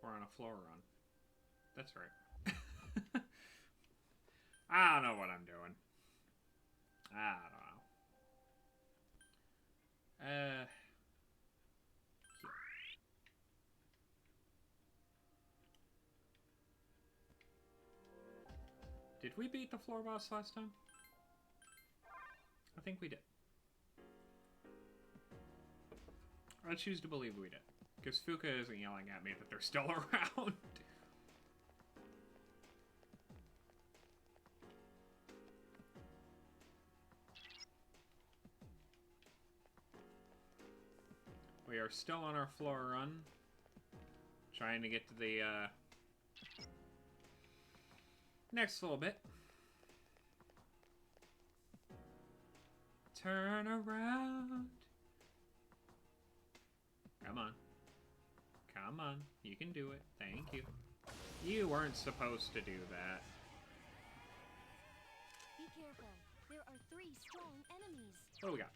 We're on a floor run. That's right. I don't know what I'm doing. I don't know. Here. Did we beat the floor boss last time? I think we did. I choose to believe we did. Because Fuka isn't yelling at me that they're still around. We are still on our floor run. Trying to get to the next little bit. Turn around. Come on. Come on. You can do it. Thank you. You weren't supposed to do that. Be careful. There are 3 strong enemies. What do we got?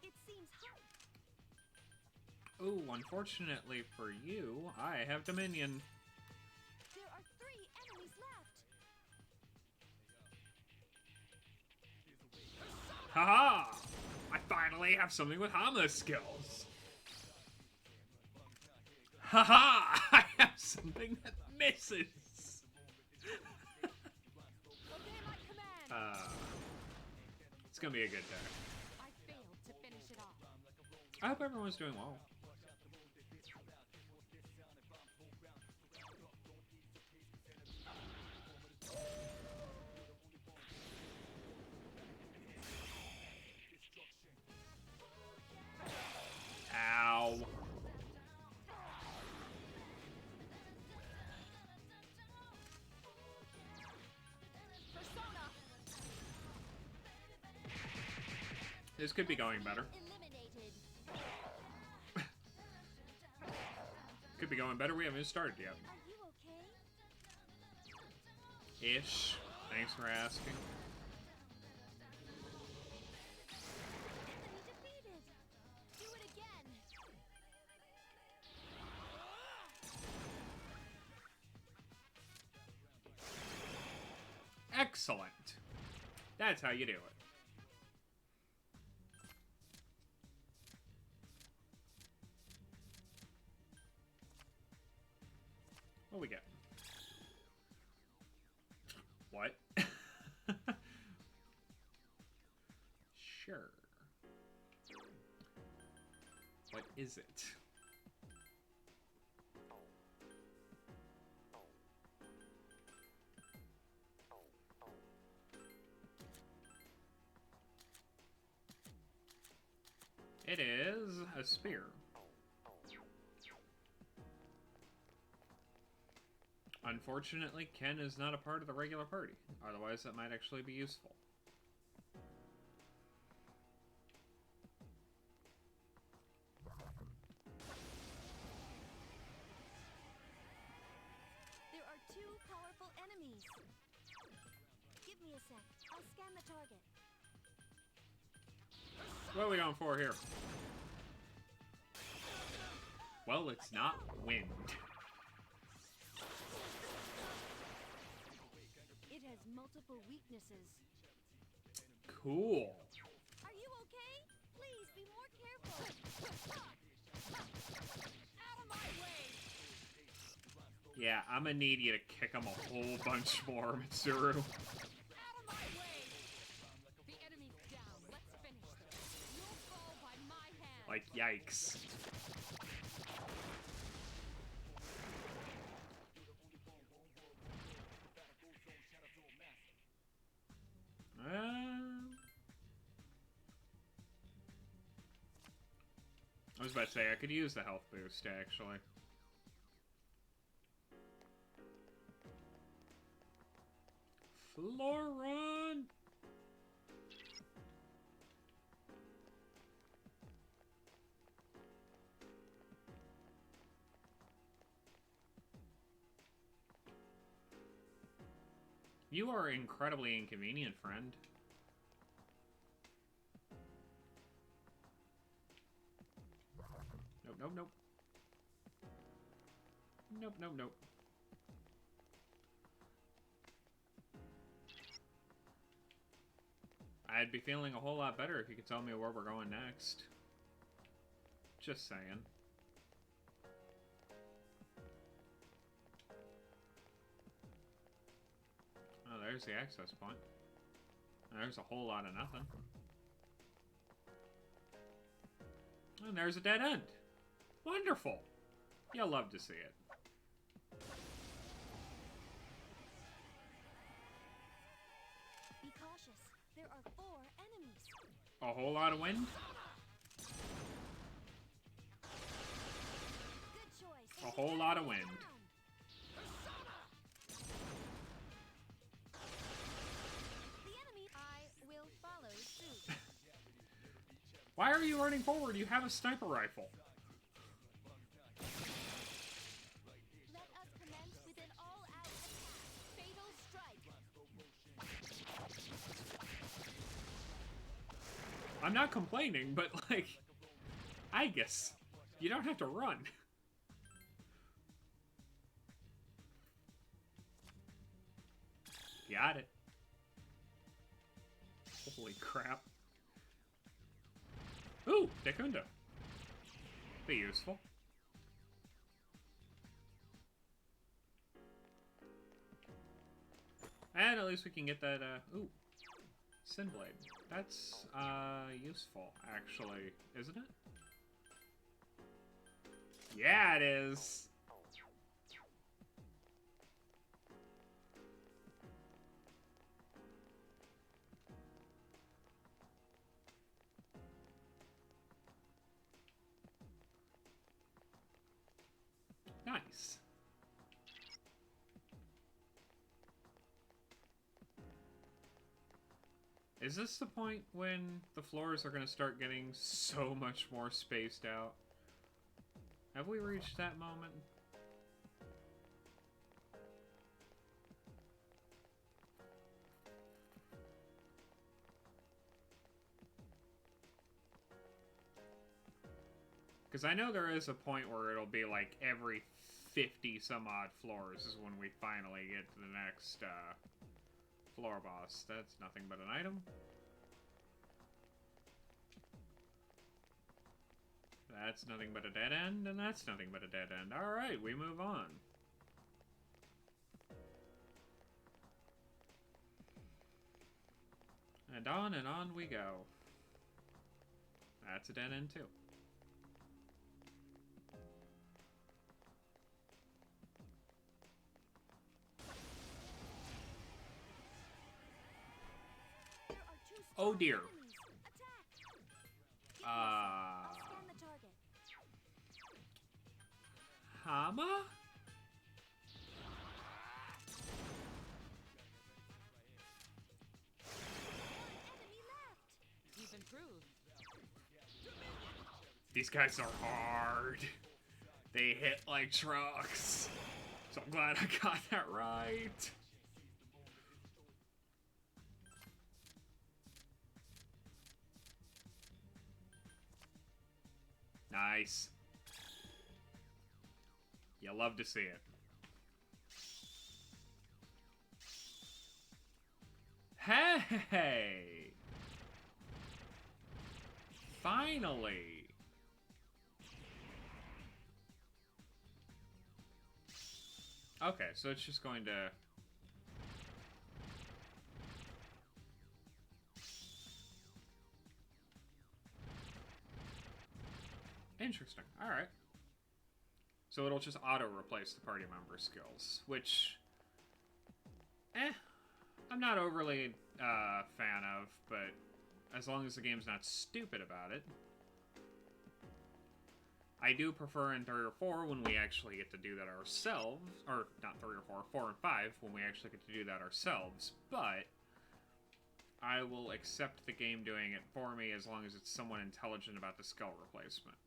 It seems hot. Ooh, unfortunately for you, I have Dominion. There are 3 enemies left. Haha! I finally have something with Hama's skills. Haha! I have something that misses. Obey my command. It's gonna be a good day. I failed to finish it off. I hope everyone's doing well. Ow. Persona. This could be going better. Eliminated. Could be going better. We haven't even started yet. Are you okay? Ish. Thanks for asking. Enemy defeated. Do it again. Excellent. That's how you do it. What we got? What? Sure. What is it? It is a spear. Unfortunately, Ken is not a part of the regular party. Otherwise, that might actually be useful. There are 2 powerful enemies. Give me a sec. I'll scan the target. What are we going for here? Well, it's not wind. It has multiple weaknesses. Cool. Are you okay? Please be more careful. Out of my way. Yeah, I'm gonna need you to kick him a whole bunch more, Mitsuru. Out of my way. The enemy's down. Let's finish this. You'll fall by my hand. Like, yikes. I was about to say, I could use the health boost, actually. Floor run! You are incredibly inconvenient, friend. Nope, nope, nope. Nope, nope, nope. I'd be feeling a whole lot better if you could tell me where we're going next. Just saying. Oh, there's the access point. There's a whole lot of nothing. And there's a dead end. Wonderful. You'll love to see it. Be cautious. There are 4 enemies. A whole lot of wind. Good choice. A whole lot of wind. The enemy. I will follow suit. Why are you running forward? You have a sniper rifle. Let us commence with an all-out attack. Fatal strike. I'm not complaining, but like, I guess you don't have to run. Got it. Holy crap. Ooh, Dekunda. Be useful. And at least we can get that, ooh. Sinblade. That's, useful, actually, isn't it? Yeah, it is! Nice. Is this the point when the floors are going to start getting so much more spaced out? Have we reached that moment? Because I know there is a point where it'll be like every 50 some odd floors is when we finally get to the next floor boss. That's nothing but an item. That's nothing but a dead end, and that's nothing but a dead end. Alright, we move on. And on we go. That's a dead end too. There are 2 Oh strong dear. enemies. Attack. Give me a sec. I'll scan the target. Hama? One enemy left. You've improved. These guys are hard. They hit like trucks. So I'm glad I got that right. Nice. You love to see it. Hey! Finally! Okay, so it's just going to... Interesting. Alright. So it'll just auto-replace the party member skills, which... I'm not overly fan of, but as long as the game's not stupid about it. I do prefer in 3 or 4 when we actually get to do that ourselves, or not 3 or 4, 4 and 5 when we actually get to do that ourselves, but I will accept the game doing it for me as long as it's somewhat intelligent about the skill replacement.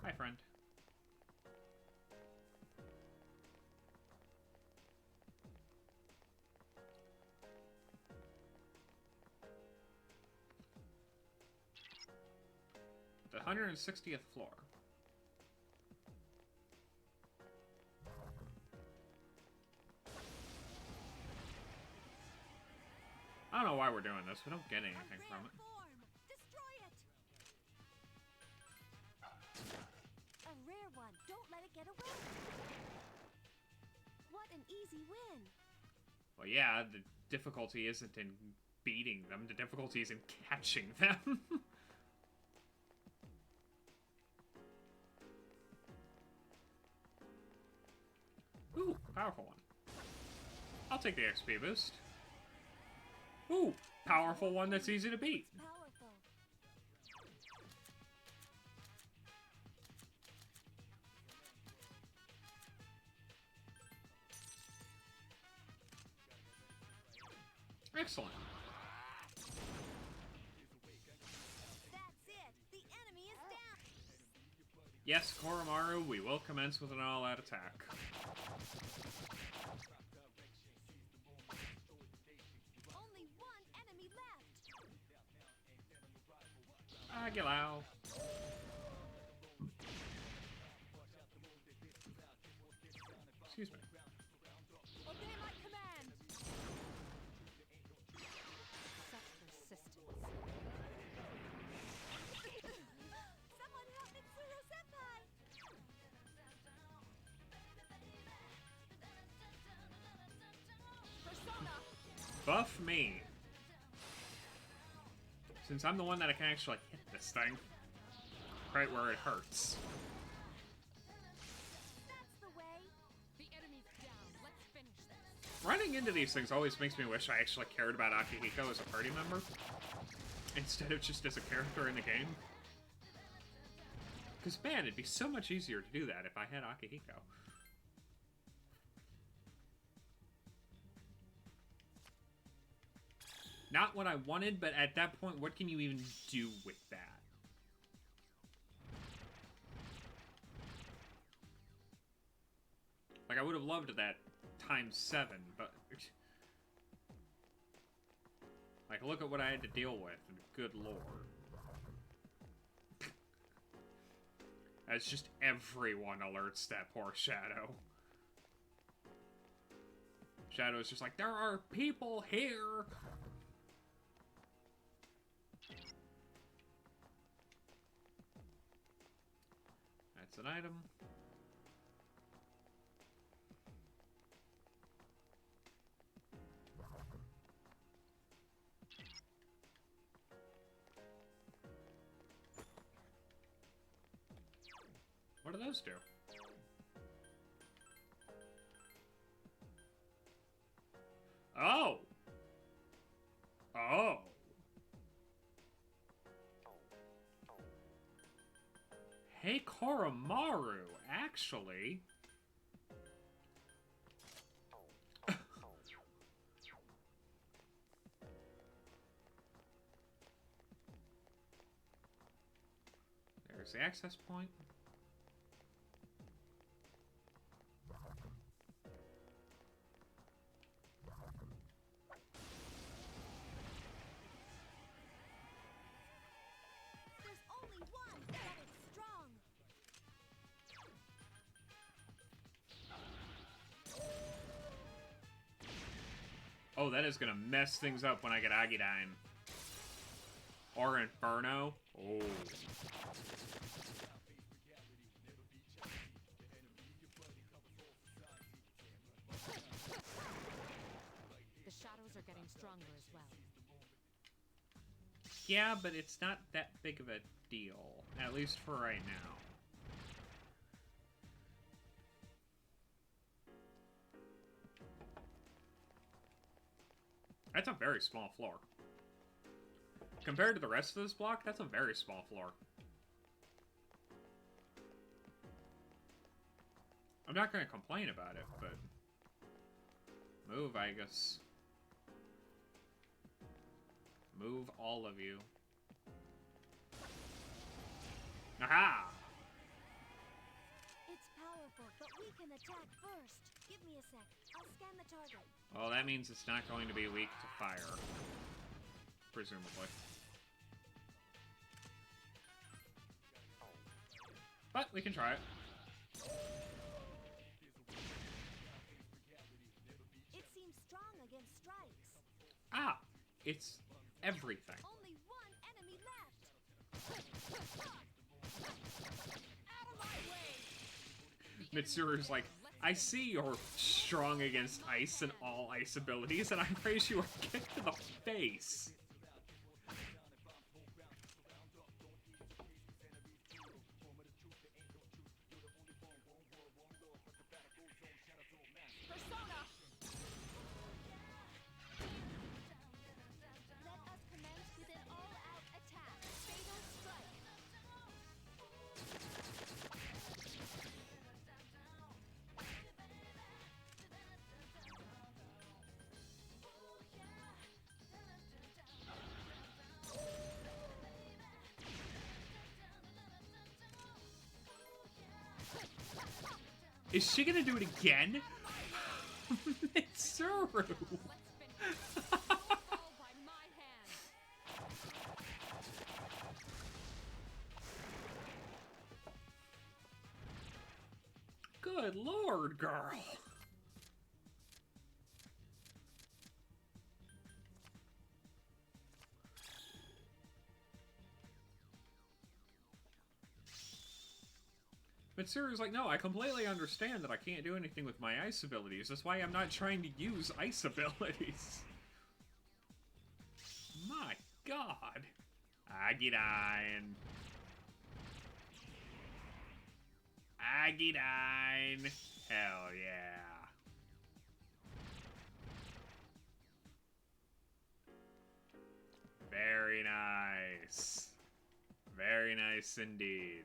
Hi, friend. the 160th floor. I don't know why we're doing this. We don't get anything from it. Destroy it. A rare one. Don't let it get away. What an easy win. Well, yeah, the difficulty isn't in beating them. The difficulty is in catching them. Ooh, powerful one. I'll take the XP boost. Ooh, powerful one that's easy to beat. Powerful. Excellent. That's it. The enemy is down. Yes, Koromaru, we will commence with an all-out attack. Only one enemy left. Aguilau. Excuse me. Obey my command. Such persistence. Someone help Mitsuru Senpai. Persona. Buff me. Since I'm the one that I can actually hit this thing. Right where it hurts. That's the way. The enemy's down. Let's finish this. Running into these things always makes me wish I actually cared about Akihiko as a party member. Instead of just as a character in the game. Because, man, it'd be so much easier to do that if I had Akihiko. Not what I wanted, but at that point, what can you even do with that? Like, I would have loved that times 7, but... Like, look at what I had to deal with, and good lord. As just everyone alerts that poor Shadow. Shadow's just like, there are people here! That's an item. What do those do? Oh! Oh! Hey, Koromaru, actually... There's the access point. There's only one, but it's strong. Oh, that is gonna mess things up when I get Agidime. Or Inferno. Oh. The shadows are getting stronger as well. Yeah, but it's not that big of a deal. At least for right now. That's a very small floor. Compared to the rest of this block, that's a very small floor. I'm not going to complain about it, but... Move, I guess. Move, all of you. Aha! It's powerful, but we can attack first. Give me a sec. I'll scan the target. Well, that means it's not going to be weak to fire. Presumably. But we can try it. It seems strong against strikes. Ah, it's everything. Only one enemy left. Out of my way. Mitsuru's like, I see you're strong against ice and all ice abilities, and I praise you a kick to the face. Persona! Let us commence with an all-out attack. Fatal strike. Is she gonna do it again? Mitsuru! Let's finish this. You'll fall by my hand. Good lord, girl. Mitsuru's like, no, I completely understand that I can't do anything with my ice abilities. That's why I'm not trying to use ice abilities. My god. Agidine. Agidine. Hell yeah. Very nice. Very nice indeed.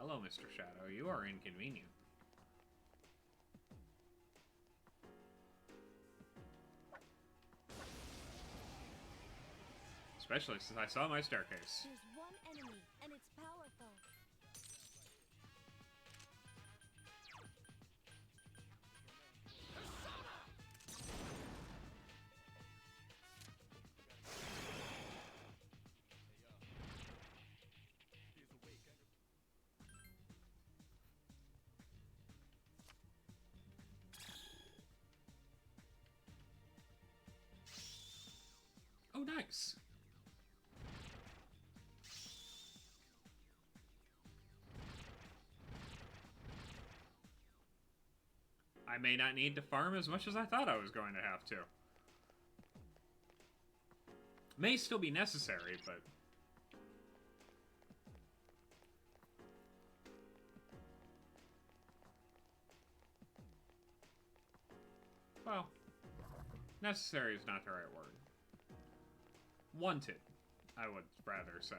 Hello, Mr. Shadow. You are inconvenient. Especially since I saw my staircase. There's one enemy, and it's powerful. Oh, nice. I may not need to farm as much as I thought I was going to have to. May still be necessary, but... well, necessary is not the right word. Wanted, I would rather say.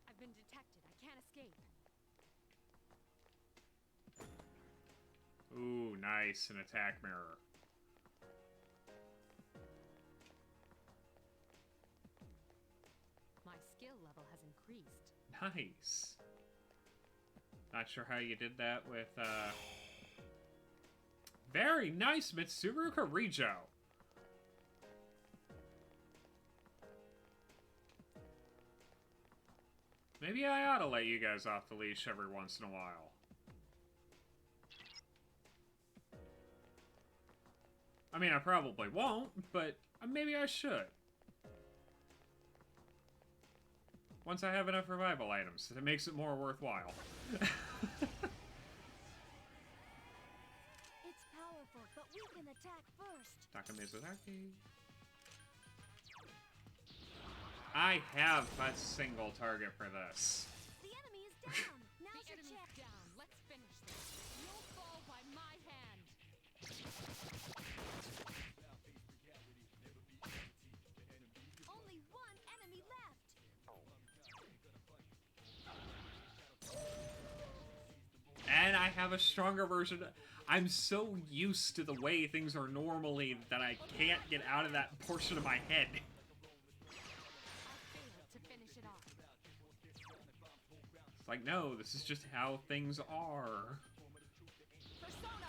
I've been detected. I can't escape. Ooh, nice, an attack mirror. My skill level has increased. Nice. Not sure how you did that with, very nice, Mitsuru Karijo. Maybe I ought to let you guys off the leash every once in a while. I mean, I probably won't, but maybe I should. Once I have enough revival items, it makes it more worthwhile. It's powerful, but we can attack first. Takamizaki. I have a single target for this. The enemy is down. Now's The your enemy's chance. down. Let's finish this. You'll fall by my hand. Only one enemy left. And I have a stronger version. I'm so used to the way things are normally that I can't get out of that portion of my head. I failed to finish it off. It's like, no, this is just how things are. Persona!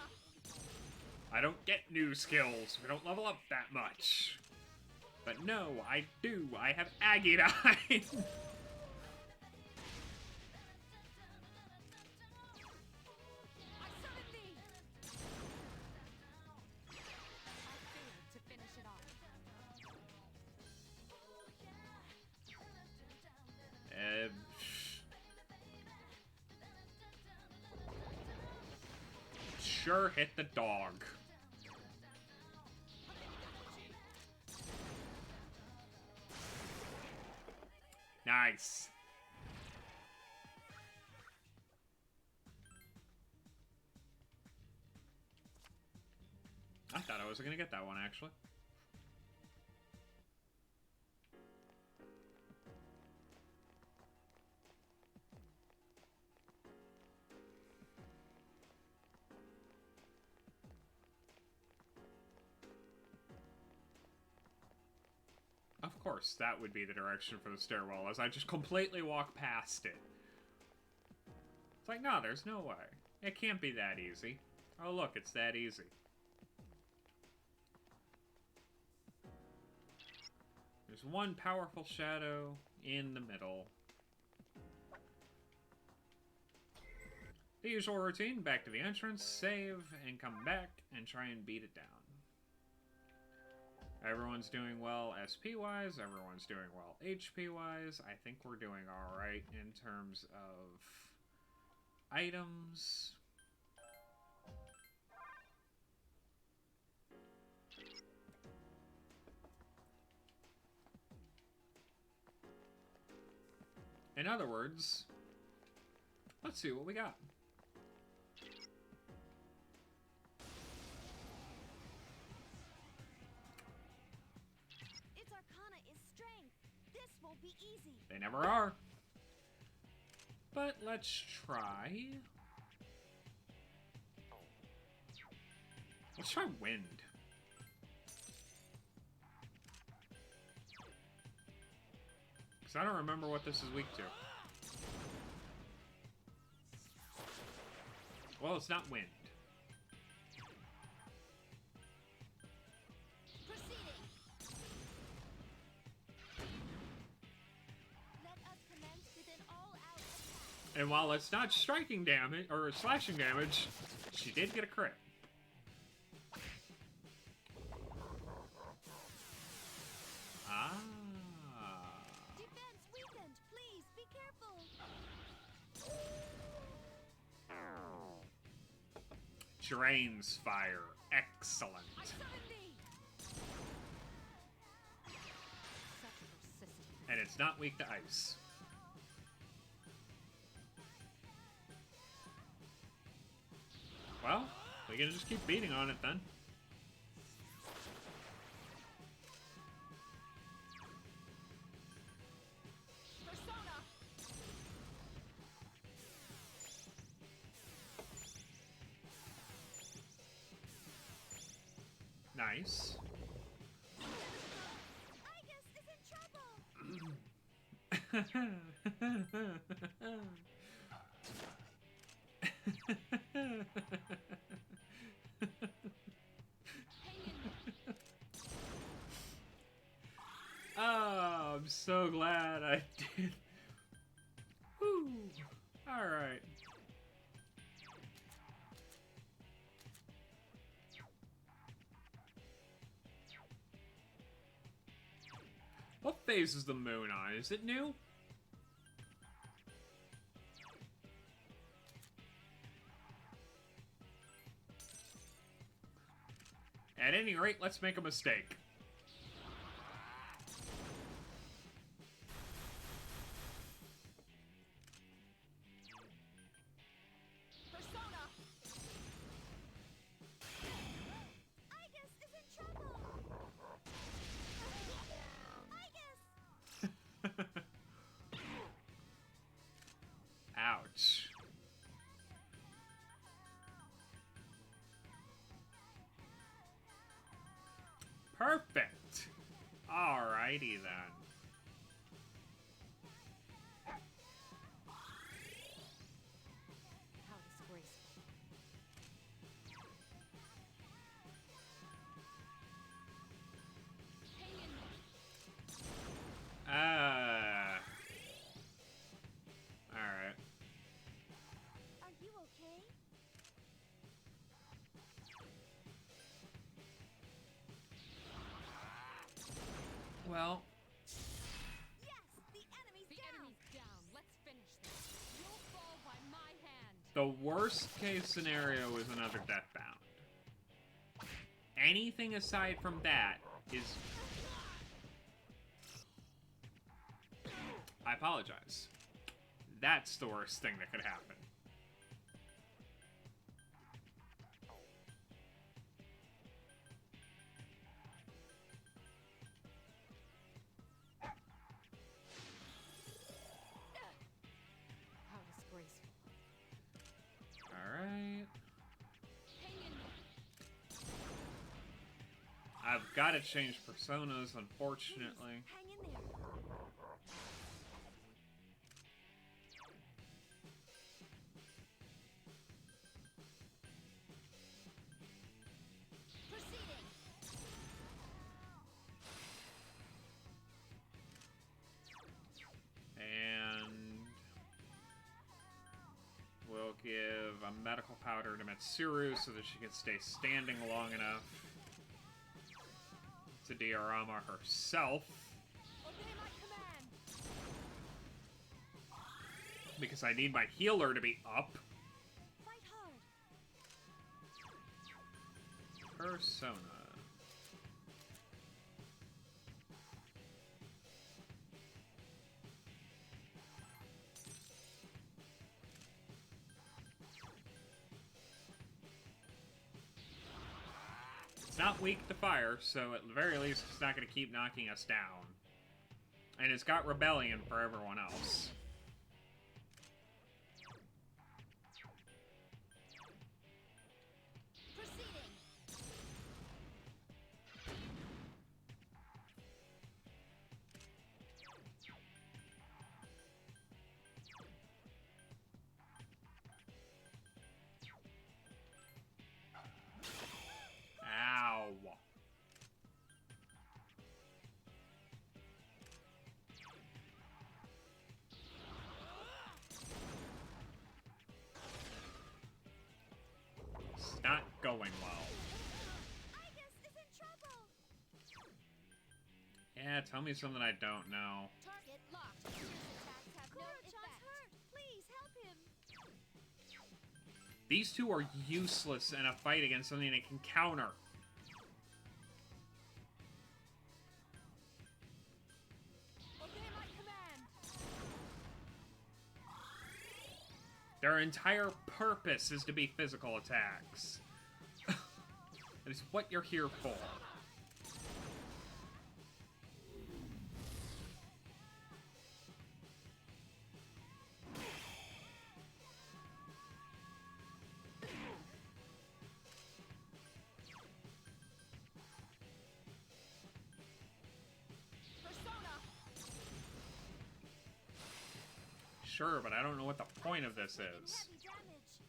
I don't get new skills. We don't level up that much. But no, I do. I have Aggie. I summon thee! I failed to finish it off. Sure, hit the dog. Nice. I thought I was gonna get that one, actually. Of course, that would be the direction for the stairwell, as I just completely walk past it. It's like, no, there's no way. It can't be that easy. Oh, look, it's that easy. There's one powerful shadow in the middle. The usual routine, back to the entrance, save, and come back and try and beat it down. Everyone's doing well SP-wise, everyone's doing well HP-wise. I think we're doing alright in terms of items. In other words, let's see what we got. Its arcana is strength. This won't be easy. They never are. But let's try. Let's try wind. Because I don't remember what this is weak to. Well, it's not wind. Proceeding. Let us commence with an all-out attack. And while it's not striking damage, or slashing damage, she did get a crit. Ah. Defense weakened. Please be careful. Drains fire. Excellent. I summon thee! Such persistence. And it's not weak to ice. Well, we can just keep beating on it then. Persona! Nice. Igus is in trouble. Oh, I'm so glad I did. Woo. Alright. What phase is the moon on? Is it new? At any rate, let's make a mistake. Persona! Igus is in trouble. Igus. Ouch. Perfect. Alrighty then. How disgraceful. The worst case scenario is another Deathbound. Anything aside from that is... I apologize. That's the worst thing that could happen. How disgraceful. Alright. Hang in there. I've got to change personas, unfortunately. Hang in there. Proceeding. And we'll give a medical powder to Mitsuru so that she can stay standing long enough to diorama herself. Obey my command. Because I need my healer to be up. Fight hard. Persona. It's not weak to fire, so at the very least it's not going to keep knocking us down. And it's got Rebellion for everyone else. Proceeding. Ow. It's not going well. Igus is in trouble. Yeah, tell me something I don't know. Target locked. His attacks have no effect. Hurt. Please help him. These two are useless in a fight against something they can counter. Obey my command. Their entire purpose is to be physical attacks. That is what you're here for. Persona. Sure, but I don't know what the point of this is. Heavy damage.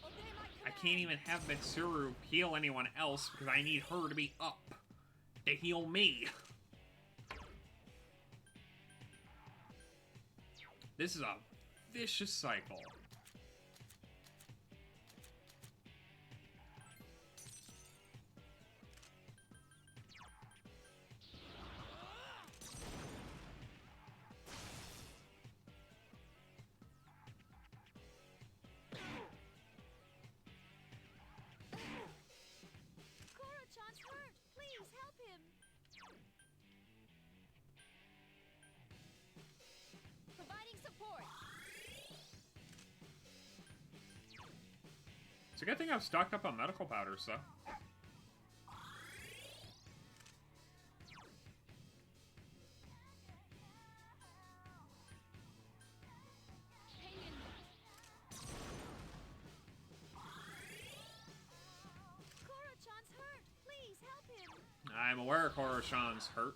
Obey my I command. can't even have Mitsuru heal anyone else because I need her to be up to heal me. This is a vicious cycle. Koro-chan's hurt. Please help him. Providing support. It's a good thing I've stocked up on medical powders, though. Hang in there. Koro-chan's hurt. Please help him. I'm aware Koroshan's hurt.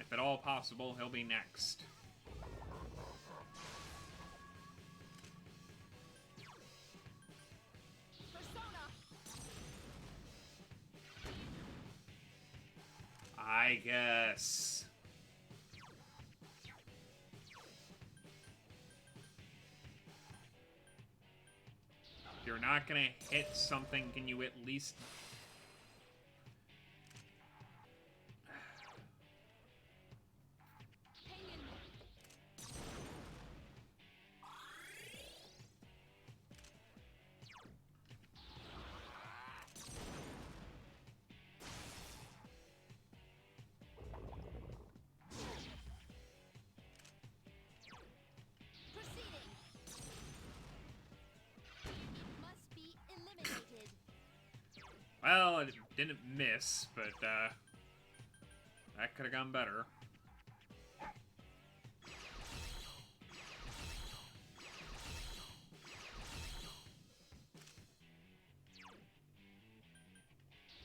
If at all possible, he'll be next. Persona. I guess. If you're not gonna hit something, can you at least... Hang in there. Proceeding. Must be eliminated. Well, it didn't miss, but, that could have gone better.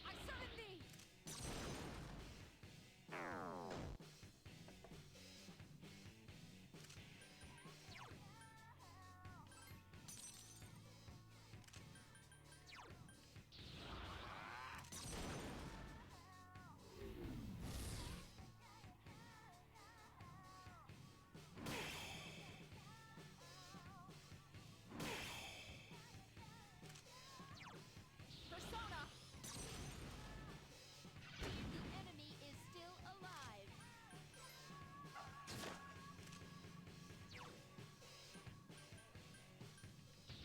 I summon thee. Persona. The enemy is still alive.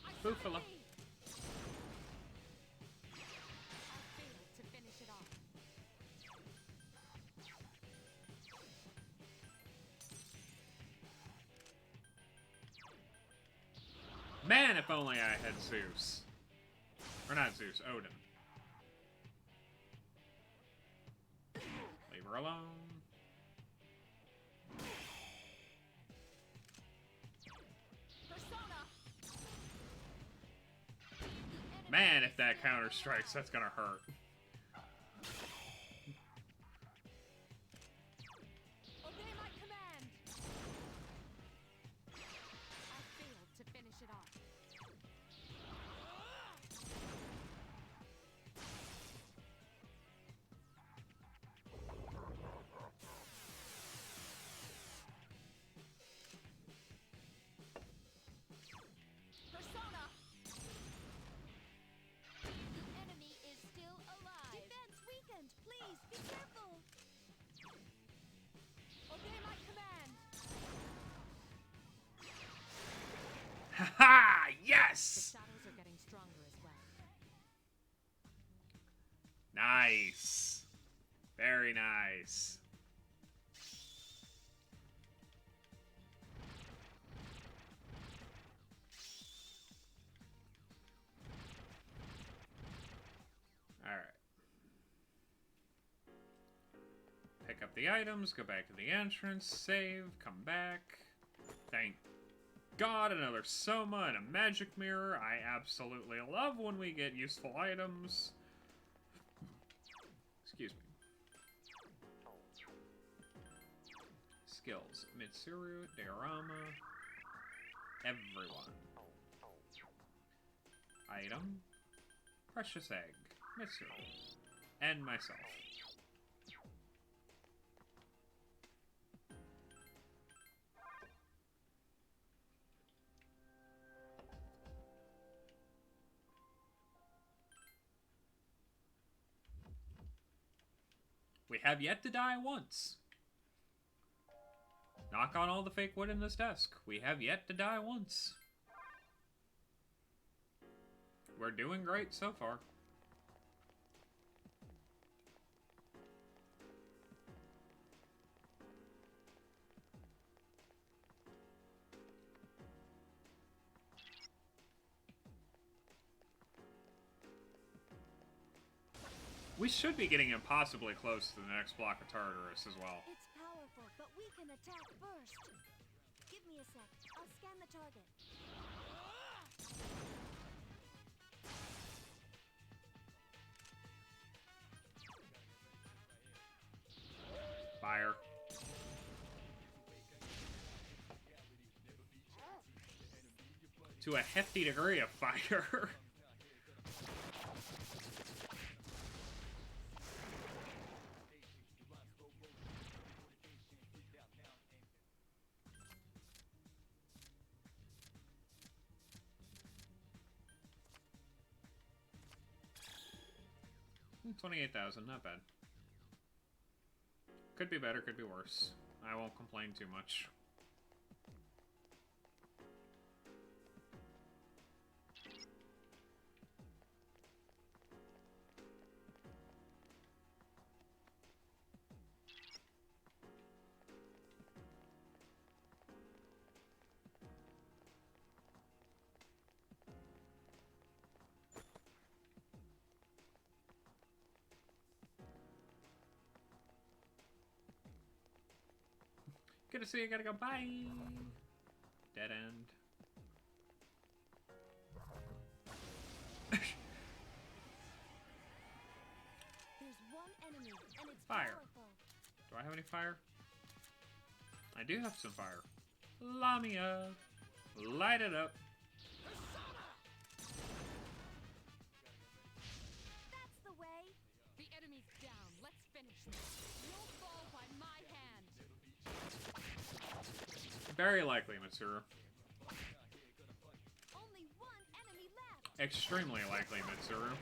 I Buffalo. summon thee. I failed to finish it off. Man, if only I had Zeus. Or not Zeus, Odin. Leave her alone. Persona. Man, if that counter strikes, that's gonna hurt. Obey my command. I failed to finish it off. Persona. The enemy is still alive. Defense weakened. Please be careful. Obey my command. Haha! The Yes! shadows are getting stronger as well. Nice. Very nice. Alright. Pick up the items, go back to the entrance, save, come back. Thank God, another Soma and a magic mirror. I absolutely love when we get useful items. Excuse me. Skills. Mitsuru, Diorama, everyone. Item. Precious Egg. Mitsuru. And myself. We have yet to die once. Knock on all the fake wood in this desk. We have yet to die once. We're doing great so far. We should be getting impossibly close to the next block of Tartarus as well. It's powerful, but we can attack first. Give me a sec. I'll scan the target. Fire. To a hefty degree of fire. 28,000, not bad. Could be better, could be worse. I won't complain too much. Good to see you, gotta go, bye! Dead end. There's one enemy, and it's Fire. powerful. Do I have any fire? I do have some fire. Lamia! Light it up! That's the way. The enemy's down. Let's finish this. You'll fall by my hand. Very likely, Mitsuru. Only one enemy left. Extremely likely, Mitsuru.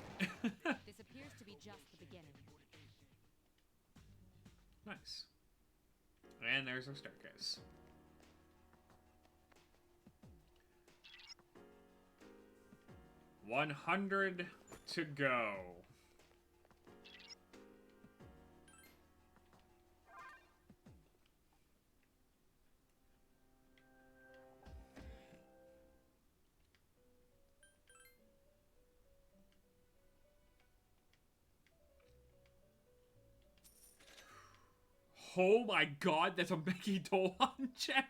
This appears to be just the beginning. Nice. And there's our staircase. $100 to go. Oh my god, that's a Mickey Dolan gem!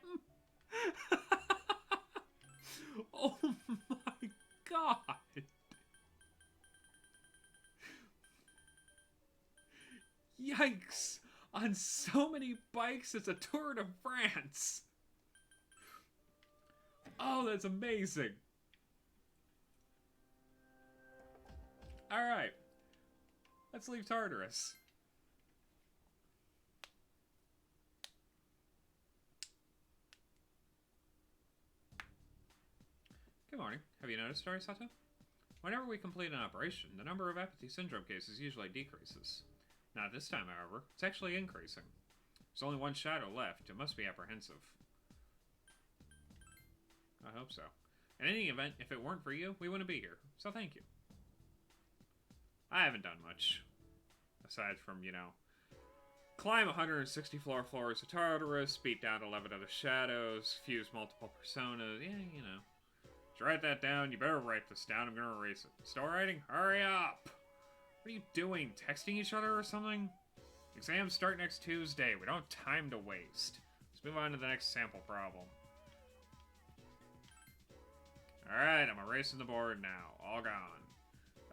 Oh my god! Yikes! On so many bikes, it's a Tour de France! Oh, that's amazing! Alright. Let's leave Tartarus. Good morning. Have you noticed, Arisato? Whenever we complete an operation, the number of Apathy Syndrome cases usually decreases. Not this time, however. It's actually increasing. There's only one shadow left. It must be apprehensive. I hope so. In any event, if it weren't for you, we wouldn't be here. So thank you. I haven't done much. Aside from, you know, climb 160 floors of Tartarus, beat down 11 other shadows, fuse multiple personas. Yeah, you know. Did you write that down? You better write this down. I'm gonna erase it. Still writing? Hurry up! What are you doing? Texting each other or something? Exams start next Tuesday. We don't have time to waste. Let's move on to the next sample problem. Alright, I'm erasing the board now. All gone.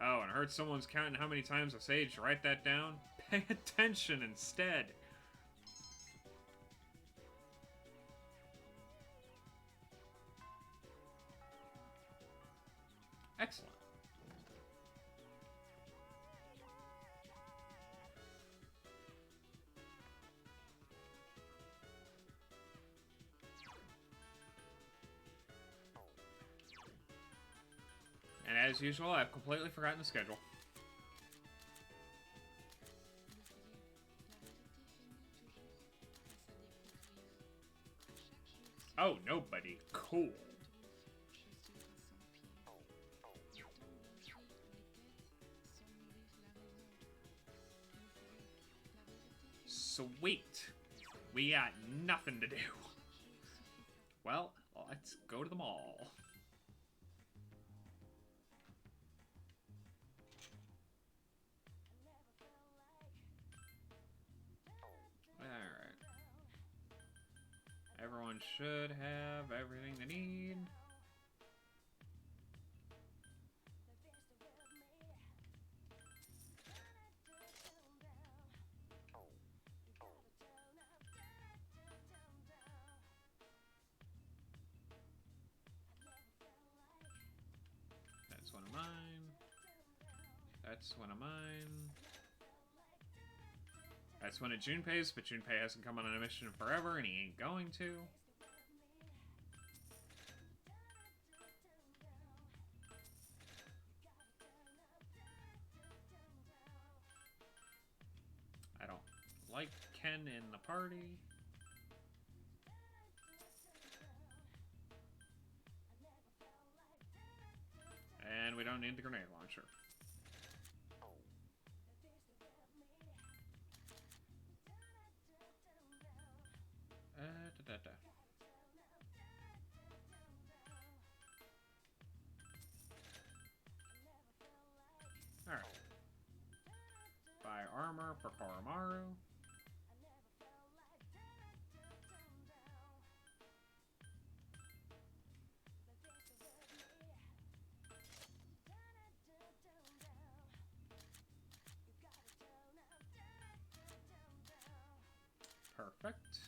Oh, and I heard someone's counting how many times I say to write that down. Pay attention instead. Excellent. And as usual, I've completely forgotten the schedule. Oh, nobody. Cool. Sweet. We got nothing to do. Well, let's go to the mall. Alright. Everyone should have everything they need. That's one of mine. That's one of mine. That's one of Junpei's, but Junpei hasn't come on a mission forever, and he ain't going to. like Ken in the party. And we don't need the grenade launcher. Da. Alright. Buy armor for Koromaru. Perfect.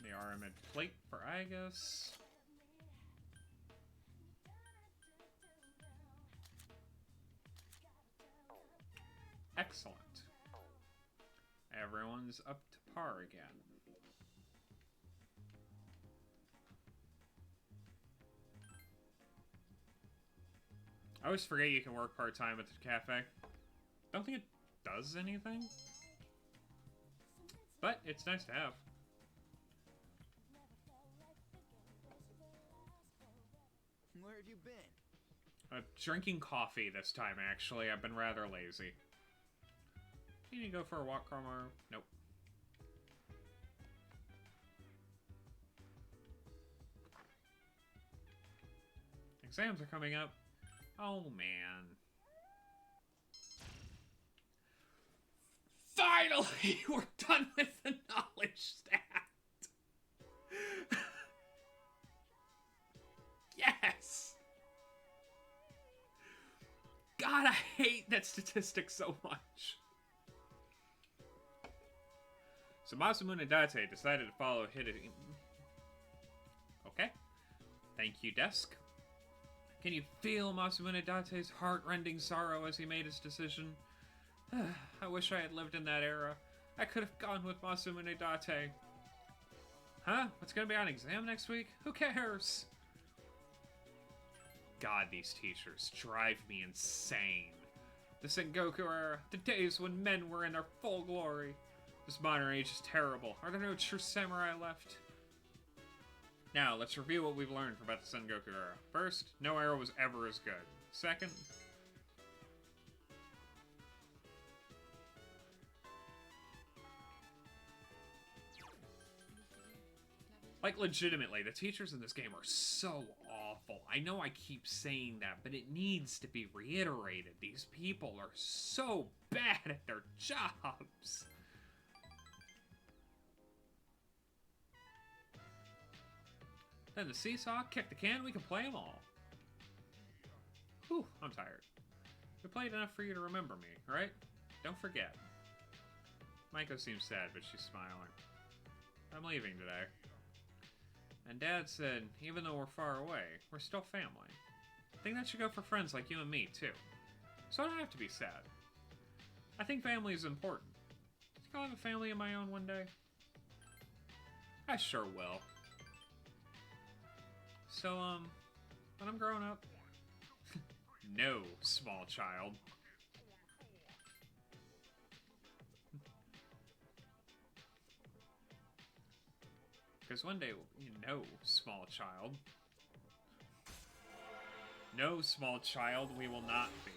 The Aramid plate for Aegis. Excellent. Everyone's up to par again. I always forget you can work part-time at the cafe. Don't think it does anything. But it's nice to have. Where have you been? Drinking coffee this time, actually. I've been rather lazy. You need to go for a walk, Koromaru? Nope. Exams are coming up. Oh, man. Finally! We're done with the knowledge stat! Yes! God, I hate that statistic so much. So Masamune Date decided to follow Hideki. Okay. Thank you, desk. Can you feel Masamune Date's heart-rending sorrow as he made his decision? I wish I had lived in that era. I could have gone with Masamune Date. Huh? What's gonna be on exam next week? Who cares? God, these teachers drive me insane. The Sengoku era, the days when men were in their full glory. This modern age is terrible. Are there no true samurai left? Now, let's review what we've learned about the Sengoku era. First, no era was ever as good. Second, like, legitimately, the teachers in this game are so awful. I know I keep saying that, but it needs to be reiterated. These people are so bad at their jobs. Then the seesaw, kick the can, we can play them all. Whew, I'm tired. We played enough for you to remember me, right? Don't forget. Maiko seems sad, but she's smiling. I'm leaving today. And Dad said, even though we're far away, we're still family. I think that should go for friends like you and me, too. So I don't have to be sad. I think family is important. Think I'll have a family of my own one day? I sure will. So, when I'm growing up... No, small child. Because one day, no, small child. No, small child, we will not be.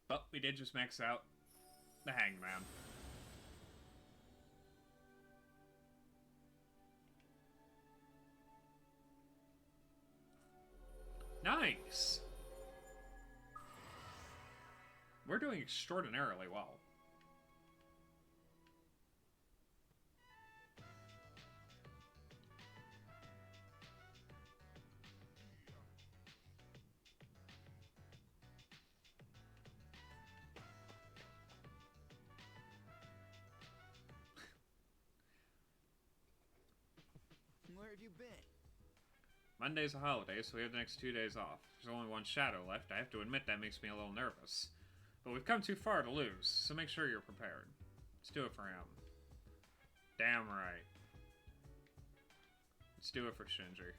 But we did just max out the Hangman. Nice! We're doing extraordinarily well. Where have you been? Monday's a holiday, so we have the next 2 days off. There's only one shadow left. I have to admit that makes me a little nervous. But we've come too far to lose, so make sure you're prepared. Let's do it for him. Damn right. Let's do it for Shinji.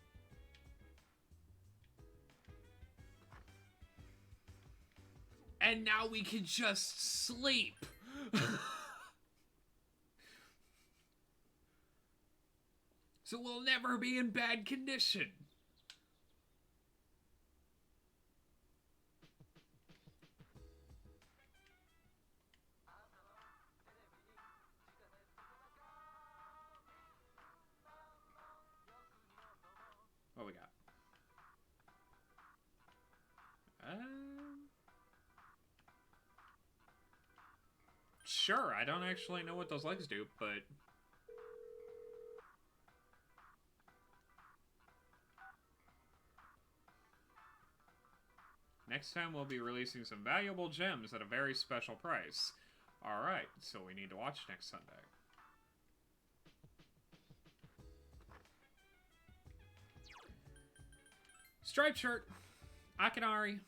And now we can just sleep. So we'll never be in bad condition. What we got? Sure, I don't actually know what those legs do, but... Next time we'll be releasing some valuable gems at a very special price. Alright, so we need to watch next Sunday. Striped shirt. Akinari.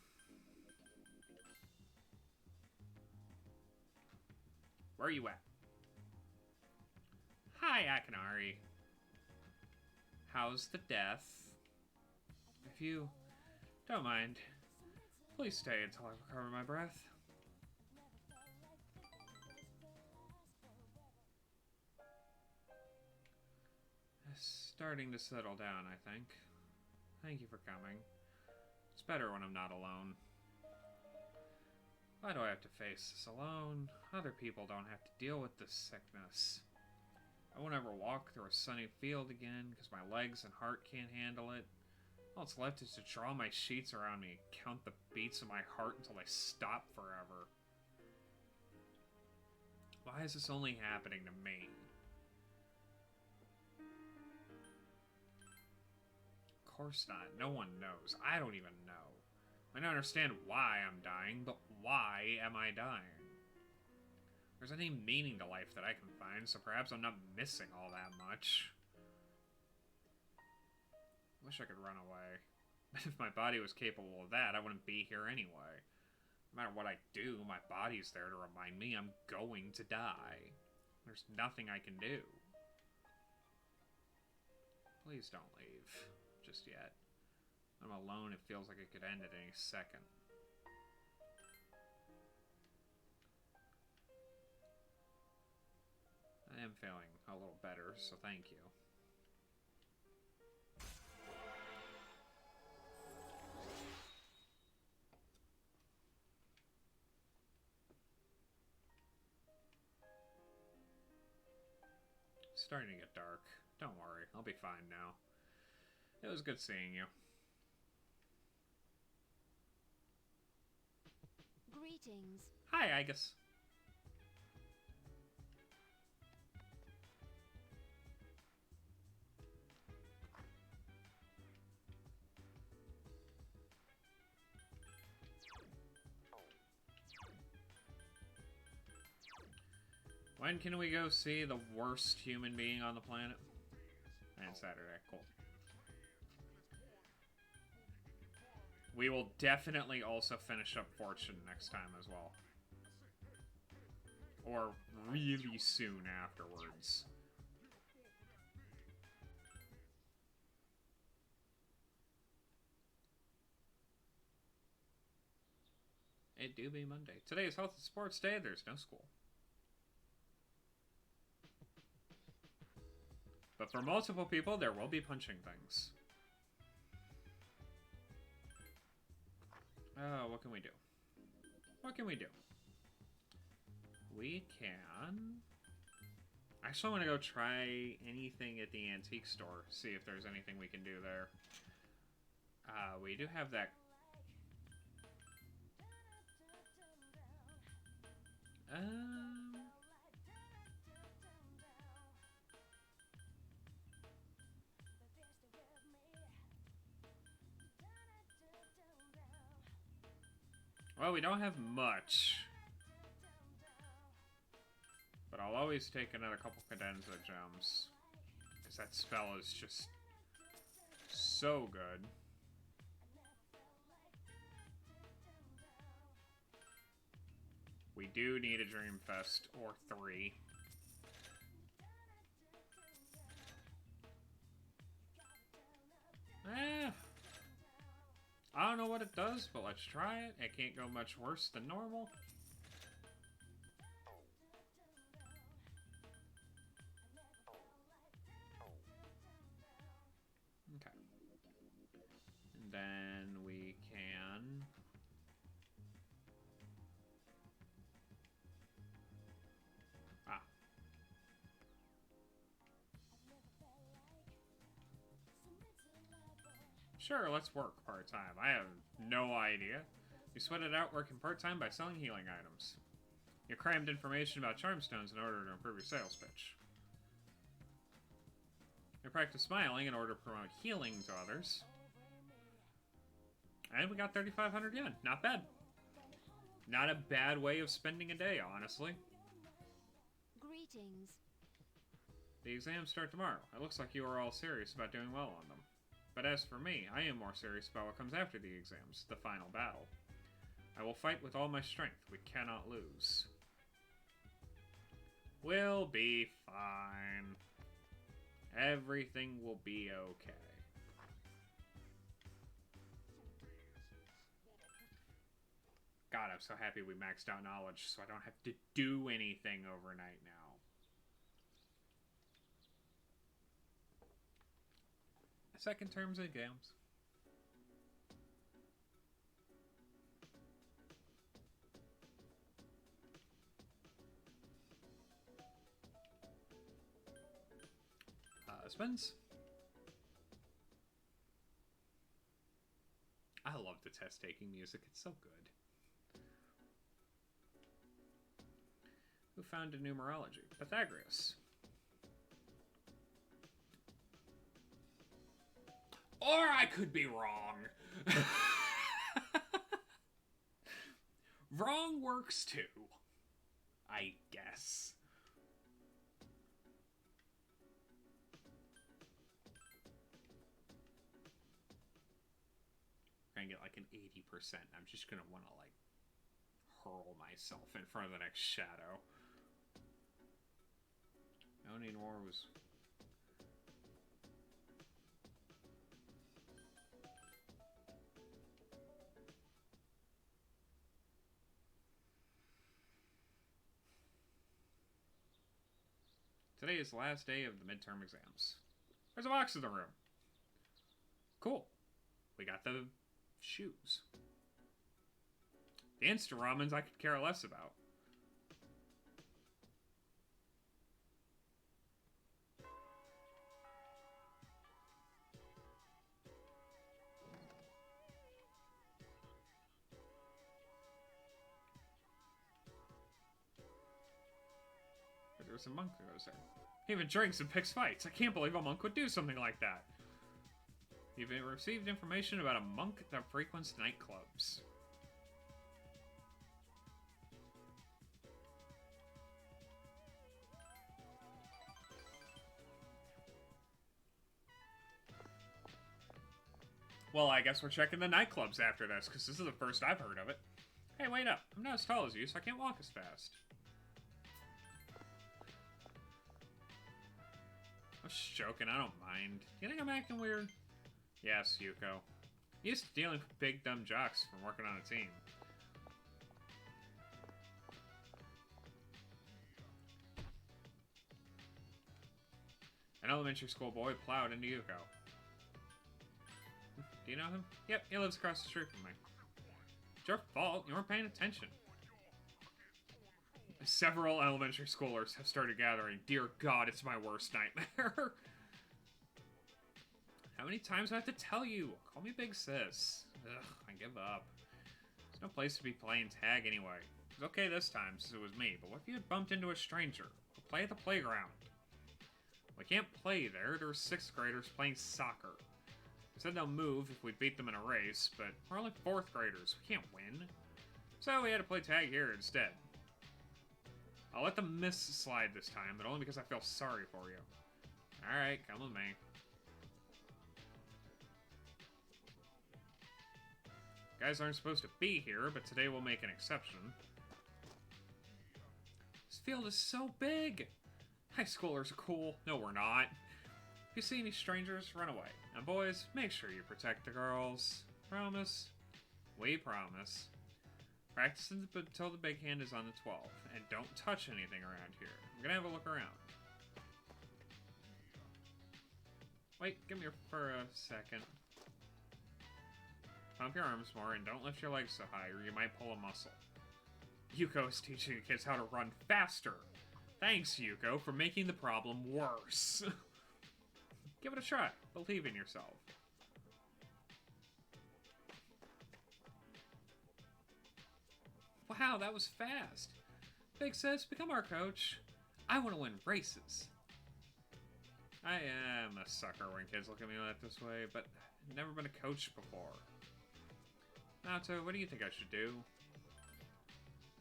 Where are you at? Hi, Akinari. How's the death? If you don't mind, please stay until I recover my breath. It's starting to settle down, I think. Thank you for coming. It's better when I'm not alone. Why do I have to face this alone? Other people don't have to deal with this sickness. I won't ever walk through a sunny field again because my legs and heart can't handle it. All that's left is to draw my sheets around me and count the beats of my heart until they stop forever. Why is this only happening to me? Of course not. No one knows. I don't even know. I don't understand why I'm dying, but why am I dying? There's any meaning to life that I can find, so perhaps I'm not missing all that much. Wish I could run away. If my body was capable of that, I wouldn't be here anyway. No matter what I do, my body's there to remind me I'm going to die. There's nothing I can do. Please don't leave. Just yet. I'm alone, it feels like it could end at any second. I am feeling a little better, so thank you. It's starting to get dark. Don't worry, I'll be fine now. It was good seeing you. Greetings. Hi, Aegis. When can we go see the worst human being on the planet? And Saturday, cool. We will definitely also finish up Fortune next time as well. Or really soon afterwards. It do be Monday. Today is Health and Sports Day. There's no school. But for multiple people, there will be punching things. Oh, what can we do? What can we do? We can... Actually, I want to go try anything at the antique store. See if there's anything we can do there. We do have that... Well, we don't have much. But I'll always take another couple Cadenza gems. Because that spell is just so good. We do need a Dreamfest or 3. what it does, but let's try it. It can't go much worse than normal. Okay. And then we can... Ah. Sure, let's work part-time. I have no idea. You sweat it out working part-time by selling healing items. You crammed information about charm stones in order to improve your sales pitch. You practice smiling in order to promote healing to others. And we got 3,500 yen. Not bad. Not a bad way of spending a day, honestly. Greetings. The exams start tomorrow. It looks like you are all serious about doing well on them. But as for me, I am more serious about what comes after the exams, the final battle. I will fight with all my strength. We cannot lose. We'll be fine. Everything will be okay. God, I'm so happy we maxed out knowledge so I don't have to do anything overnight now. Second term's exams. Spins. I love the test-taking music. It's so good. Who founded numerology? Pythagoras. Or I could be wrong. Wrong works too, I guess. I'm gonna get like an 80%. I'm just gonna want to like hurl myself in front of the next shadow. Ionian War was... Today is the last day of the midterm exams. There's a box in the room. Cool. We got the shoes. The instant ramens I could care less about. There was a monk that goes there. He even drinks and picks fights. I can't believe a monk would do something like that. You've received information about a monk that frequents nightclubs. Well, I guess we're checking the nightclubs after this, because this is the first I've heard of it. Hey, wait up. I'm not as tall as you, so I can't walk as fast. I'm just joking, I don't mind. You think I'm acting weird? Yes, Yuko. Used to dealing with big dumb jocks from working on a team. An elementary school boy plowed into Yuko. Do you know him? Yep, he lives across the street from me. It's your fault, you weren't paying attention. Several elementary schoolers have started gathering. Dear God, it's my worst nightmare. How many times do I have to tell you? Call me Big Sis. Ugh, I give up. There's no place to be playing tag anyway. It was okay this time, since it was me, but what if you had bumped into a stranger? We'll play at the playground. We can't play there. There's 6th graders playing soccer. They said they'll move if we beat them in a race, but we're only 4th graders. We can't win. So we had to play tag here instead. I'll let them miss slide this time, but only because I feel sorry for you. Alright, come with me. Guys aren't supposed to be here, but today we'll make an exception. This field is so big! High schoolers are cool. No, we're not. If you see any strangers, run away. And boys, make sure you protect the girls. Promise? We promise. Practice until the big hand is on the 12th, and don't touch anything around here. I'm gonna have a look around. Wait, come here for a second. Pump your arms more and don't lift your legs so high or you might pull a muscle. Yuko is teaching the kids how to run faster. Thanks, Yuko, for making the problem worse. Give it a try. Believe in yourself. Wow, that was fast. Big Sis, become our coach. I want to win races. I am a sucker when kids look at me like this way, but I've never been a coach before. Naoto, what do you think I should do?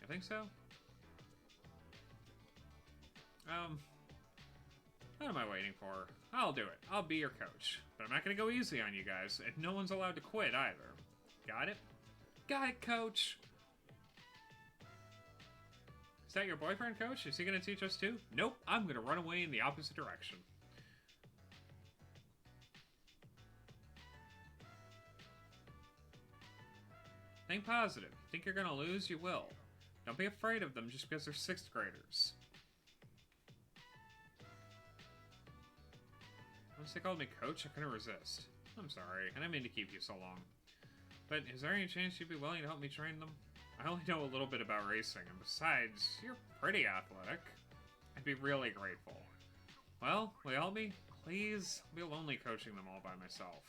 You think so? What am I waiting for? I'll do it. I'll be your coach. But I'm not gonna go easy on you guys, and no one's allowed to quit either. Got it? Got it, coach! Is that your boyfriend, coach? Is he gonna teach us too? Nope, I'm gonna run away in the opposite direction. Think positive. Think you're gonna lose? You will. Don't be afraid of them just because they're 6th graders. Once they called me coach, I couldn't resist. I'm sorry, I didn't mean to keep you so long. But is there any chance you'd be willing to help me train them? I only know a little bit about racing, and besides, you're pretty athletic. I'd be really grateful. Well, will you help me? Please? I'll be lonely coaching them all by myself.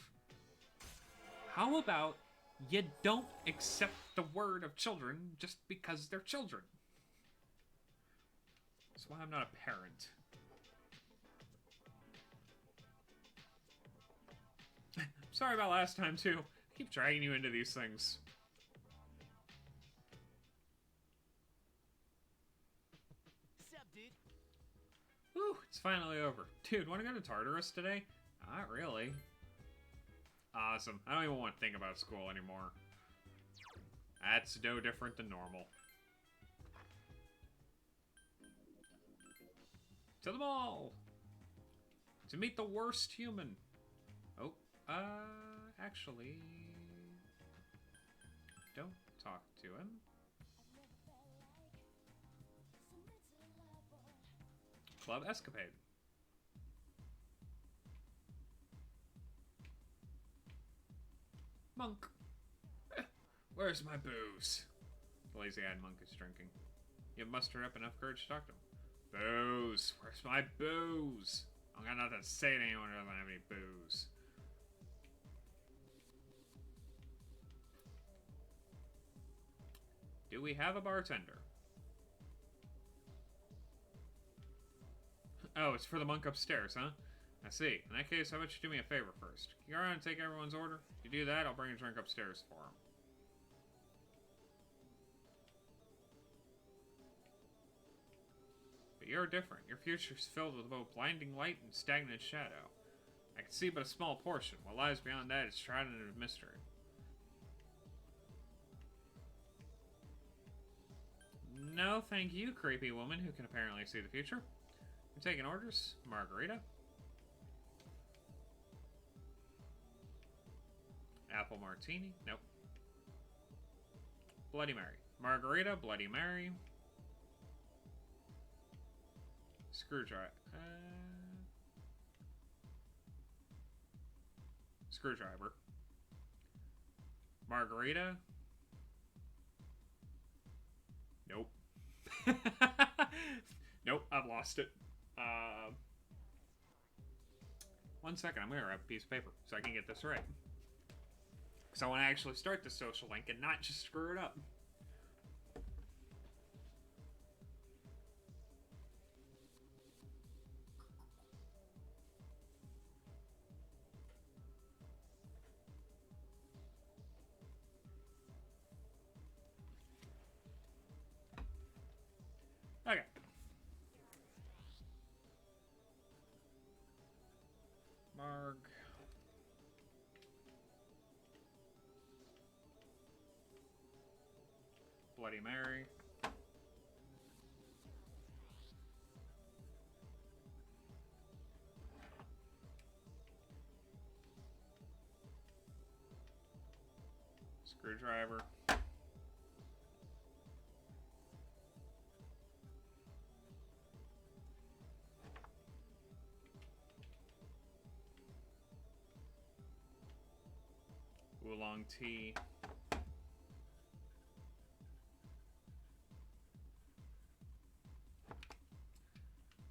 How about you don't accept the word of children just because they're children? That's why I'm not a parent. Sorry about last time, too. I keep dragging you into these things. Sup, dude? Whew, it's finally over. Dude, wanna go to Tartarus today? Not really. Awesome. I don't even want to think about school anymore. That's no different than normal. To the mall! To meet the worst human. Oh, actually... Don't talk to him. Club Escapade. Monk. Where's my booze? The lazy-eyed monk is drinking. You have mustered up enough courage to talk to him. Booze. Where's my booze? I got nothing to say to anyone who doesn't have any booze. Do we have a bartender? Oh, it's for the monk upstairs, huh? I see. In that case, how about you do me a favor first? Can you go around and take everyone's order? If you do that, I'll bring a drink upstairs for him. But you're different. Your future's filled with both blinding light and stagnant shadow. I can see but a small portion. What lies beyond that is shrouded in mystery. No, thank you, creepy woman who can apparently see the future. You're taking orders? Margarita? Apple martini? Nope. Bloody Mary. Margarita, Bloody Mary. Screwdriver. Screwdriver. Margarita. Nope. Nope, I've lost it. 1 second, I'm gonna grab a piece of paper so I can get this right. Because I want to actually start the social link and not just screw it up. Okay. Marg. Bloody Mary. Screwdriver. Oolong tea.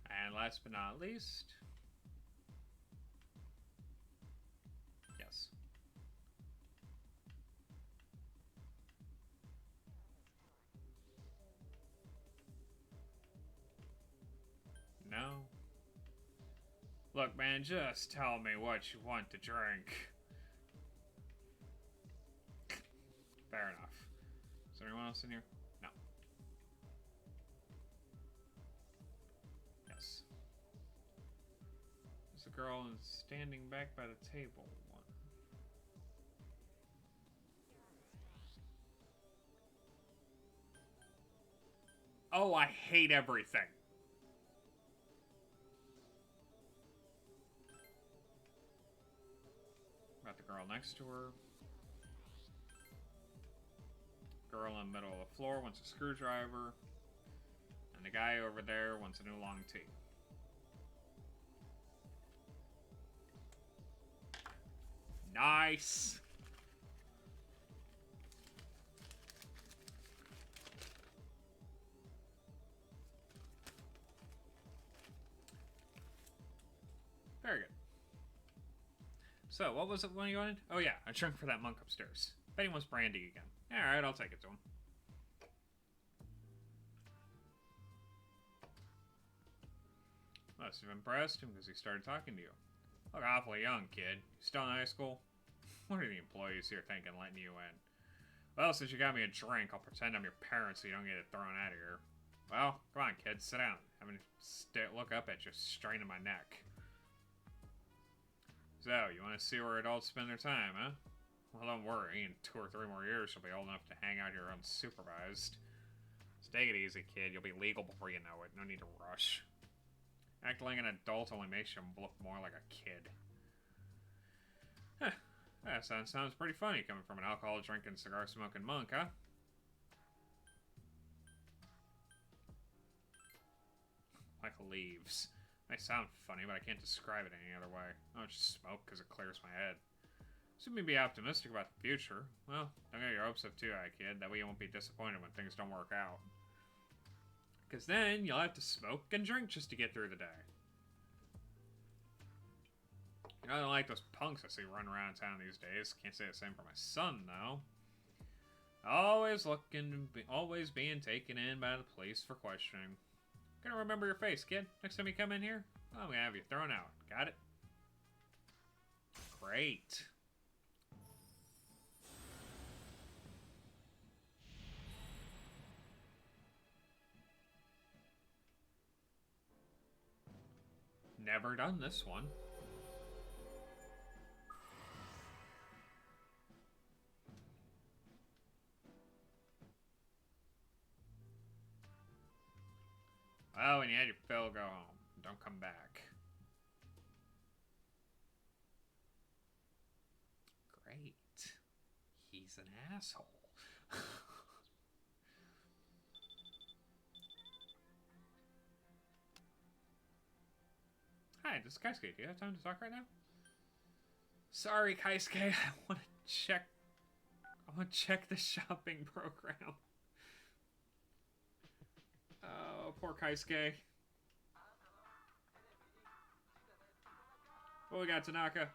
And last but not least, yes. No. Look, man, just tell me what you want to drink. Fair enough. Is there anyone else in here? No. Yes. There's a girl standing back by the table. Oh, I hate everything. Got the girl next to her. Girl in the middle of the floor wants a screwdriver. And the guy over there wants an oolong tea. Nice! Very good. So, what was it one you wanted? Oh yeah, a drink for that monk upstairs. Bet he wants brandy again. Alright, I'll take it to him. Must have impressed him because he started talking to you. Look awfully young, kid. You still in high school? What are the employees here thinking letting you in? Well, since you got me a drink, I'll pretend I'm your parent so you don't get it thrown out of here. Well, come on, kid, sit down. I'm gonna look up at you, straining my neck. So, you want to see where adults spend their time, huh? Well, don't worry. In 2 or 3 more years, you'll be old enough to hang out here unsupervised. So take it easy, kid. You'll be legal before you know it. No need to rush. Acting like an adult only makes you look more like a kid. Huh. That sounds pretty funny coming from an alcohol-drinking, cigar-smoking monk, huh? Like leaves. May sound funny, but I can't describe it any other way. I don't just smoke because it clears my head. So me be optimistic about the future. Well, don't get your hopes up too high, kid. That way you won't be disappointed when things don't work out. Because then you'll have to smoke and drink just to get through the day. You know, I don't like those punks I see running around town these days. Can't say the same for my son, though. Always always being taken in by the police for questioning. Gonna remember your face, kid. Next time you come in here, I'm gonna have you thrown out. Got it? Great. Never done this one. Well, when you had your fill, go home. Don't come back. Great. He's an asshole. Hi, this is Kaisuke. Do you have time to talk right now? Sorry, Kaisuke. I want to check the shopping program. Oh, poor Kaisuke. What we got, Tanaka?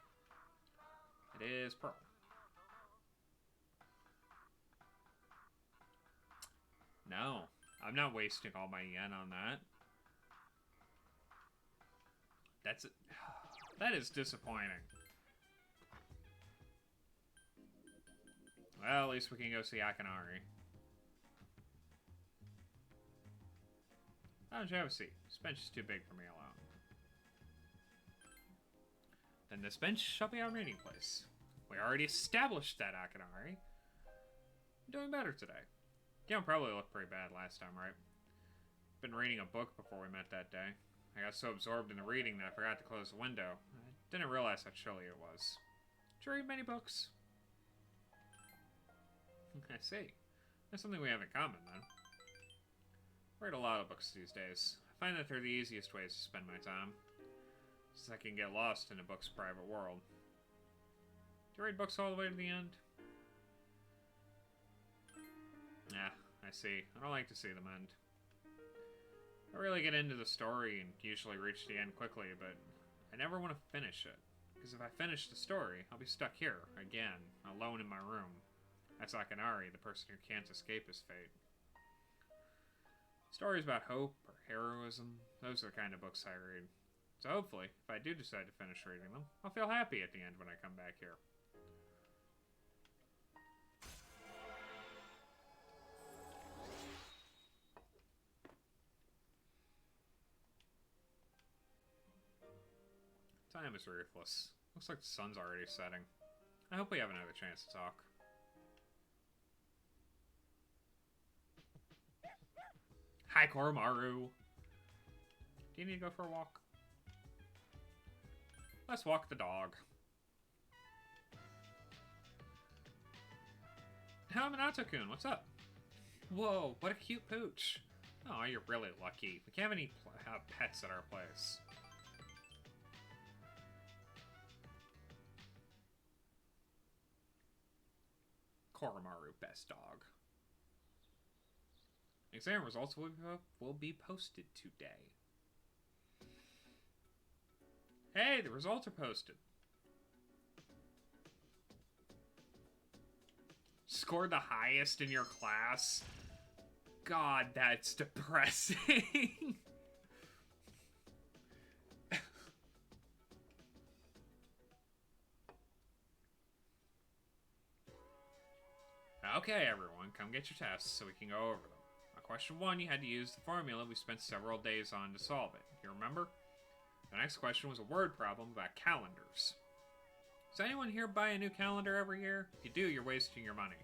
It is Pearl. No, I'm not wasting all my yen on that. That's it. That is disappointing. Well, at least we can go see Akinari. Why don't you have a seat? This bench is too big for me alone. Then this bench shall be our meeting place. We already established that, Akinari. I'm doing better today. Game probably looked pretty bad last time, right? Been reading a book before we met that day. I got so absorbed in the reading that I forgot to close the window. I didn't realize how chilly it was. Did you read many books? I see. That's something we have in common, then. I read a lot of books these days. I find that they're the easiest ways to spend my time, since I can get lost in a book's private world. Do you read books all the way to the end? Yeah, I see. I don't like to see them end. I really get into the story and usually reach the end quickly, but I never want to finish it. Because if I finish the story, I'll be stuck here, again, alone in my room. That's like Akanari, the person who can't escape his fate. Stories about hope or heroism, those are the kind of books I read. So hopefully, if I do decide to finish reading them, I'll feel happy at the end when I come back here. Time is ruthless. Looks like the sun's already setting. I hope we have another chance to talk. Hi, Koromaru! Do you need to go for a walk? Let's walk the dog. How Minato-kun, what's up? Whoa, what a cute pooch. Oh, you're really lucky. We can't have any pets at our place. Koromaru, best dog. Exam results will be posted today. Hey, the results are posted. Scored the highest in your class? God, that's depressing. Okay, everyone, come get your tests so we can go over them. On question 1, you had to use the formula we spent several days on to solve it. You remember? The next question was a word problem about calendars. Does anyone here buy a new calendar every year? If you do, you're wasting your money.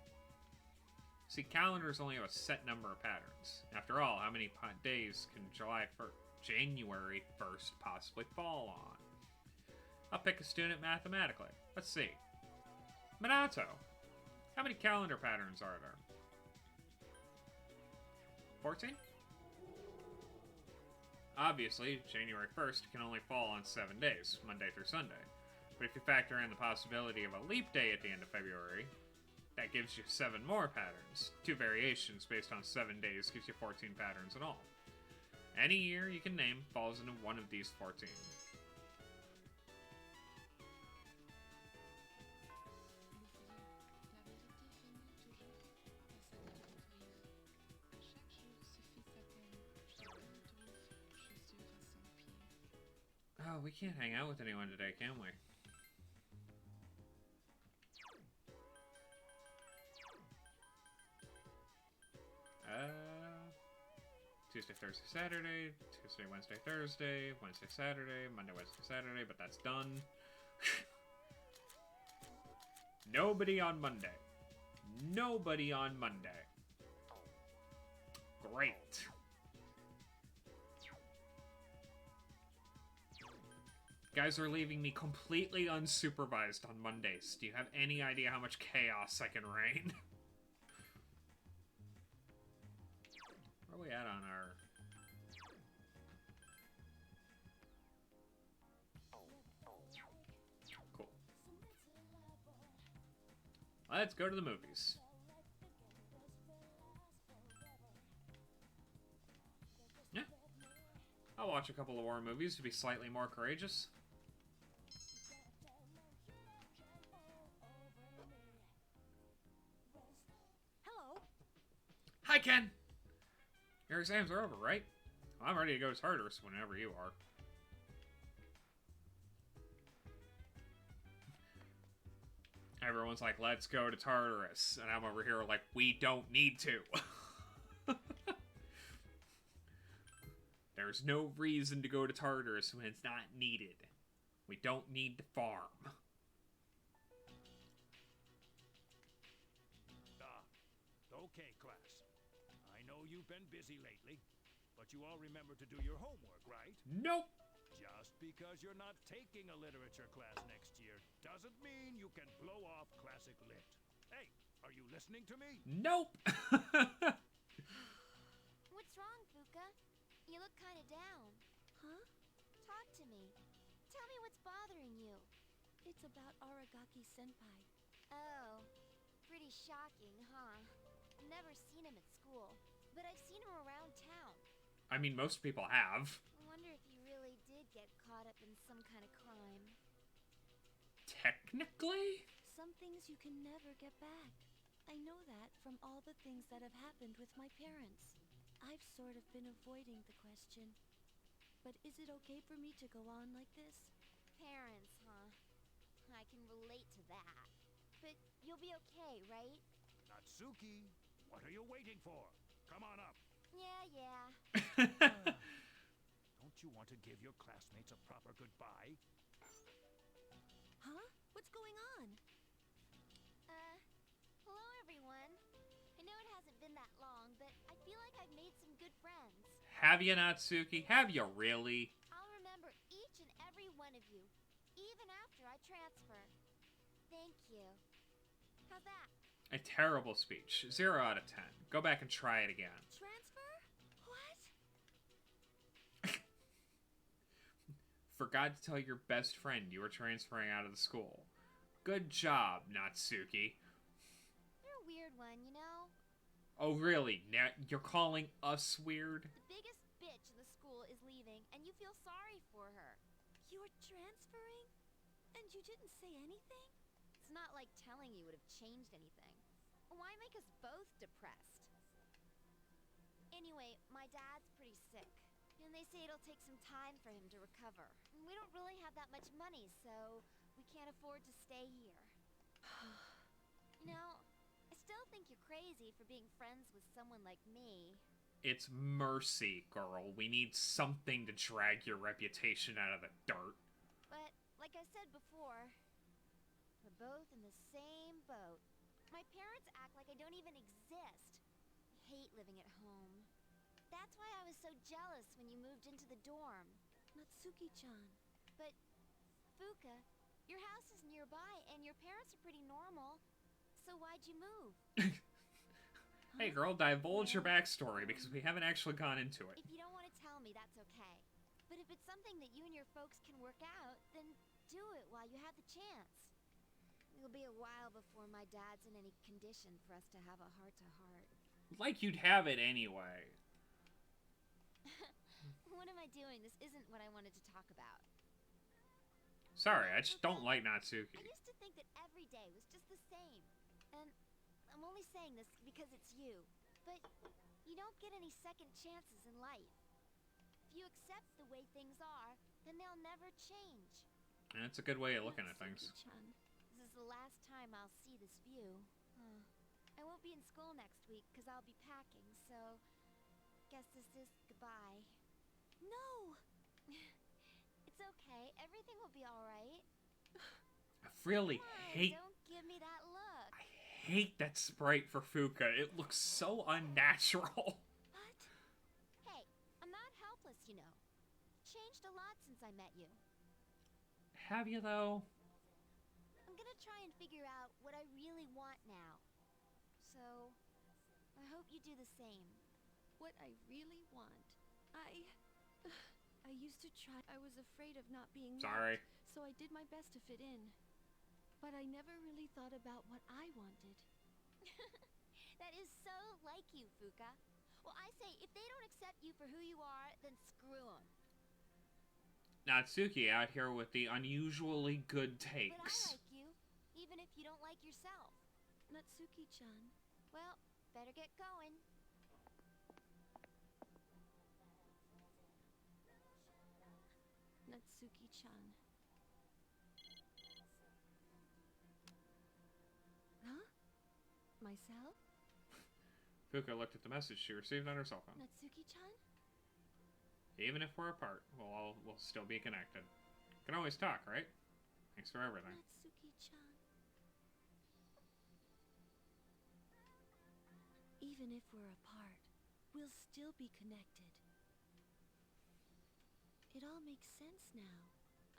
See, calendars only have a set number of patterns. After all, how many days can January 1st possibly fall on? I'll pick a student mathematically. Let's see. Minato! How many calendar patterns are there? 14? Obviously, January 1st can only fall on 7 days, Monday through Sunday. But if you factor in the possibility of a leap day at the end of February, that gives you 7 more patterns. 2 variations based on 7 days gives you 14 patterns in all. Any year you can name falls into one of these 14. Oh, we can't hang out with anyone today, can we? Tuesday, Thursday, Saturday, Tuesday, Wednesday, Thursday, Wednesday, Saturday, Monday, Wednesday, Saturday, but that's done. Nobody on Monday. Nobody on Monday. Great. Guys are leaving me completely unsupervised on Mondays. Do you have any idea how much chaos I can rain? Where are we at on our... Cool. Let's go to the movies. Yeah. I'll watch a couple of war movies to be slightly more courageous. Hi, Ken! Your exams are over, right? Well, I'm ready to go to Tartarus whenever you are. Everyone's like, let's go to Tartarus. And I'm over here like, we don't need to. There's no reason to go to Tartarus when it's not needed. We don't need to farm. Okay, class. I know you've been busy lately, but you all remember to do your homework, right? Nope. Just because you're not taking a literature class next year doesn't mean you can blow off classic lit. Hey, Are you listening to me? Nope. What's wrong, Fuka? You look kind of down. Huh? Talk to me. Tell me what's bothering you. It's about Aragaki Senpai. Oh, pretty shocking, huh? I've never seen him at school, but I've seen him around town. I mean, most people have. I wonder if he really did get caught up in some kind of crime. Technically? Some things you can never get back. I know that from all the things that have happened with my parents. I've sort of been avoiding the question. But is it okay for me to go on like this? Parents, huh? I can relate to that. But you'll be okay, right? Natsuki, what are you waiting for? Come on up. Yeah. Don't you want to give your classmates a proper goodbye? Huh? What's going on? Hello everyone. I know it hasn't been that long, but I feel like I've made some good friends. Have you, Natsuki? Have you really? I'll remember each and every one of you, even after I transfer. Thank you. How's that? A terrible speech. 0 out of 10. Go back and try it again. Transfer? What? Forgot to tell your best friend you were transferring out of the school. Good job, Natsuki. You're a weird one, you know? Oh, really? Now you're calling us weird? The biggest bitch in the school is leaving, and you feel sorry for her. You're transferring? And you didn't say anything? It's not like telling you would have changed anything. Why make us both depressed? Anyway, my dad's pretty sick, and they say it'll take some time for him to recover. And we don't really have that much money, so we can't afford to stay here. You know, I still think you're crazy for being friends with someone like me. It's mercy, girl. We need something to drag your reputation out of the dirt. But, like I said before, we're both in the same boat. My parents act like I don't even exist. I hate living at home. That's why I was so jealous when you moved into the dorm. Natsuki-chan. But, Fuka, your house is nearby and your parents are pretty normal. So why'd you move? Hey, girl, divulge your backstory because we haven't actually gone into it. If you don't want to tell me, that's okay. But if it's something that you and your folks can work out, then do it while you have the chance. It'll be a while before my dad's in any condition for us to have a heart-to-heart. Like you'd have it anyway. What am I doing? This isn't what I wanted to talk about. Sorry, I just don't like Natsuki. I used to think that every day was just the same. And I'm only saying this because it's you. But you don't get any second chances in life. If you accept the way things are, then they'll never change. And it's a good way of looking at things. Natsuki-chan. This is the last time I'll see this view. I won't be in school next week because I'll be packing, so guess this is goodbye. No! It's okay. Everything will be alright. I really Come on, hate don't give me that look. that sprite for Fuka. It looks so unnatural. What? Hey, I'm not helpless, you know. Changed a lot since I met you. Have you, though? I'm gonna try and figure out what I really want now. So, I hope you do the same. What I really want. I used to try. I was afraid of not being Sorry. liked, so I did my best to fit in. But I never really thought about what I wanted. That is so like you, Fuka. Well, I say, if they don't accept you for who you are, then screw them. Natsuki out here with the unusually good But I takes. like you, even if you don't like yourself. Natsuki-chan. Well, better get going. Natsuki-chan. Huh? Myself? Fuka looked at the message she received on her cell phone. Natsuki-chan? Even if we're apart, we'll still be connected. Can always talk, right? Thanks for everything. Natsuki-chan. Even if we're apart, we'll still be connected. It all makes sense now.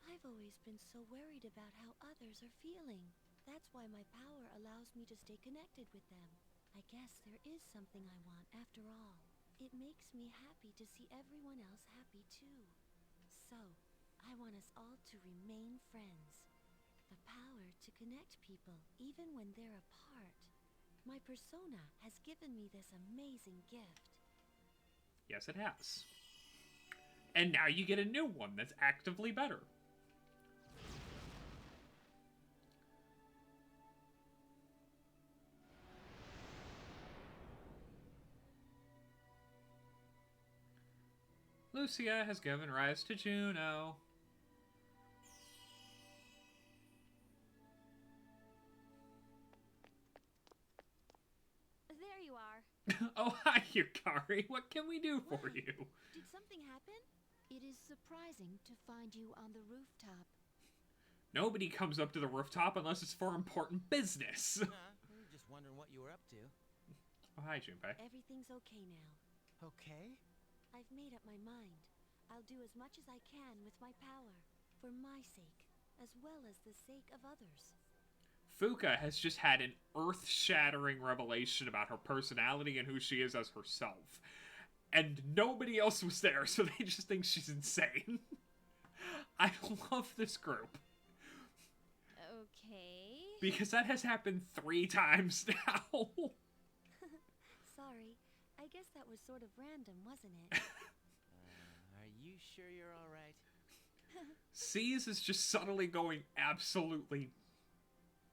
I've always been so worried about how others are feeling. That's why my power allows me to stay connected with them. I guess there is something I want after all. It makes me happy to see everyone else happy too. So, I want us all to remain friends. The power to connect people even when they're apart. My persona has given me this amazing gift. Yes, it has. And now you get a new one that's actively better. Lucia has given rise to Juno. There you are. Oh, hi, Yukari. What can we do for you? Did something happen? It is surprising to find you on the rooftop. Nobody comes up to the rooftop unless it's for important business. Nah, we were just wondering what you were up to. Oh, hi, Junpei. Everything's okay now. Okay. I've made up my mind. I'll do as much as I can with my power. For my sake, as well as the sake of others. Fuka has just had an earth-shattering revelation about her personality and who she is as herself. And nobody else was there, so they just think she's insane. I love this group. Okay. Because that has happened 3 times now. Sorry, I guess that was sort of random, wasn't it? Are you sure you're all right? C's is just subtly going absolutely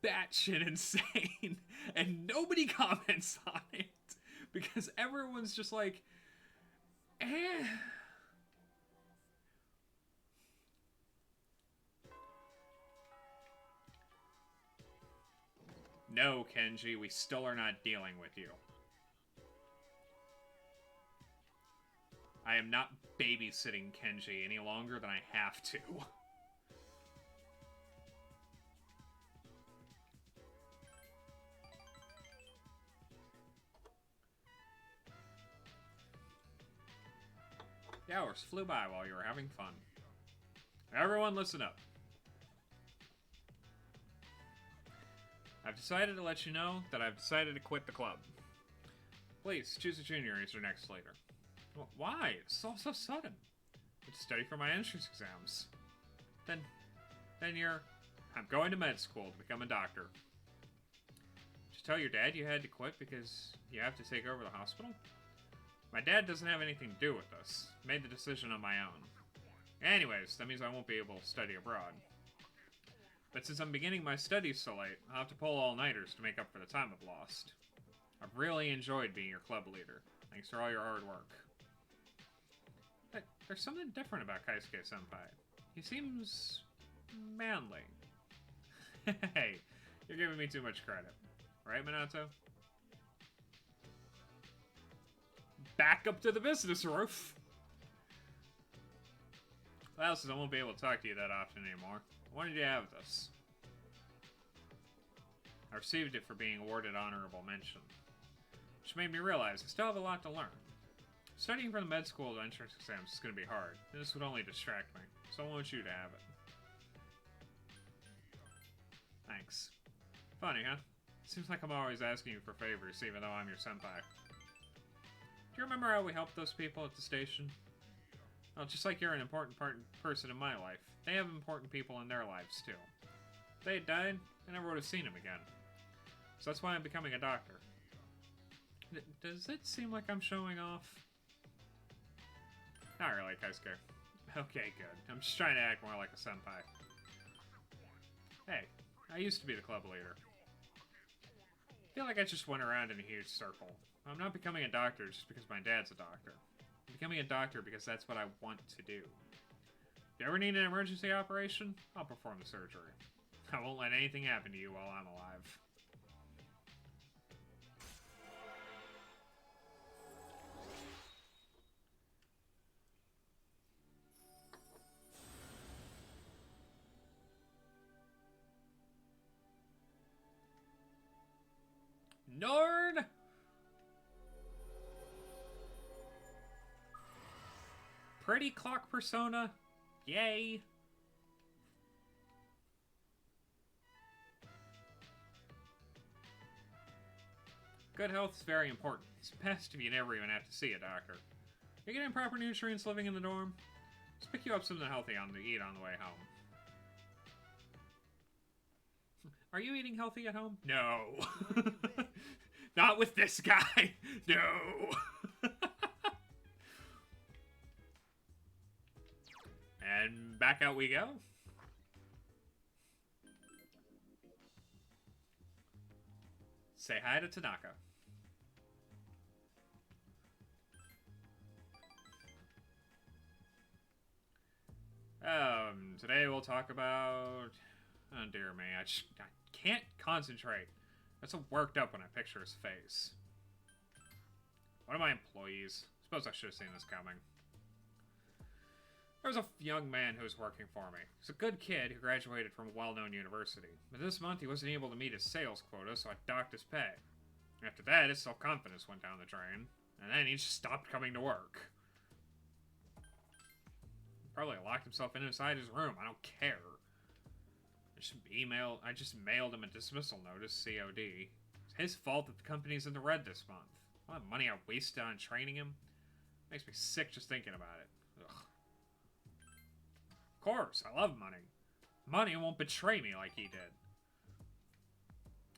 batshit insane, and nobody comments on it because everyone's just like, eh. No, Kenji, we still are not dealing with you. I am not babysitting Kenji any longer than I have to. The hours flew by while you were having fun. Everyone listen up. I've decided to let you know that I've decided to quit the club. Please, choose a junior as your next leader. Why? It's all so sudden. To study for my entrance exams. Then I'm going to med school to become a doctor. Did you tell your dad you had to quit because you have to take over the hospital? My dad doesn't have anything to do with this. Made the decision on my own. Anyways, that means I won't be able to study abroad. But since I'm beginning my studies so late, I'll have to pull all-nighters to make up for the time I've lost. I've really enjoyed being your club leader. Thanks for all your hard work. But there's something different about Keisuke-senpai. He seems manly. Hey, you're giving me too much credit. Right, Minato? Back up to the business roof! Well, since I won't be able to talk to you that often anymore, when did you have this? I received it for being awarded honorable mention, which made me realize I still have a lot to learn. Studying for the med school entrance exams is going to be hard, and this would only distract me, so I want you to have it. Thanks. Funny, huh? Seems like I'm always asking you for favors, even though I'm your senpai. Do you remember how we helped those people at the station? Well, just like you're an important person in my life, they have important people in their lives, too. If they had died, I never would have seen them again. So that's why I'm becoming a doctor. Does it seem like I'm showing off? Not really, Keisuke. Okay, good. I'm just trying to act more like a senpai. Hey, I used to be the club leader. I feel like I just went around in a huge circle. I'm not becoming a doctor just because my dad's a doctor. I'm becoming a doctor because that's what I want to do. If you ever need an emergency operation, I'll perform the surgery. I won't let anything happen to you while I'm alive. Norn! Pretty clock persona. Yay. Good health is very important. It's best if you never even have to see a doctor. You getting proper nutrients living in the dorm? Let's pick you up something healthy to eat on the way home. Are you eating healthy at home? No. Not with this guy. No. And back out we go. Say hi to Tanaka. Today we'll talk about... Oh dear me, I can't concentrate. I'm so worked up when I picture his face. One of my employees. Suppose I should have seen this coming. There was a young man who was working for me. He's a good kid who graduated from a well-known university. But this month he wasn't able to meet his sales quota, so I docked his pay. After that, his self-confidence went down the drain. And then he just stopped coming to work. Probably locked himself inside his room. I don't care. I just mailed him a dismissal notice, COD. It's his fault that the company's in the red this month. All that money I wasted on training him makes me sick just thinking about it. Ugh. Of course, I love money. Money won't betray me like he did.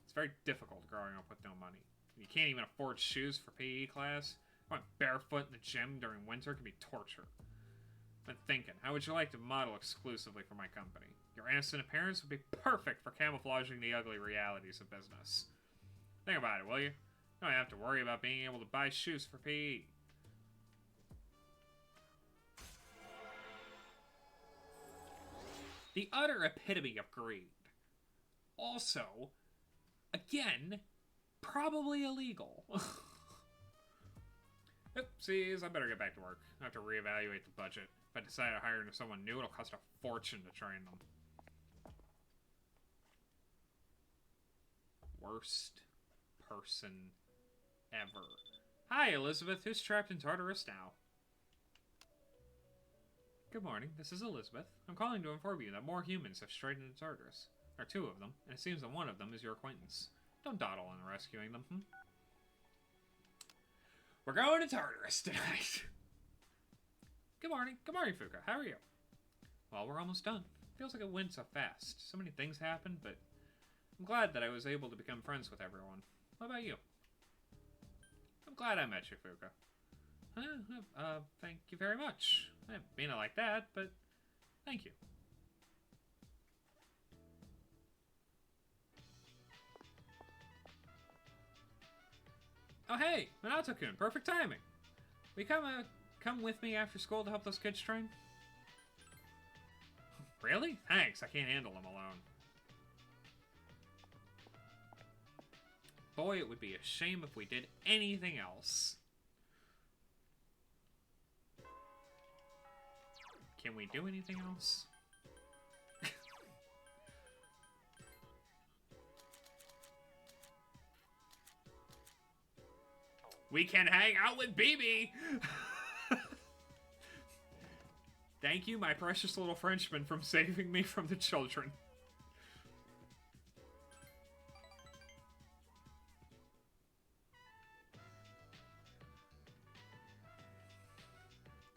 It's very difficult growing up with no money. You can't even afford shoes for PE class. Going barefoot in the gym during winter can be torture. Been thinking, how would you like to model exclusively for my company? Your innocent appearance would be perfect for camouflaging the ugly realities of business. Think about it, will you? You don't have to worry about being able to buy shoes for PE. The utter epitome of greed. Also, again, probably illegal. Oopsies, I better get back to work. I have to reevaluate the budget. If I decide to hire someone new, it'll cost a fortune to train them. Worst person ever. Hi, Elizabeth. Who's trapped in Tartarus now? Good morning. This is Elizabeth. I'm calling to inform you that more humans have strayed into Tartarus. There are 2 of them, and it seems that one of them is your acquaintance. Don't dawdle on rescuing them, We're going to Tartarus tonight. Good morning. Good morning, Fuka. How are you? Well, we're almost done. Feels like it went so fast. So many things happened, but I'm glad that I was able to become friends with everyone. What about you? I'm glad I met you, Fuka. Thank you very much. I didn't mean it like that, but thank you. Oh hey, Minato-kun, perfect timing. Will you come with me after school to help those kids train? Really? Thanks, I can't handle them alone. Boy, it would be a shame if we did anything else. Can we do anything else? We can hang out with BB! Thank you, my precious little Frenchman, from saving me from the children.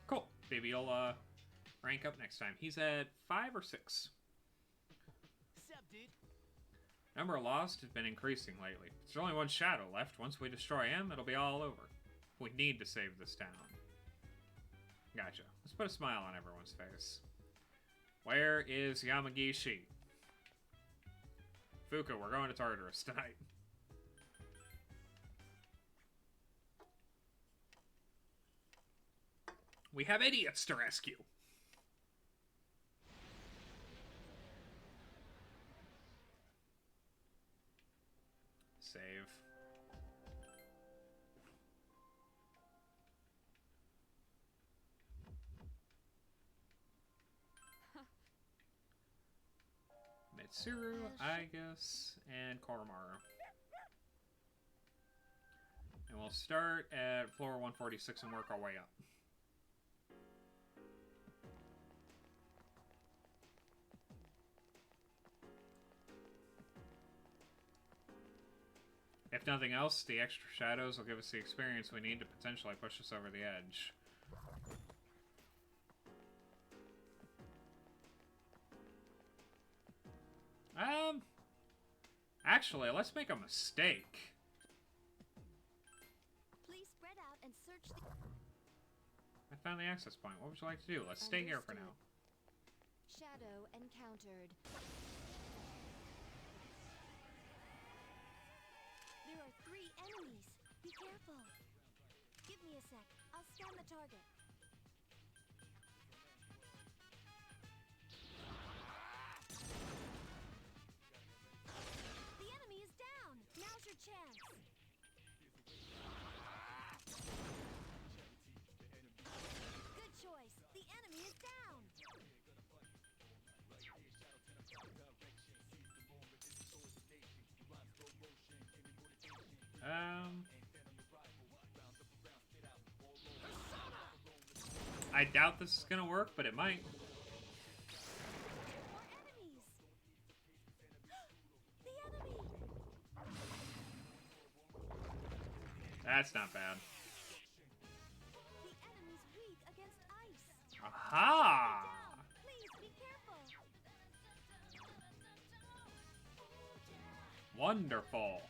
Cool. Maybe will rank up next time. He's at 5 or 6. Sup, dude? Number lost has been increasing lately. There's only one shadow left. Once we destroy him, it'll be all over. We need to save this town. Gotcha. Let's put a smile on everyone's face. Where is Yamagishi? Fuka, we're going to Tartarus tonight. We have idiots to rescue. Save. Mitsuru, Igus, and Koromaru. And we'll start at floor 146 and work our way up. If nothing else, the extra shadows will give us the experience we need to potentially push us over the edge. Actually, let's make a mistake. Please spread out and search the... I found the access point. What would you like to do? Let's stay here for now. Shadow encountered. There are 3 enemies. Be careful. Give me a sec. I'll scan the target. The enemy is down. Now's your chance. Good choice. The enemy is down. I doubt this is gonna work, but it might. More enemies. The enemy. That's not bad. The enemy's weak against ice. Aha! Down. Please be careful. Wonderful.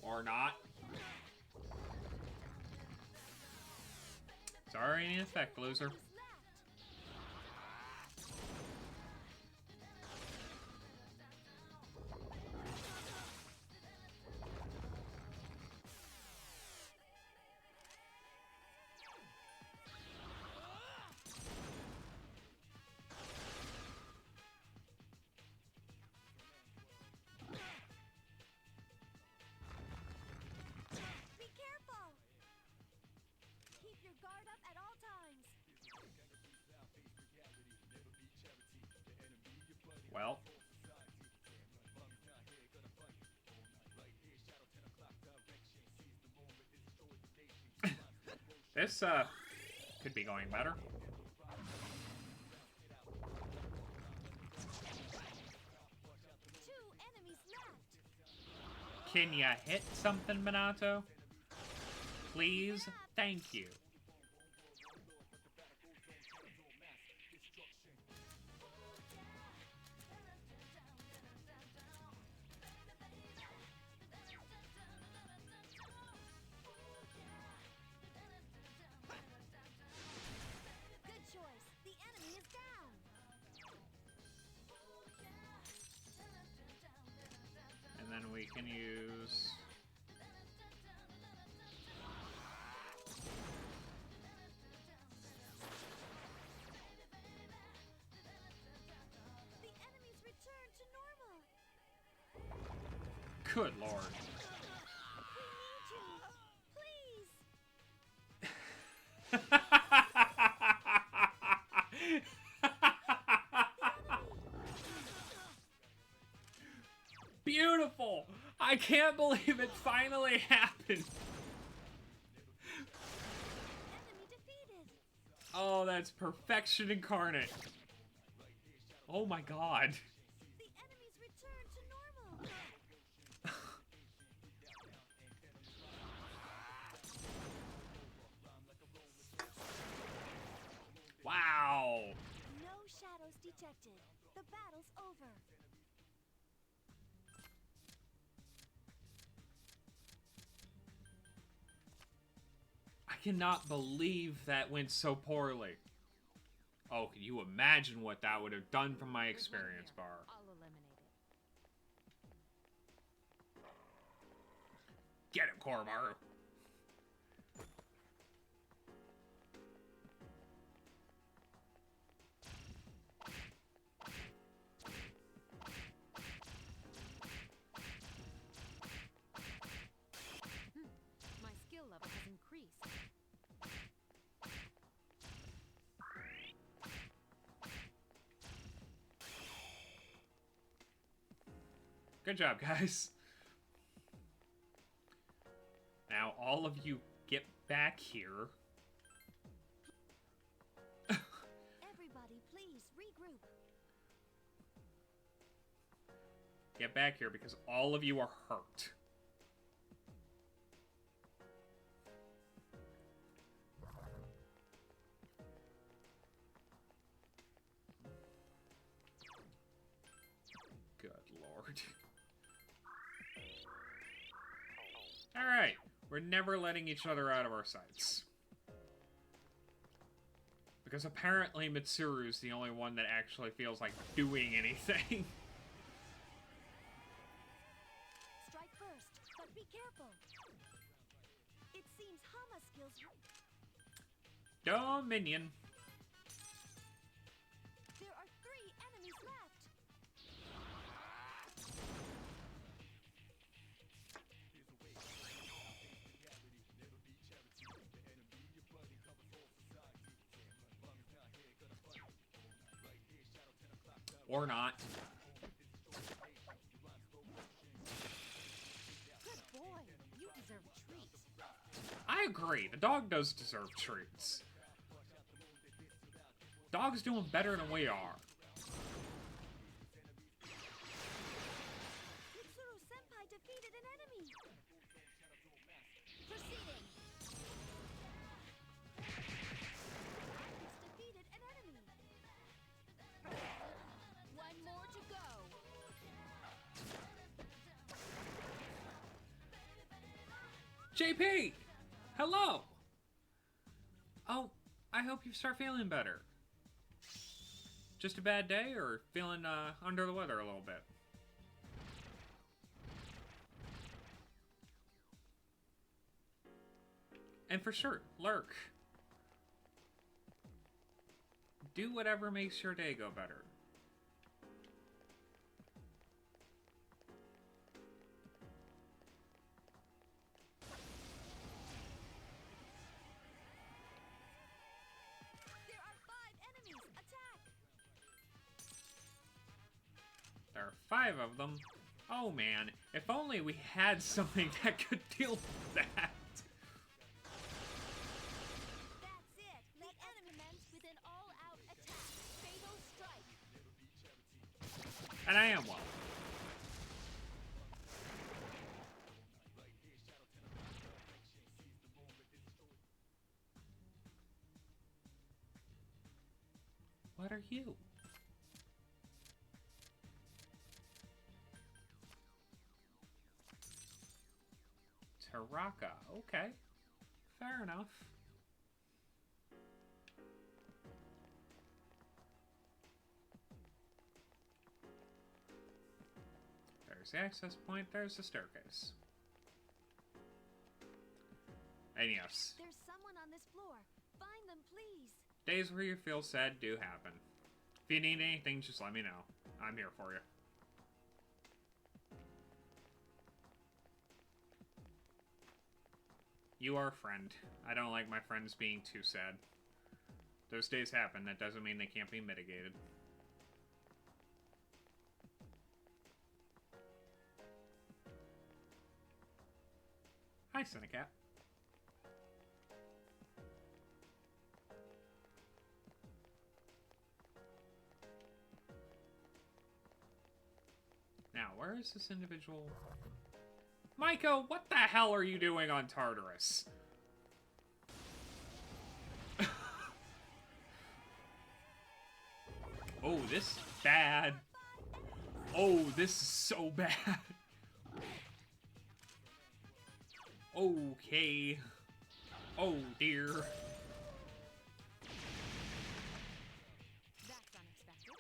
Or not. Sorry, in effect, loser. Enemies left. Be careful. Keep your guard up at all times. Well. This, could be going better. Two enemies left. Can ya hit something, Minato? Please? Thank you. Good choice. The enemy is down. And then we can use... The enemy's returned to normal. Good lord. We need you. Please. Beautiful! I can't believe it finally happened! Enemy defeated. Oh, that's perfection incarnate. Oh my god. The enemy's returned to normal. Wow. No shadows detected. The battle's over. I cannot believe that went so poorly. Oh, can you imagine what that would have done from my experience bar? I'll eliminate it. Get him, Koromaru. My skill level has increased. Good job, guys. Now, all of you get back here. Everybody, please regroup. get back here because all of you are hurt. Good lord. Alright, we're never letting each other out of our sights. Because apparently Mitsuru's the only one that actually feels like doing anything. Strike first, but be careful. It seems Hama skills. Dominion. There are 3 enemies left. Or not. Good boy. You deserve a treat. I agree. The dog does deserve treats. Dog's doing better than we are. Mitsuru Senpai defeated an enemy. Proceeding. It's defeated an enemy. One more to go. JP! Hello! Oh, I hope you start feeling better. Just a bad day, or feeling under the weather a little bit? And for sure, lurk. Do whatever makes your day go better. There are 5 enemies. Attack. There are 5 of them. Oh man, if only we had something that could deal with that. That's it. The enemy commenced with an all-out attack. Fatal strike. And I am one. What are you? Taraka, okay. Fair enough. There's the access point, there's the staircase. And yes, There's someone on this floor. Find them, please. days where you feel sad do happen. If you need anything, just let me know. I'm here for you. You are a friend. I don't like my friends being too sad. Those days happen, that doesn't mean they can't be mitigated. Hi, Cinecat. Now, where is this individual? Maiko, what the hell are you doing on Tartarus? Oh, this is bad. Oh, this is so bad. Okay. Oh, dear. That's unexpected.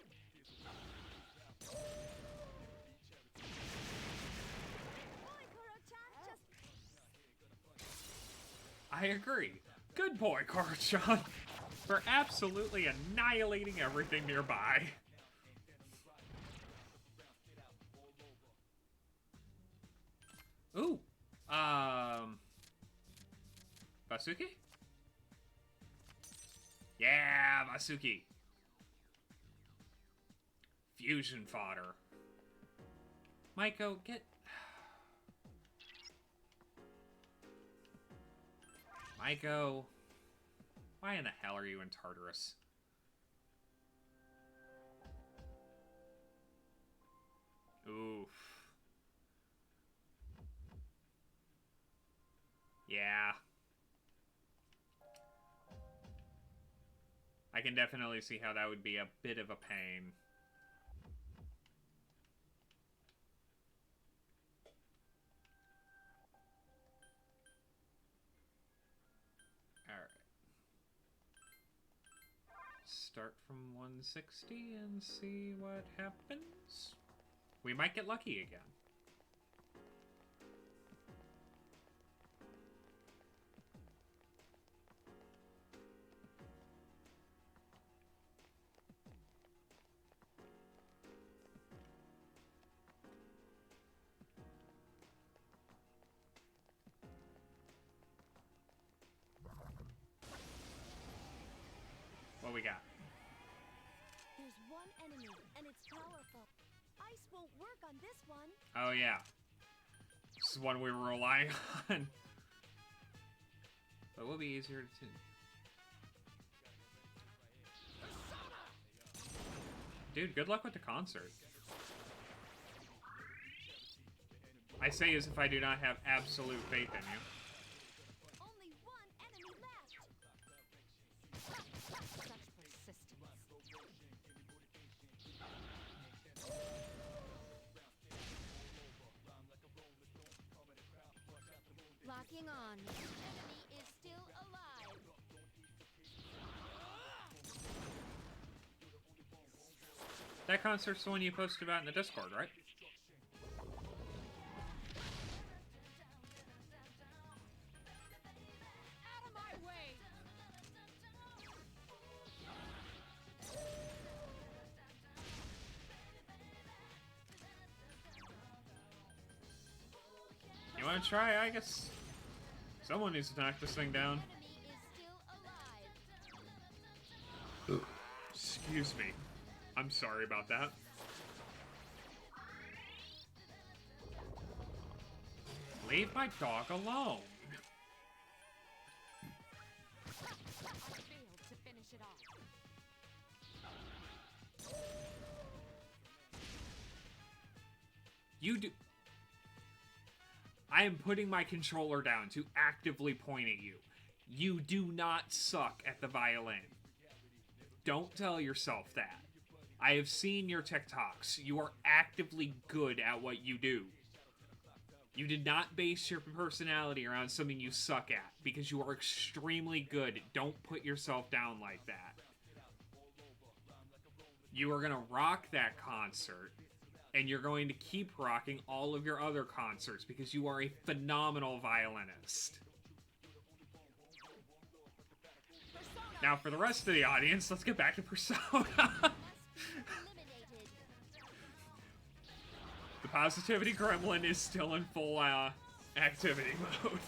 Boy, Kuro-chan just... I agree. Good boy, Karo-chan. For absolutely annihilating everything nearby. Ooh. Basuki? Yeah, Basuki. Fusion fodder. Maiko, get... Maiko. Why in the hell are you in Tartarus? Oof. Yeah. I can definitely see how that would be a bit of a pain. Alright. Start from 160 and see what happens. We might get lucky again. What we got? There's one enemy, and it's powerful. Ice won't work on this one. Oh yeah. This is one we were relying on. But it will be easier to... Dude, good luck with the concert. I say as if I do not have absolute faith in you. Only one enemy left. Such persistence. Locking on. Enemy is still alive. That concert's the one you posted about in the Discord, right? Out of my way! You want to try? I guess someone needs to knock this thing down. Enemy is still alive. Excuse me. I'm sorry about that. Leave my dog alone. I failed to finish it off. You do... I am putting my controller down to actively point at you. You do not suck at the violin. Don't tell yourself that. I have seen your TikToks. You are actively good at what you do. You did not base your personality around something you suck at, because you are extremely good. Don't put yourself down like that. You are going to rock that concert, and you're going to keep rocking all of your other concerts, because you are a phenomenal violinist. Now, for the rest of the audience, let's get back to Persona. Eliminated. The Positivity Gremlin is still in full activity mode.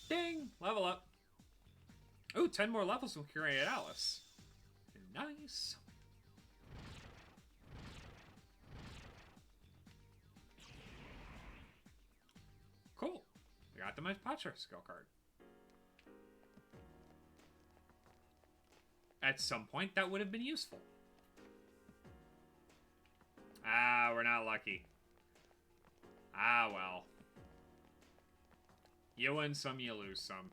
Ding! Level up. Ooh, 10 more levels from Curated Alice. Nice. Cool. I got the My Patra skill card. At some point, that would have been useful. Ah, we're not lucky. Ah, well. You win some, you lose some.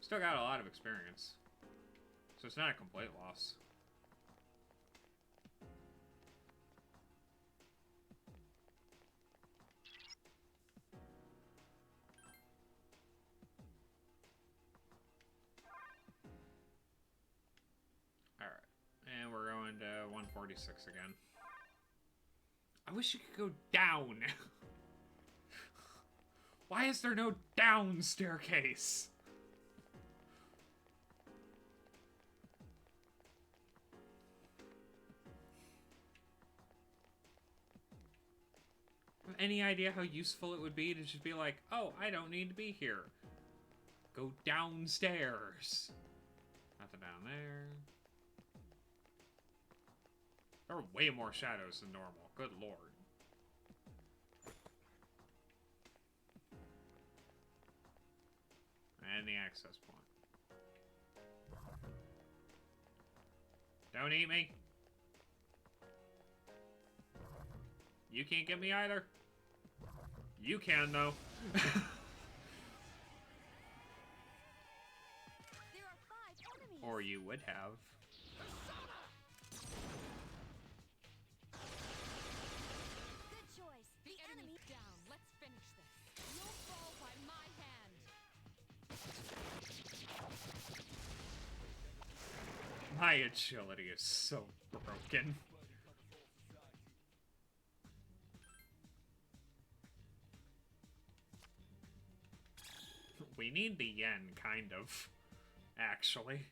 Still got a lot of experience. So it's not a complete loss. Alright. And we're going to 146 again. I wish you could go down. Why is there no down staircase? Any idea how useful it would be to just be like, oh, I don't need to be here. Go downstairs. Nothing down there. There are way more shadows than normal. Good lord. the access point. Don't eat me. You can't get me either. You can, though. There are 5 enemies. Or you would have. Good choice. The enemy's down. Let's finish this. You'll fall by my hand. My agility is so broken. We need the yen, kind of. Actually.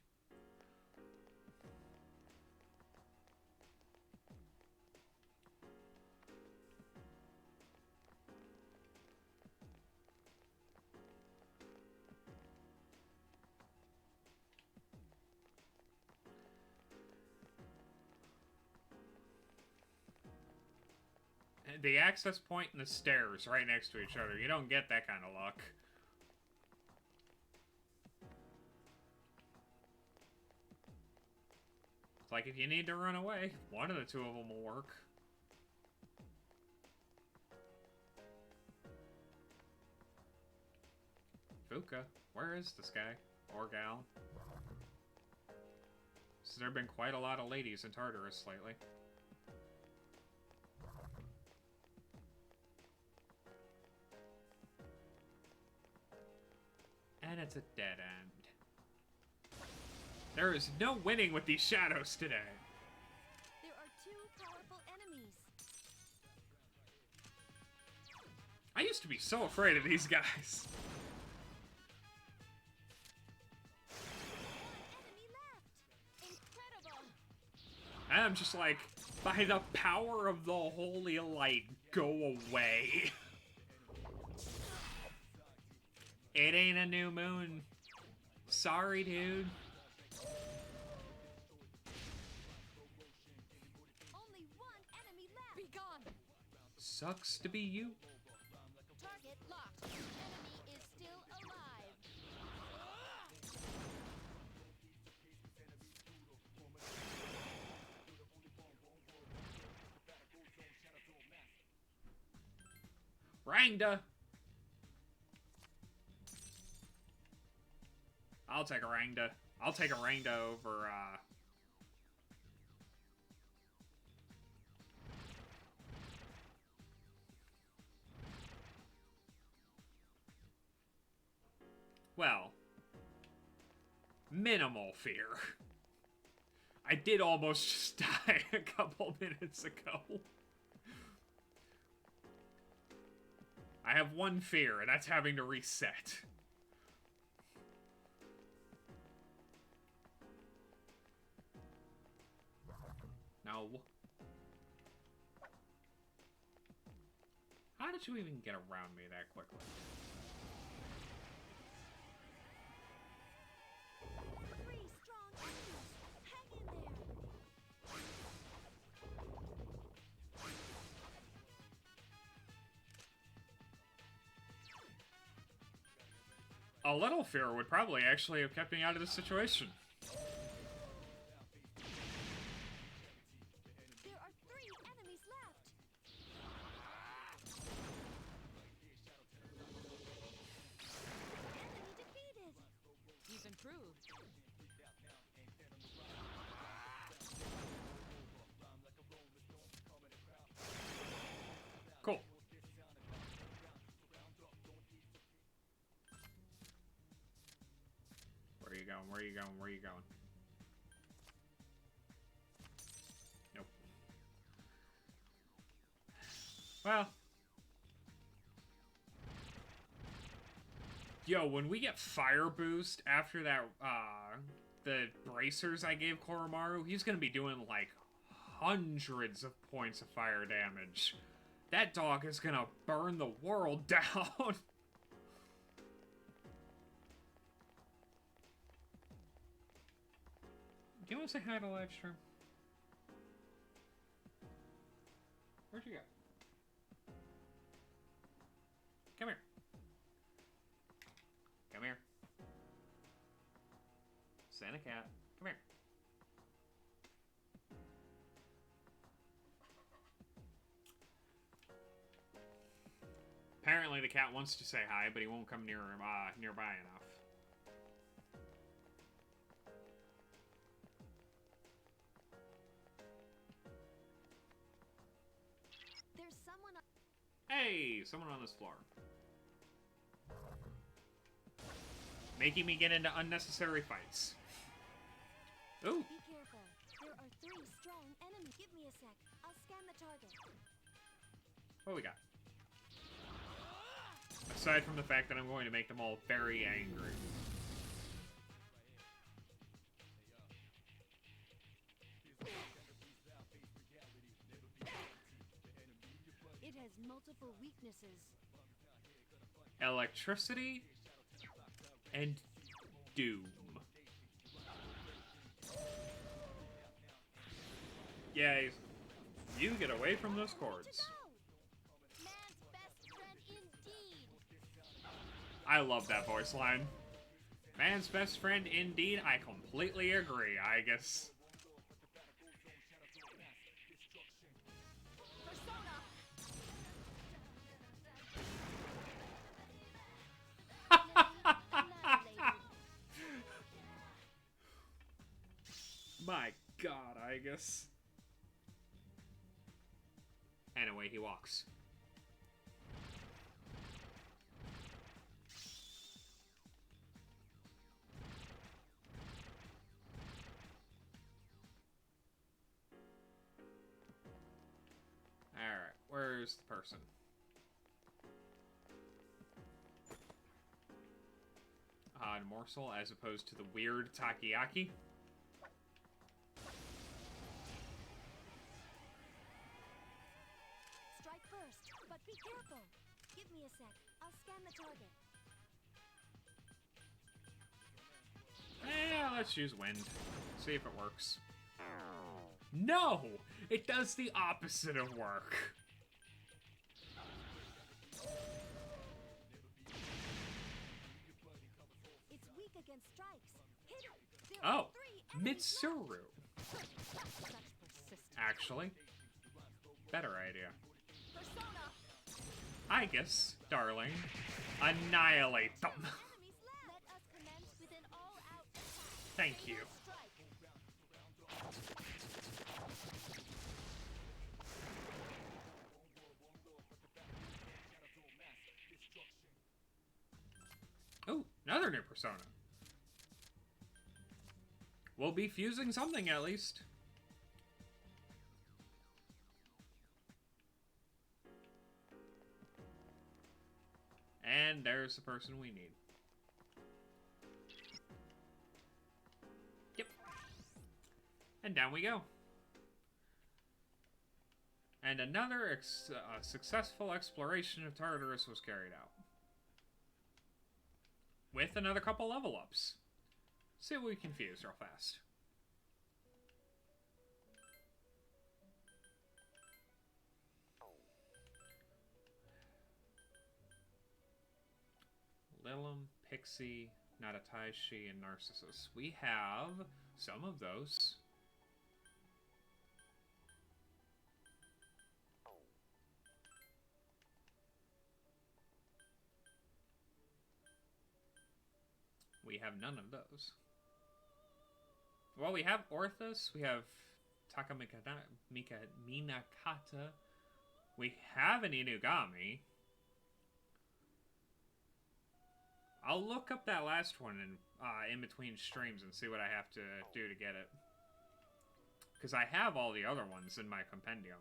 The access point and the stairs right next to each other. You don't get that kind of luck. It's like if you need to run away, one of the two of them will work. Fuka, where is this guy? Or gal? So there have been quite a lot of ladies in Tartarus lately. And it's a dead end. There is no winning with these shadows today. There are 2 powerful enemies. I used to be so afraid of these guys. 1 enemy left. Incredible. And I'm just like, by the power of the holy light, go away. It ain't a new moon. Sorry, dude. Only 1 enemy left. Be gone. Sucks to be you. Target locked. The enemy is still alive. Rangda. I'll take a Rangda. I'll take a Rangda over, well, minimal fear. I did almost just die a couple minutes ago. I have one fear, and that's having to reset. No. How did you even get around me that quickly? 3 strong enemies. Hang in there. A little fear would probably actually have kept me out of this situation. There are 3 enemies left. Enemy defeated. He's improved. Cool. Where are you going? Where are you going? Where are you going? Nope. Well. Yo, when we get fire boost after that, the bracers I gave Koromaru, he's gonna be doing, like, hundreds of points of fire damage. That dog is gonna burn the world down. Do you want to say hi to Livestream? Where'd you go? Come here. Come here. and a cat. Come here. Apparently the cat wants to say hi, but he won't come nearby enough. There's someone. Hey, someone on this floor. Making me get into unnecessary fights. Ooh. Be careful. There are 3 strong enemies. Give me a sec. I'll scan the target. What we got? Aside from the fact that I'm going to make them all very angry. It has multiple weaknesses. Electricity and doom. Yeah, you get away from those cords. Man's best friend indeed. I love that voice line. Man's best friend indeed. I completely agree, I guess. Persona. My god, I guess. And away he walks. Alright, where's the person? Odd morsel as opposed to the weird takoyaki. Strike first, but be careful. Give me a sec. I'll scan the target. Yeah, let's use wind. See if it works. No! It does the opposite of work. It's weak against strikes. Hit it. There Oh, are 3 enemies Mitsuru. left. Such persistence. Actually, better idea. Persona. I guess, darling. Annihilate them. Enemies left. Let us commence with an all-out attack. Thank you. Strike. Oh, another new persona. We'll be fusing something at least. And there's the person we need. Yep. And down we go. And another successful exploration of Tartarus was carried out. With another couple level ups. See what we can fuse real fast. Lilum, Pixie, Natataishi, and Narcissus. We have some of those. We have none of those. Well, we have Orthus, we have Minakata, we have an Inugami. I'll look up that last one in between streams and see what I have to do to get it. Because I have all the other ones in my compendium.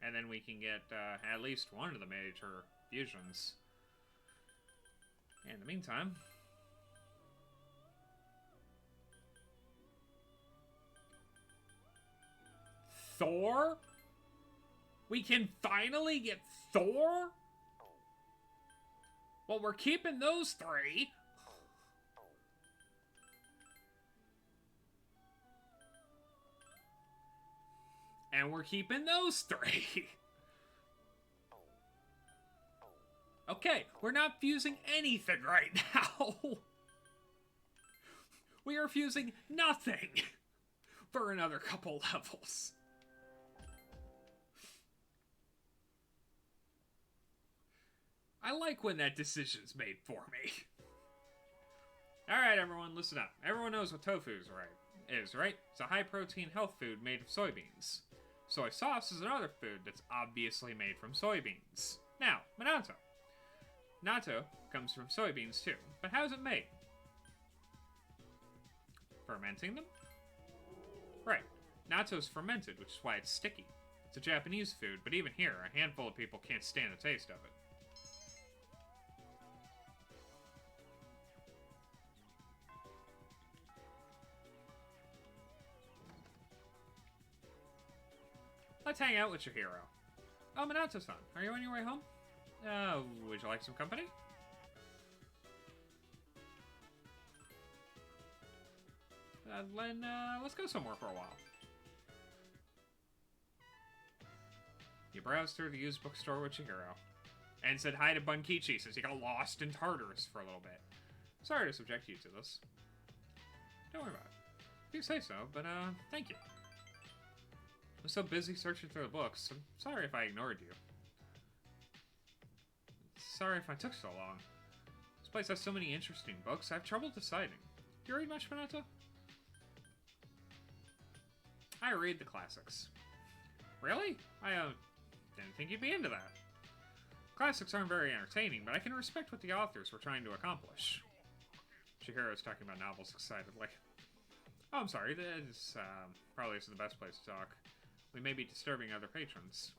And then we can get at least one of the major fusions. In the meantime... Thor? We can finally get Thor? Well, we're keeping those 3. And we're keeping those 3. Okay, we're not fusing anything right now. We are fusing nothing for another couple levels. I like when that decision's made for me. Alright, everyone, listen up. Everyone knows what tofu is, right? It's a high-protein health food made of soybeans. Soy sauce is another food that's obviously made from soybeans. Now, natto. Natto comes from soybeans, too. But how is it made? Fermenting them? Right. Natto's fermented, which is why it's sticky. It's a Japanese food, but even here, a handful of people can't stand the taste of it. Let's hang out with your hero. Oh, Minato-san, are you on your way home? Would you like some company? Then, let's go somewhere for a while. You browsed through the used bookstore with Chihiro, and said hi to Bunkichi since he got lost in Tartarus for a little bit. Sorry to subject you to this. Don't worry about it. If you say so, but, thank you. I was so busy searching through the books, I'm sorry if I ignored you. Sorry if I took so long. This place has so many interesting books, I have trouble deciding. Do you read much, Minato? I read the classics. Really? I, didn't think you'd be into that. Classics aren't very entertaining, but I can respect what the authors were trying to accomplish. Chihiro's talking about novels excitedly. Oh, I'm sorry, this, probably isn't the best place to talk. We may be disturbing other patrons.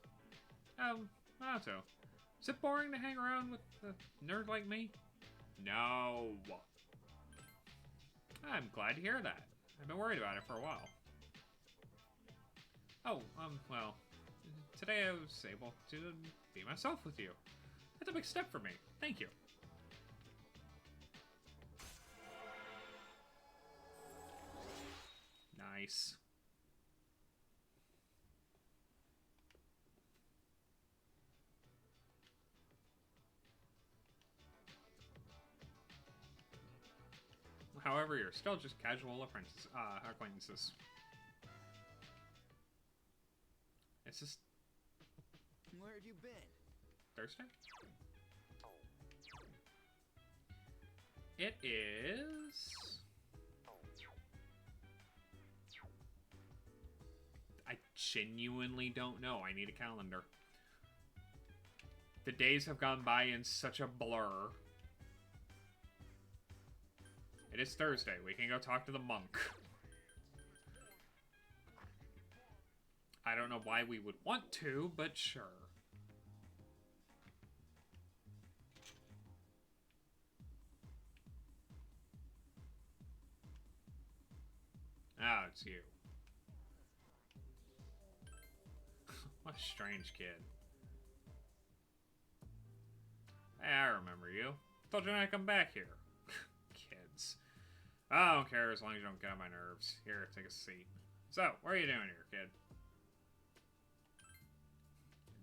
Minato, is it boring to hang around with a nerd like me? No. I'm glad to hear that. I've been worried about it for a while. Oh, well, today I was able to be myself with you. That's a big step for me. Thank you. Nice. However, you're still just casual acquaintances. It's just Where have you been? Thursday? It is... I genuinely don't know. I need a calendar. The days have gone by in such a blur. It is Thursday. We can go talk to the monk. I don't know why we would want to, but sure. Ah, it's you. What a strange kid. Hey, I remember you. Told you not to come back here. Kids. I don't care as long as you don't get on my nerves. Here, take a seat. So, what are you doing here, kid?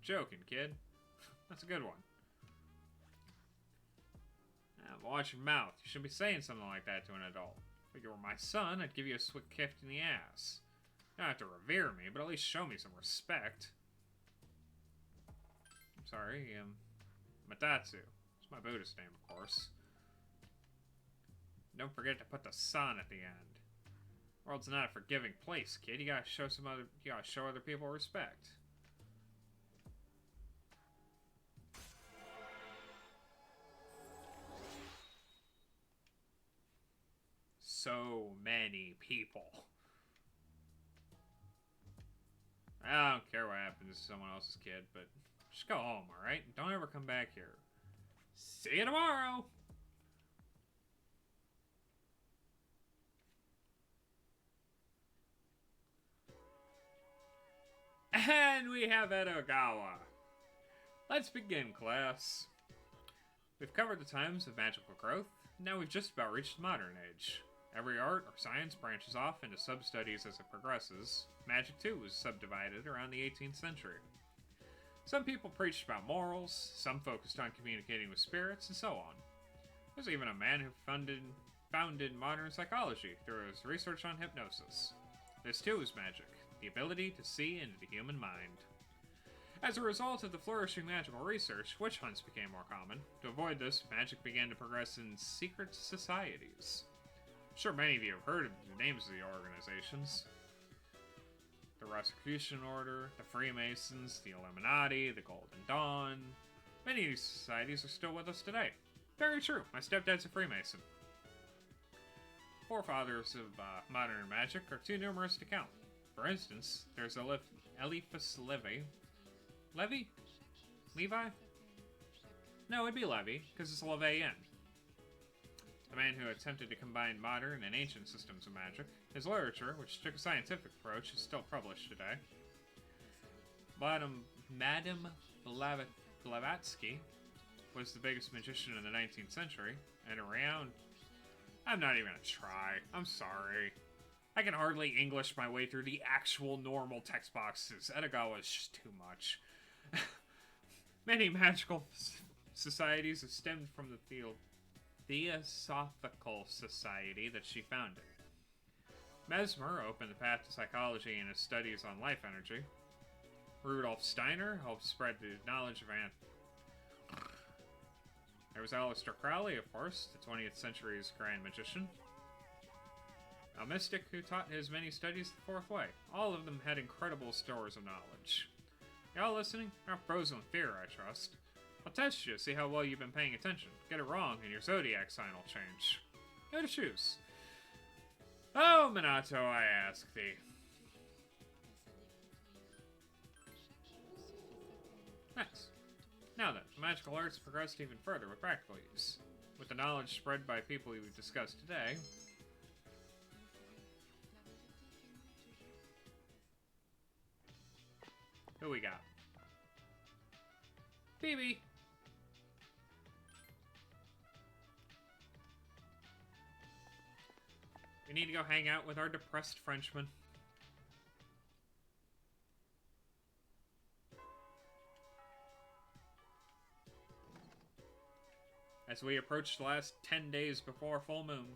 You're joking, kid. That's a good one. Watch your mouth. You shouldn't be saying something like that to an adult. If you were my son, I'd give you a swift kick in the ass. You don't have to revere me, but at least show me some respect. I'm sorry, Matatsu. It's my Buddhist name, of course. Don't forget to put the sun at the end. The world's not a forgiving place, kid. You gotta show other people respect. So many people. I don't care what happens to someone else's kid, but just go home, alright? Don't ever come back here. See you tomorrow! And we have Edogawa. Let's begin, class. We've covered the times of magical growth. Now we've just about reached the modern age. Every art or science branches off into sub-studies as it progresses. Magic, too, was subdivided around the 18th century. Some people preached about morals, some focused on communicating with spirits, and so on. There's even a man who founded modern psychology through his research on hypnosis. This too is magic, the ability to see into the human mind. As a result of the flourishing magical research, witch hunts became more common. To avoid this, magic began to progress in secret societies. I'm sure many of you have heard of the names of the organizations. The Rosicrucian Order, the Freemasons, the Illuminati, the Golden Dawn. Many of these societies are still with us today. Very true, my stepdad's a Freemason. Forefathers of modern magic are too numerous to count. For instance, there's Eliphas Levi. Levi? Levi? No, it'd be Levi, because it's Levian. The man who attempted to combine modern and ancient systems of magic. His literature, which took a scientific approach, is still published today. Madame Blavatsky was the biggest magician in the 19th century, and around... I'm not even gonna try. I'm sorry. I can hardly English my way through the actual normal text boxes. Edogawa is just too much. Many magical societies have stemmed from the Theosophical Society that she founded. Mesmer opened the path to psychology in his studies on life energy. Rudolf Steiner helped spread the knowledge of There was Aleister Crowley, of course, the 20th century's grand magician. A mystic who taught his many studies the fourth way. All of them had incredible stores of knowledge. Y'all listening? Not frozen with fear, I trust. I'll test you, see how well you've been paying attention. Get it wrong, and your zodiac sign will change. Who to choose? Oh, Minato, I ask thee. Nice. Now then, the magical arts progressed even further with practical use. With the knowledge spread by people we've discussed today, who we got? Phoebe! We need to go hang out with our depressed Frenchman. As we approach the last 10 days before full moon.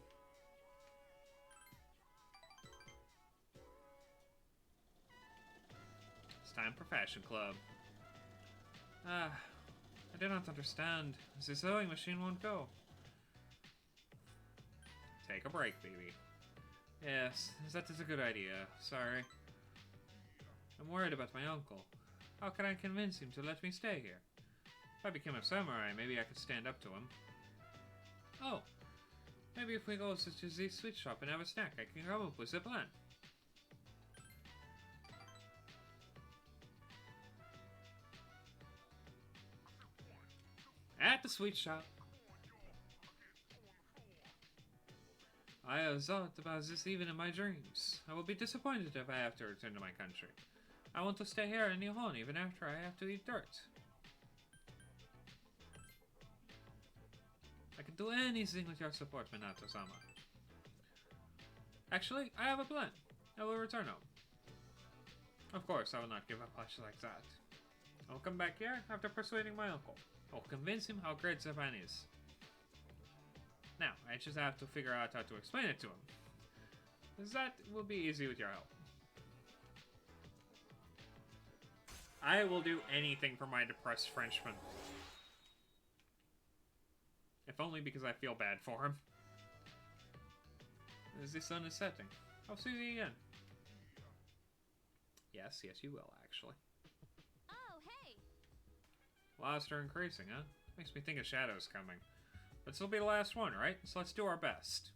It's time for Fashion Club. I do not understand. The sewing machine won't go. Take a break, baby. Yes, that is a good idea. Sorry. I'm worried about my uncle. How can I convince him to let me stay here? If I became a samurai, maybe I could stand up to him. Oh, maybe if we go to the sweet shop and have a snack, I can come up with a plan. At the sweet shop. I have thought about this even in my dreams. I will be disappointed if I have to return to my country. I want to stay here in Nihon even after I have to eat dirt. I can do anything with your support, Minato-sama. Actually, I have a plan. I will return home. Of course, I will not give up much like that. I will come back here after persuading my uncle. I will convince him how great Japan is. Now, I just have to figure out how to explain it to him. That will be easy with your help. I will do anything for my depressed Frenchman. If only because I feel bad for him. As the sun is setting. I'll see you again. Yes, you will, actually. Oh, hey! Lost are increasing, huh? Makes me think a shadow's coming. But this will be the last one, right? So let's do our best.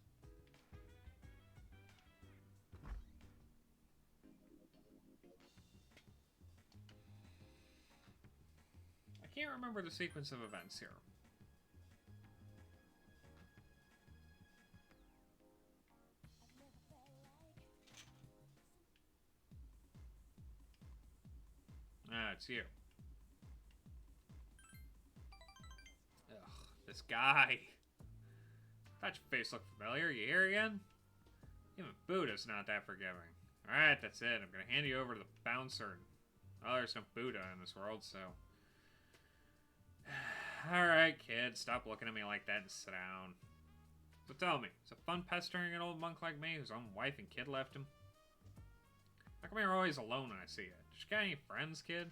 I can't remember the sequence of events here. Ah, it's you. Ugh, this guy. That face look familiar. You here again? Even Buddha's not that forgiving. Alright, that's it. I'm gonna hand you over to the bouncer. Oh, there's no Buddha in this world, so... Alright, kid, stop looking at me like that and sit down. So tell me, is it fun pestering an old monk like me whose own wife and kid left him? How come you're always alone when I see you? You got any friends, kid?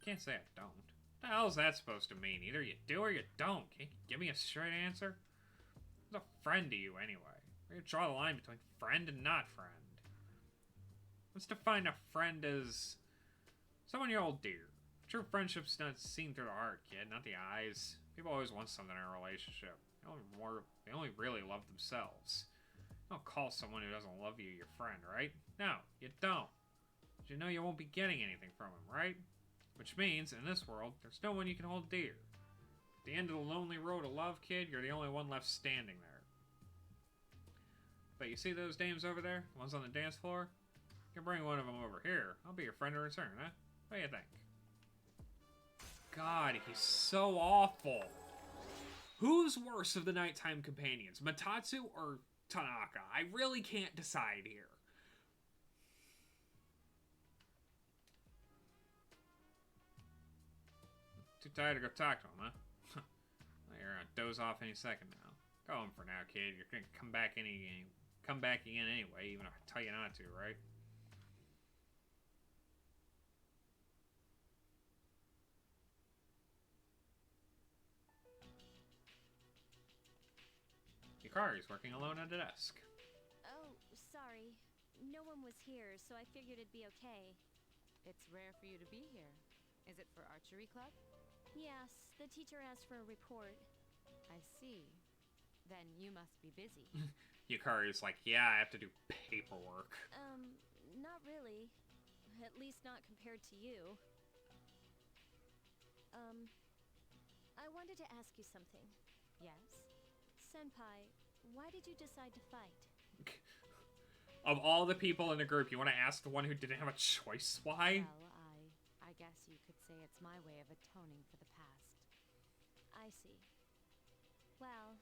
Can't say I don't. What the hell is that supposed to mean? Either you do or you don't. Can't you give me a straight answer? Who's a friend to you, anyway? Where do you draw the line between friend and not friend? Let's define a friend as someone you hold dear. True friendship's not seen through the heart, kid, not the eyes. People always want something in a relationship. They only really love themselves. You don't call someone who doesn't love you your friend, right? No, you don't. But you know you won't be getting anything from him, right? Which means, in this world, there's no one you can hold dear. At the end of the lonely road of love, kid, you're the only one left standing there. But you see those dames over there? The ones on the dance floor? You can bring one of them over here. I'll be your friend in return, huh? What do you think? God, he's so awful. Who's worse of the nighttime companions, Matatsu or Tanaka? I really can't decide here. Too tired to go talk to him, huh? Well, you're gonna doze off any second now. Go home for now, kid. You're gonna come back again anyway, even if I tell you not to, right? Yukari's working alone at a desk. Oh, sorry. No one was here, so I figured it'd be okay. It's rare for you to be here. Is it for archery club? Yes, the teacher asked for a report. I see. Then you must be busy. Yukari's like, yeah, I have to do paperwork. Not really. At least not compared to you. I wanted to ask you something. Yes? Senpai, why did you decide to fight? Of all the people in the group, you want to ask the one who didn't have a choice why? Well, I guess you could say it's my way of atoning for the past. I see. Well,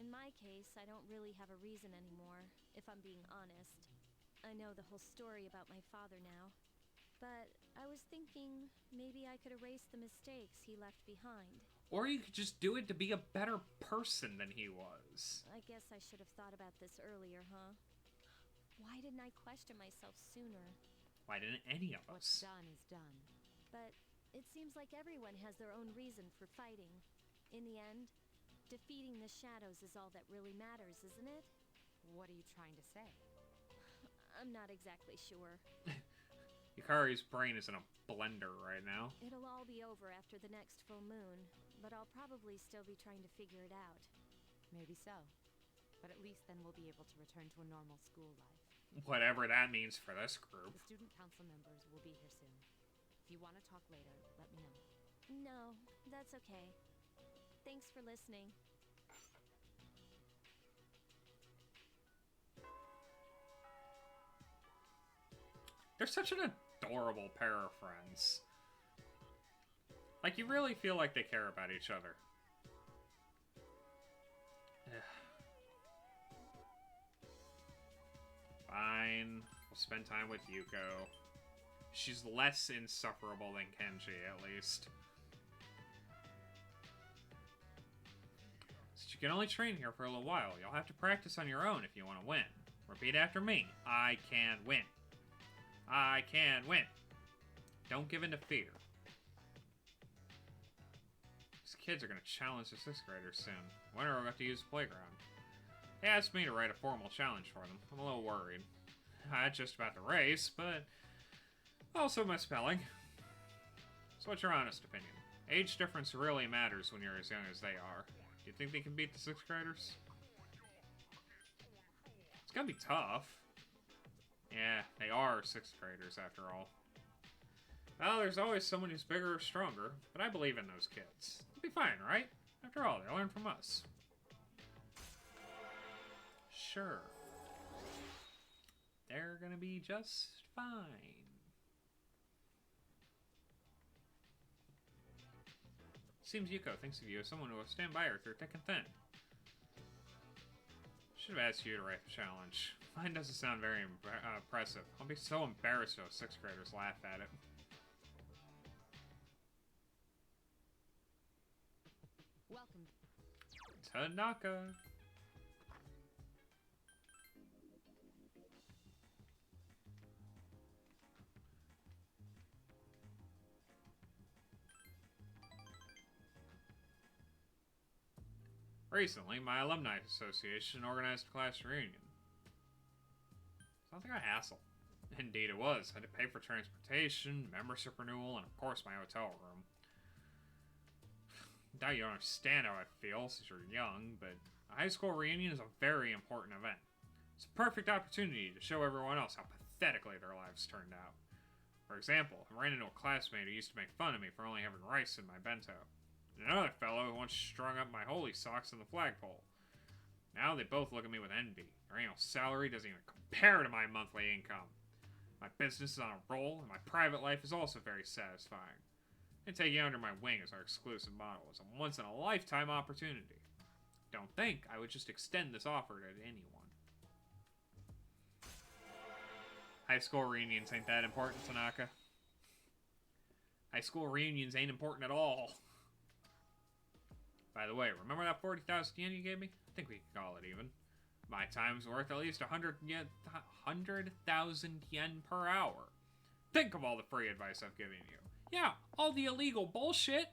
in my case, I don't really have a reason anymore, if I'm being honest. I know the whole story about my father now. But I was thinking maybe I could erase the mistakes he left behind. Or you could just do it to be a better person than he was. I guess I should have thought about this earlier, huh? Why didn't I question myself sooner? Why didn't any of What's us? done is done. But it seems like everyone has their own reason for fighting. In the end, defeating the shadows is all that really matters, isn't it? What are you trying to say? I'm not exactly sure. Yukari's brain is in a blender right now. It'll all be over after the next full moon, but I'll probably still be trying to figure it out. Maybe so. But at least then we'll be able to return to a normal school life. Whatever that means for this group. The student council members will be here soon. If you want to talk later, let me know. No, that's okay. Thanks for listening. They're such an adorable pair of friends. Like, you really feel like they care about each other. Fine. We'll spend time with Yuko. She's less insufferable than Kenji, at least. Since you can only train here for a little while, you'll have to practice on your own if you want to win. Repeat after me. I can win. I can win. Don't give in to fear. These kids are going to challenge the 6th graders soon. Winner will have to use the playground. They asked me to write a formal challenge for them. I'm a little worried. Not just about the race, but also my spelling. So what's your honest opinion? Age difference really matters when you're as young as they are. Do you think they can beat the 6th graders? It's gonna be tough. Yeah, they are 6th graders after all. Well, there's always someone who's bigger or stronger, but I believe in those kids. They'll be fine, right? After all, they learn from us. Sure. They're gonna be just fine. Seems Yuko thinks of you as someone who will stand by her through thick and thin. Should have asked you to write the challenge. Mine doesn't sound very impressive. I'll be so embarrassed if 6th graders laugh at it. Welcome. Tanaka. Recently, my alumni association organized a class reunion. Sounds like a hassle. Indeed it was. I had to pay for transportation, membership renewal, and of course my hotel room. I doubt you don't understand how I feel since you're young, but a high school reunion is a very important event. It's a perfect opportunity to show everyone else how pathetically their lives turned out. For example, I ran into a classmate who used to make fun of me for only having rice in my bento. And another fellow who once strung up my holy socks on the flagpole. Now they both look at me with envy. Their annual salary doesn't even compare to my monthly income. My business is on a roll, and my private life is also very satisfying. And taking you under my wing as our exclusive model is a once-in-a-lifetime opportunity. Don't think I would just extend this offer to anyone. High school reunions ain't that important, Tanaka. High school reunions ain't important at all. By the way, remember that 40,000 yen you gave me? I think we can call it even. My time's worth at least 100,000 yen per hour. Think of all the free advice I've given you. Yeah, all the illegal bullshit.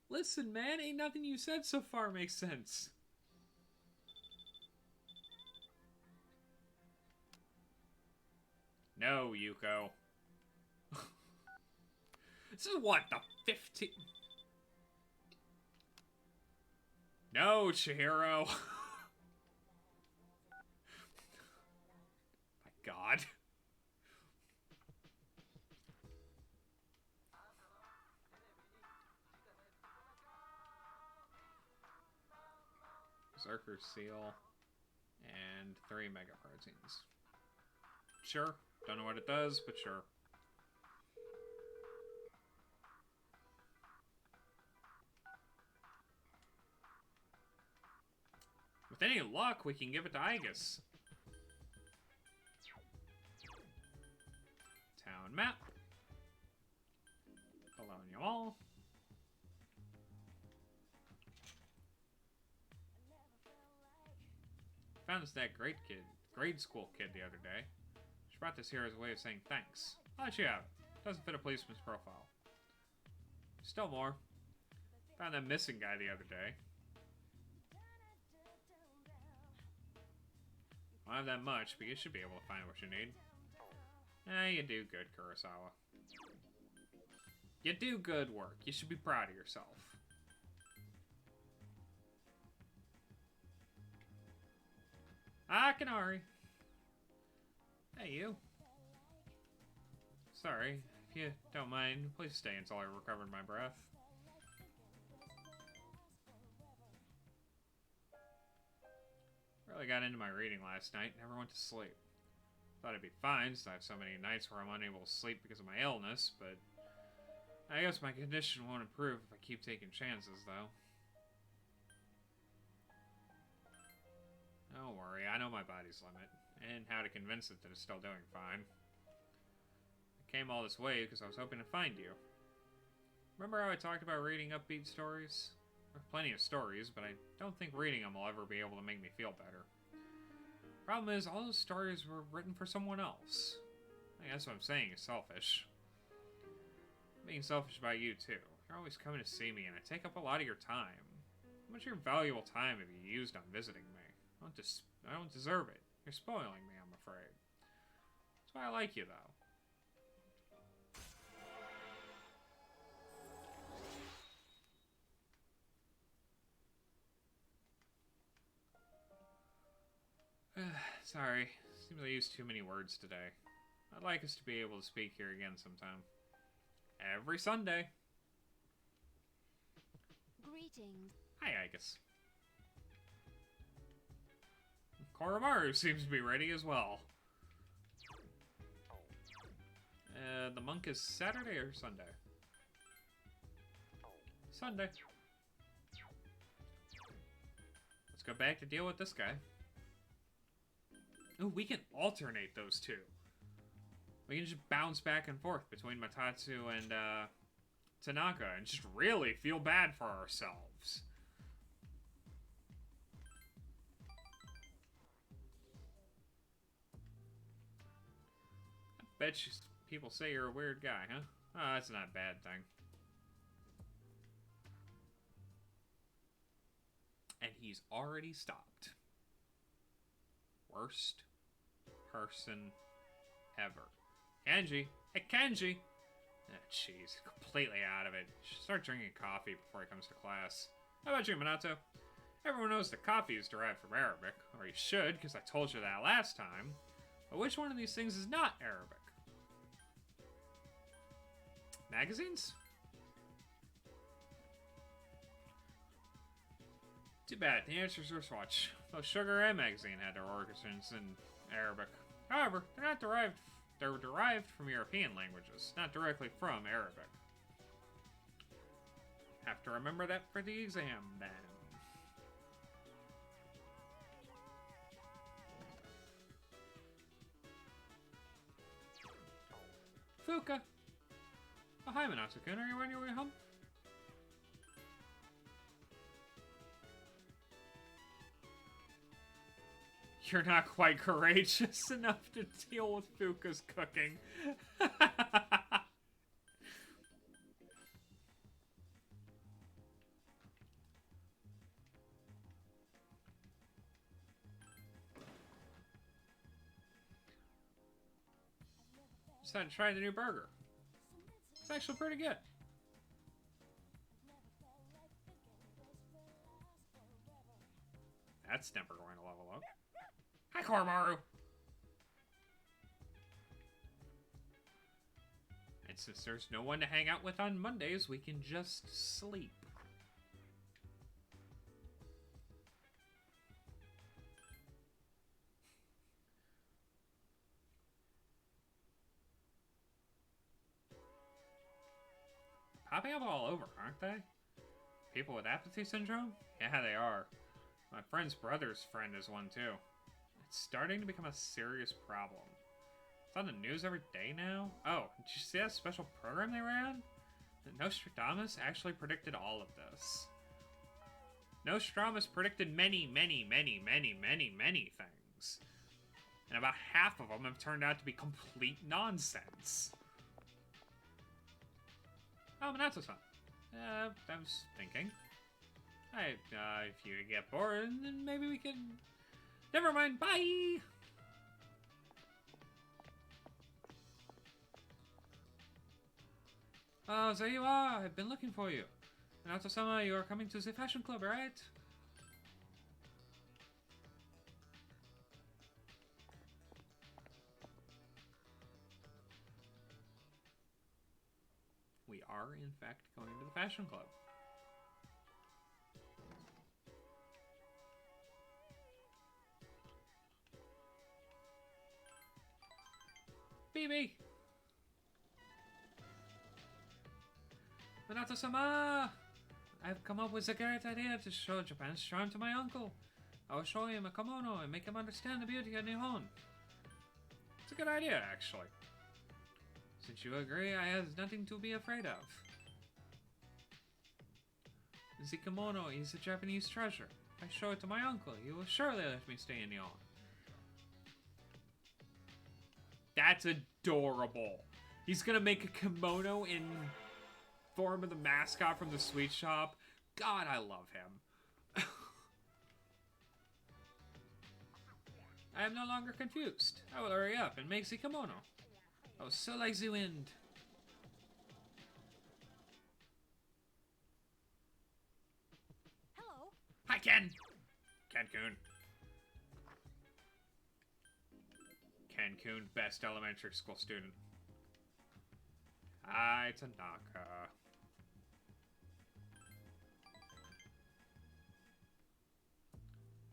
Listen, man, ain't nothing you said so far makes sense. No, Yuko. This is what, the 15th? No, Chihiro. My God. Berserker Seal and 3 Mega Proteins. Sure. Don't know what it does, but sure. With any luck, we can give it to Aigis. Town map. Colonial Mall. Found that grade school kid the other day. She brought this here as a way of saying thanks. I'll let you have it. Doesn't fit a policeman's profile. Still more. Found that missing guy the other day. I don't have that much, but you should be able to find what you need. You do good, Kurosawa. You do good work. You should be proud of yourself. Akinari. Hey, you. Sorry, if you don't mind, please stay until I recovered my breath. Really got into my reading last night, never went to sleep. Thought it'd be fine, since I have so many nights where I'm unable to sleep because of my illness, but I guess my condition won't improve if I keep taking chances, though. Don't worry, I know my body's limit, and how to convince it that it's still doing fine. I came all this way because I was hoping to find you. Remember how I talked about reading upbeat stories? There are plenty of stories, but I don't think reading them will ever be able to make me feel better. Problem is, all those stories were written for someone else. I guess what I'm saying is selfish. I'm being selfish about you, too. You're always coming to see me, and I take up a lot of your time. How much of your valuable time have you used on visiting me? I don't deserve it. You're spoiling me, I'm afraid. That's why I like you, though. Sorry, seems I used too many words today. I'd like us to be able to speak here again sometime. Every Sunday. Greetings. Hi, Aigis. Koromaru seems to be ready as well. The monk is Saturday or Sunday? Sunday. Let's go back to deal with this guy. Ooh, we can alternate those two. We can just bounce back and forth between Matatsu and Tanaka and just really feel bad for ourselves. I bet you people say you're a weird guy, huh? Oh, that's not a bad thing. And he's already stopped. Worst person ever. Kenji! Hey, Kenji! Ah, jeez. Completely out of it. Should start drinking coffee before he comes to class. How about you, Minato? Everyone knows that coffee is derived from Arabic. Or you should, because I told you that last time. But which one of these things is not Arabic? Magazines? Too bad. The answer's wristwatch. Both Sugar and Magazine had their origins in Arabic. However, they're derived from European languages, not directly from Arabic. Have to remember that for the exam, then. Fuka! Oh, hi, Minato-kun. Are you on your way home? You're not quite courageous enough to deal with Fuka's cooking. Decided to try the new burger. It's actually pretty good. That's never going to level up. Hi, Koromaru! And since there's no one to hang out with on Mondays, we can just sleep. Popping up all over, aren't they? People with apathy syndrome? Yeah, they are. My friend's brother's friend is one too. It's starting to become a serious problem. It's on the news every day now. Oh, did you see that special program they ran? Nostradamus actually predicted all of this. Nostradamus predicted many things. And about half of them have turned out to be complete nonsense. Oh, Minato-san. I was thinking. If you get bored, then maybe we can... Never mind, bye! Oh, there you are. I've been looking for you. Minato-sama, you are coming to the fashion club, right? We are, in fact, going to the fashion club. BB! Minato-sama! I've come up with a great idea to show Japan's charm to my uncle. I will show him a kimono and make him understand the beauty of Nihon. It's a good idea, actually. Since you agree, I have nothing to be afraid of. The kimono is a Japanese treasure. If I show it to my uncle, he will surely let me stay in Nihon. That's adorable. He's gonna make a kimono in form of the mascot from the sweet shop. God, I love him. I am no longer confused. I will hurry up and make the kimono. I was so like the wind. Hello. Hi, Ken! Ken-kun. Ken-kun, best elementary school student. Hi, Tanaka.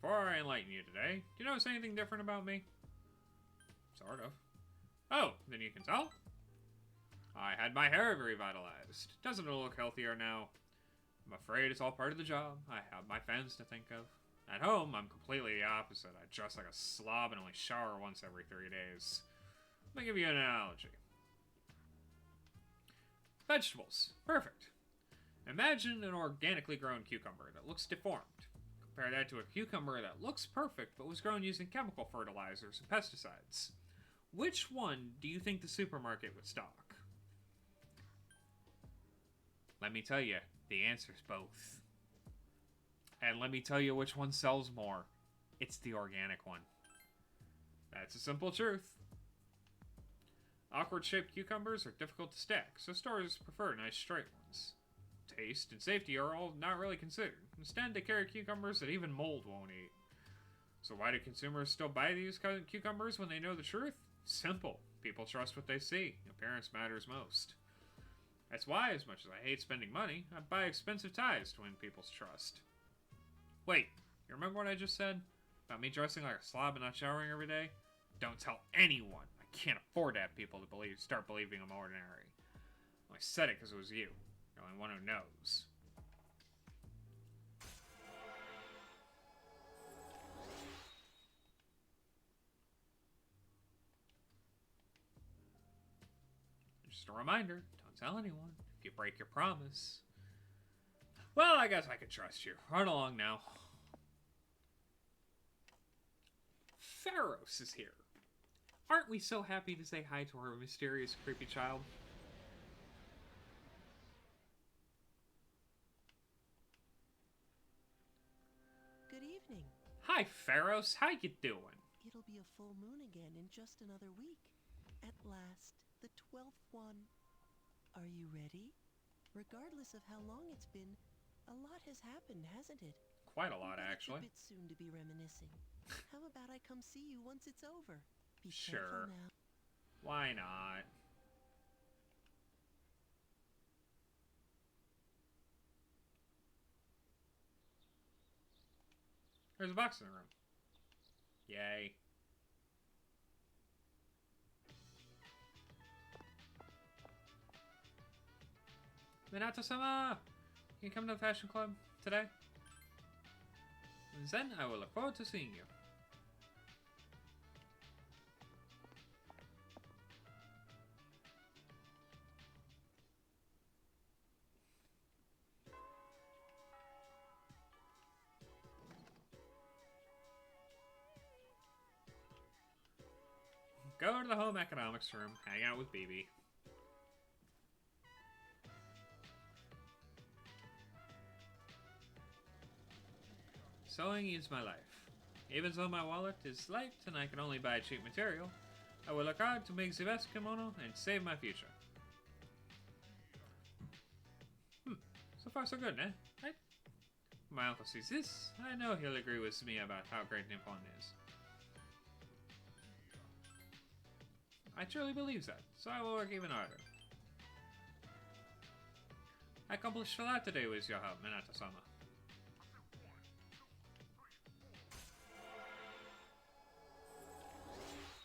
Before I enlighten you today, do you notice anything different about me? Sort of. Oh, then you can tell? I had my hair revitalized. Doesn't it look healthier now? I'm afraid it's all part of the job. I have my fans to think of. At home, I'm completely the opposite. I dress like a slob and only shower once every 3 days. Let me give you an analogy. Vegetables. Perfect. Imagine an organically grown cucumber that looks deformed. Compare that to a cucumber that looks perfect but was grown using chemical fertilizers and pesticides. Which one do you think the supermarket would stock? Let me tell you, the answer's both. And let me tell you which one sells more. It's the organic one. That's a simple truth. Awkward-shaped cucumbers are difficult to stack, so stores prefer nice straight ones. Taste and safety are all not really considered. Instead, they carry cucumbers that even mold won't eat. So why do consumers still buy these cucumbers when they know the truth? Simple. People trust what they see. Appearance matters most. That's why, as much as I hate spending money, I buy expensive ties to win people's trust. Wait, you remember what I just said? About me dressing like a slob and not showering every day? Don't tell anyone. I can't afford to have people to start believing I'm ordinary. I said it because it was you. You're the only one who knows. Just a reminder, don't tell anyone. If you break your promise. Well, I guess I could trust you. Run along now. Pharos is here. Aren't we so happy to say hi to our mysterious, creepy child? Good evening. Hi, Pharos. How you doing? It'll be a full moon again in just another week. At last, the 12th one. Are you ready? Regardless of how long it's been, a lot has happened, hasn't it? Quite a lot, But actually. It's a bit soon to be reminiscing. How about I come see you once it's over? Be Sure. careful now. Why not? There's a box in the room. Yay. Minato-sama! Can you come to the fashion club today? And then I will look forward to seeing you. Go to the home economics room, hang out with BB. Sewing is my life. Even though my wallet is light and I can only buy cheap material, I will work hard to make the best kimono and save my future. So far so good, eh? Right? My uncle sees this, I know he'll agree with me about how great Nippon is. I truly believe that, so I will work even harder. I accomplished a lot today with your help, Minato-sama.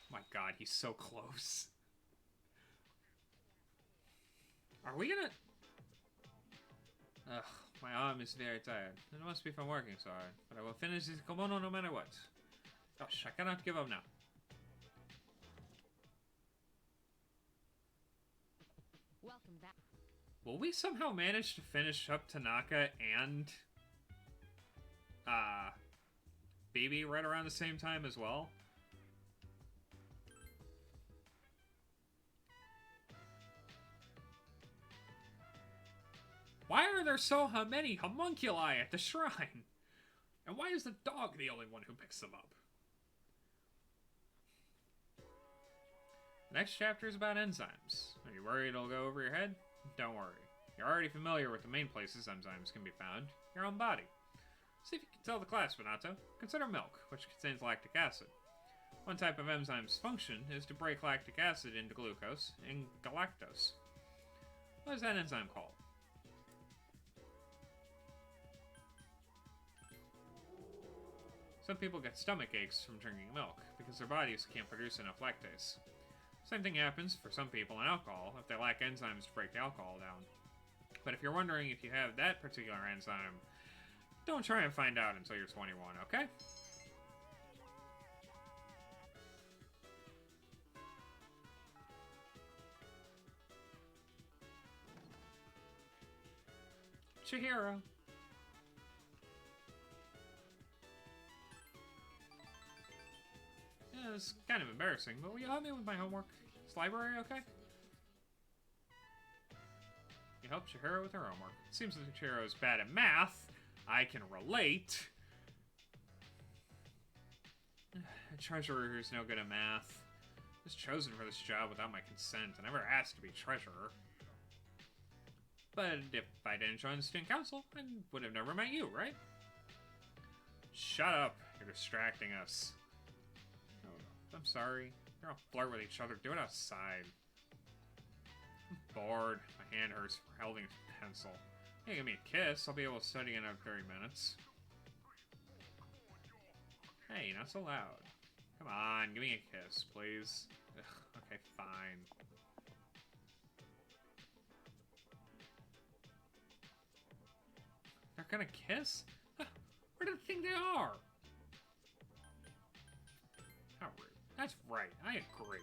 My god, he's so close. Are we gonna... Ugh, my arm is very tired. It must be from working so hard, but I will finish this kimono no matter what. Gosh, I cannot give up now. Welcome back. Will we somehow manage to finish up Tanaka and BB right around the same time as well? Why are there so many homunculi at the shrine? And why is the dog the only one who picks them up? The next chapter is about enzymes. Are you worried it'll go over your head? Don't worry. You're already familiar with the main places enzymes can be found. Your own body. See if you can tell the class, Minato. Consider milk, which contains lactic acid. One type of enzyme's function is to break lactic acid into glucose and galactose. What is that enzyme called? Some people get stomach aches from drinking milk because their bodies can't produce enough lactase. Same thing happens for some people in alcohol if they lack enzymes to break the alcohol down. But if you're wondering if you have that particular enzyme, don't try and find out until you're 21, okay? Chihiro. Yeah, it's kind of embarrassing, but will you help me with my homework? Is library okay? You help Chihiro with her homework. Seems that Chihiro is bad at math. I can relate. A treasurer who's no good at math. I was chosen for this job without my consent. I never asked to be treasurer. But if I didn't join the student council, I would have never met you, right? Shut up. You're distracting us. Oh, I'm sorry. You're all flirt with each other. Do it outside. I'm bored. My hand hurts from holding a pencil. Hey, give me a kiss. I'll be able to study in about 30 minutes. Hey, not so loud. Come on, give me a kiss, please. Ugh, okay, fine. They're gonna kiss? Huh, where do they think they are? How rude. That's right, I agree.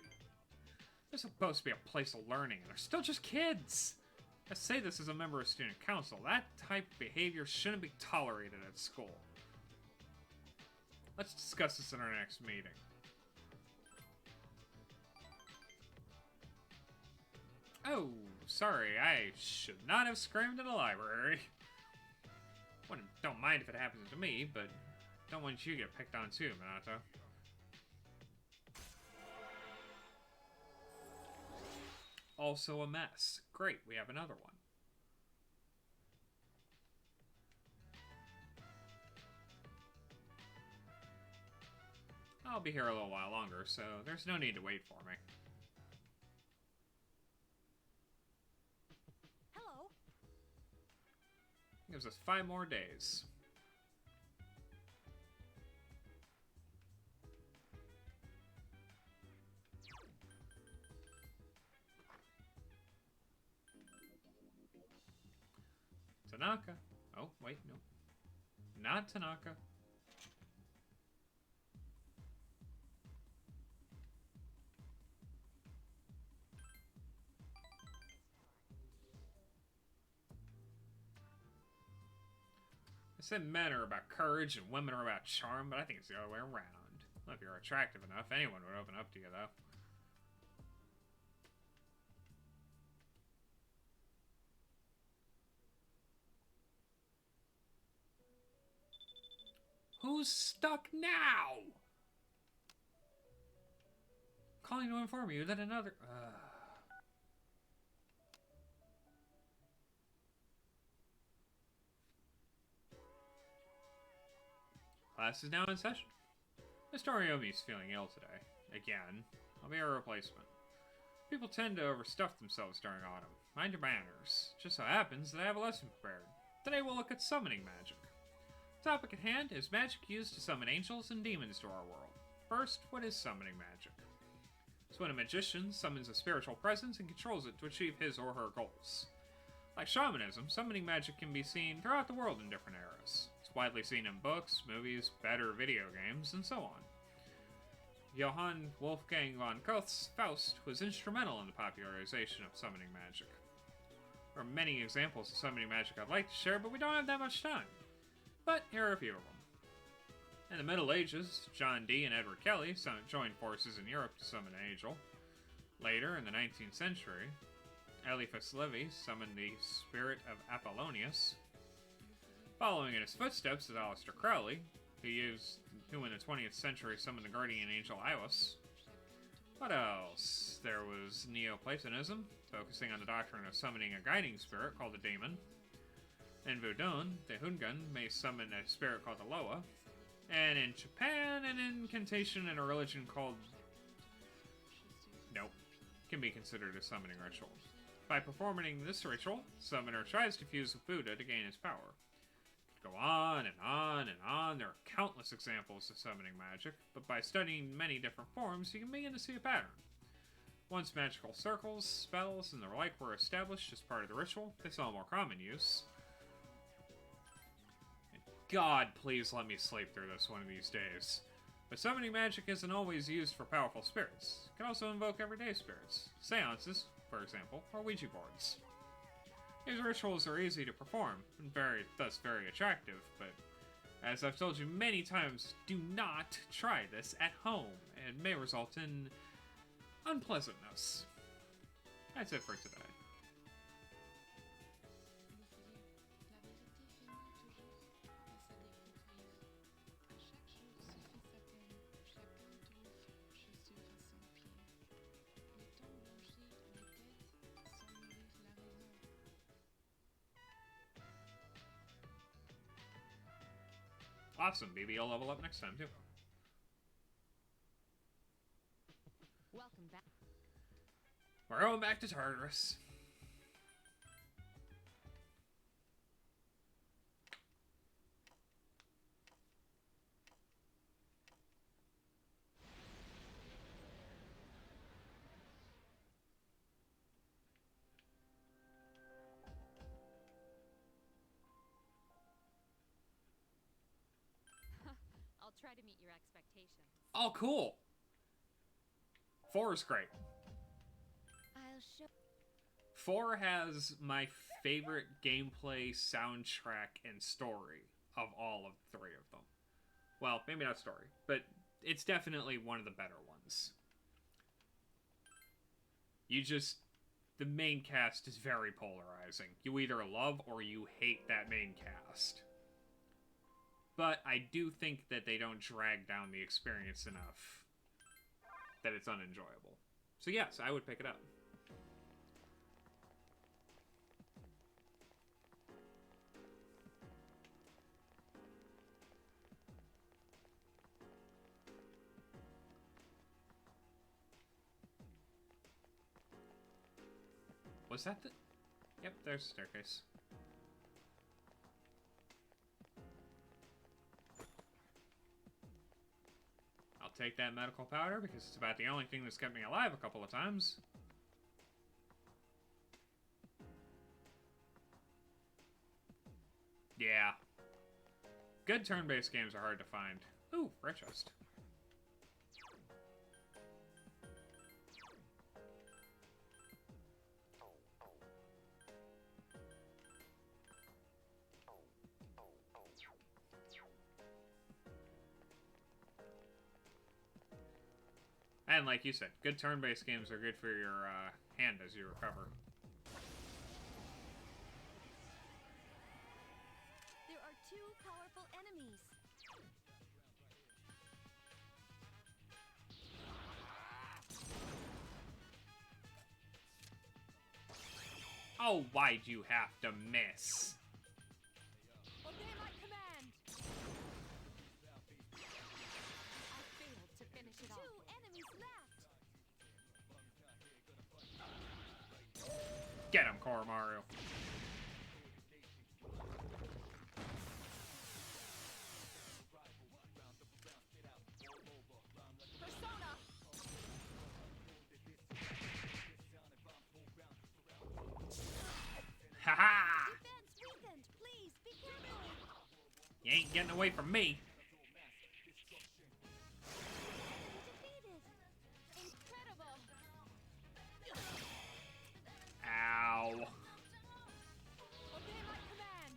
This is supposed to be a place of learning, and they're still just kids. I say this as a member of student council. That type of behavior shouldn't be tolerated at school. Let's discuss this in our next meeting. Oh, sorry, I should not have screamed in the library. Don't mind if it happens to me, but don't want you to get picked on too, Minato. Also a mess. Great, we have another one. I'll be here a little while longer, so there's no need to wait for me. Hello. Gives us 5 more days. Tanaka. Oh, wait, no. Not Tanaka. I said men are about courage and women are about charm, but I think it's the other way around. Well, if you're attractive enough, anyone would open up to you, though. Who's stuck now? Calling to inform you that another... Class is now in session. Mr. Oriomi's feeling ill today. Again. I'll be a replacement. People tend to overstuff themselves during autumn. Mind your manners. Just so happens that I have a lesson prepared. Today we'll look at summoning magic. Topic at hand is magic used to summon angels and demons to our world. First, what is summoning magic? It's when a magician summons a spiritual presence and controls it to achieve his or her goals. Like shamanism, summoning magic can be seen throughout the world in different eras. It's widely seen in books, movies, better video games, and so on. Johann Wolfgang von Goethe's Faust was instrumental in the popularization of summoning magic. There are many examples of summoning magic I'd like to share, but we don't have that much time. But here are a few of them. In the Middle Ages, John Dee and Edward Kelly joined forces in Europe to summon an angel. Later, in the 19th century, Eliphas Levi summoned the spirit of Apollonius. Following in his footsteps is Aleister Crowley, who in the 20th century summoned the guardian angel Iwas. What else? There was Neoplatonism, focusing on the doctrine of summoning a guiding spirit called the daemon. In Vodun, the Hungan may summon a spirit called the Loa. And in Japan, an incantation in a religion called... Nope. Can be considered a summoning ritual. By performing this ritual, the summoner tries to fuse with Buddha to gain his power. Go on and on and on. There are countless examples of summoning magic, but by studying many different forms, you can begin to see a pattern. Once magical circles, spells, and the like were established as part of the ritual, they saw more common use. And God, please let me sleep through this one of these days. But summoning magic isn't always used for powerful spirits. It can also invoke everyday spirits. Seances, for example, or Ouija boards. These rituals are easy to perform, and thus very attractive, but as I've told you many times, do not try this at home, and may result in unpleasantness. That's it for today. Awesome, maybe I'll level up next time too. Welcome back. We're going back to Tartarus. I'll try to meet your expectations. Oh, cool. 4 is great. I'll show. 4 has my favorite gameplay, soundtrack, and story of all of 3 of them. Well, maybe not story, but it's definitely one of the better ones. The main cast is very polarizing. You either love or you hate that main cast. But I do think that they don't drag down the experience enough that it's unenjoyable. So yes, I would pick it up. Was that the... Yep, there's the staircase. I'll take that medical powder because it's about the only thing that's kept me alive a couple of times. Yeah. Good turn-based games are hard to find. Ooh, red chest. And like you said, good turn-based games are good for your hand as you recover. There are 2 powerful enemies. Oh, why'd you have to miss? Obey my command! I failed to finish it 2 off. enemies left. Get him, Koromaru. Persona! Haha! Defense weakened. Please be careful. You ain't getting away from me. Defeated. Incredible! Ow. Obey my command!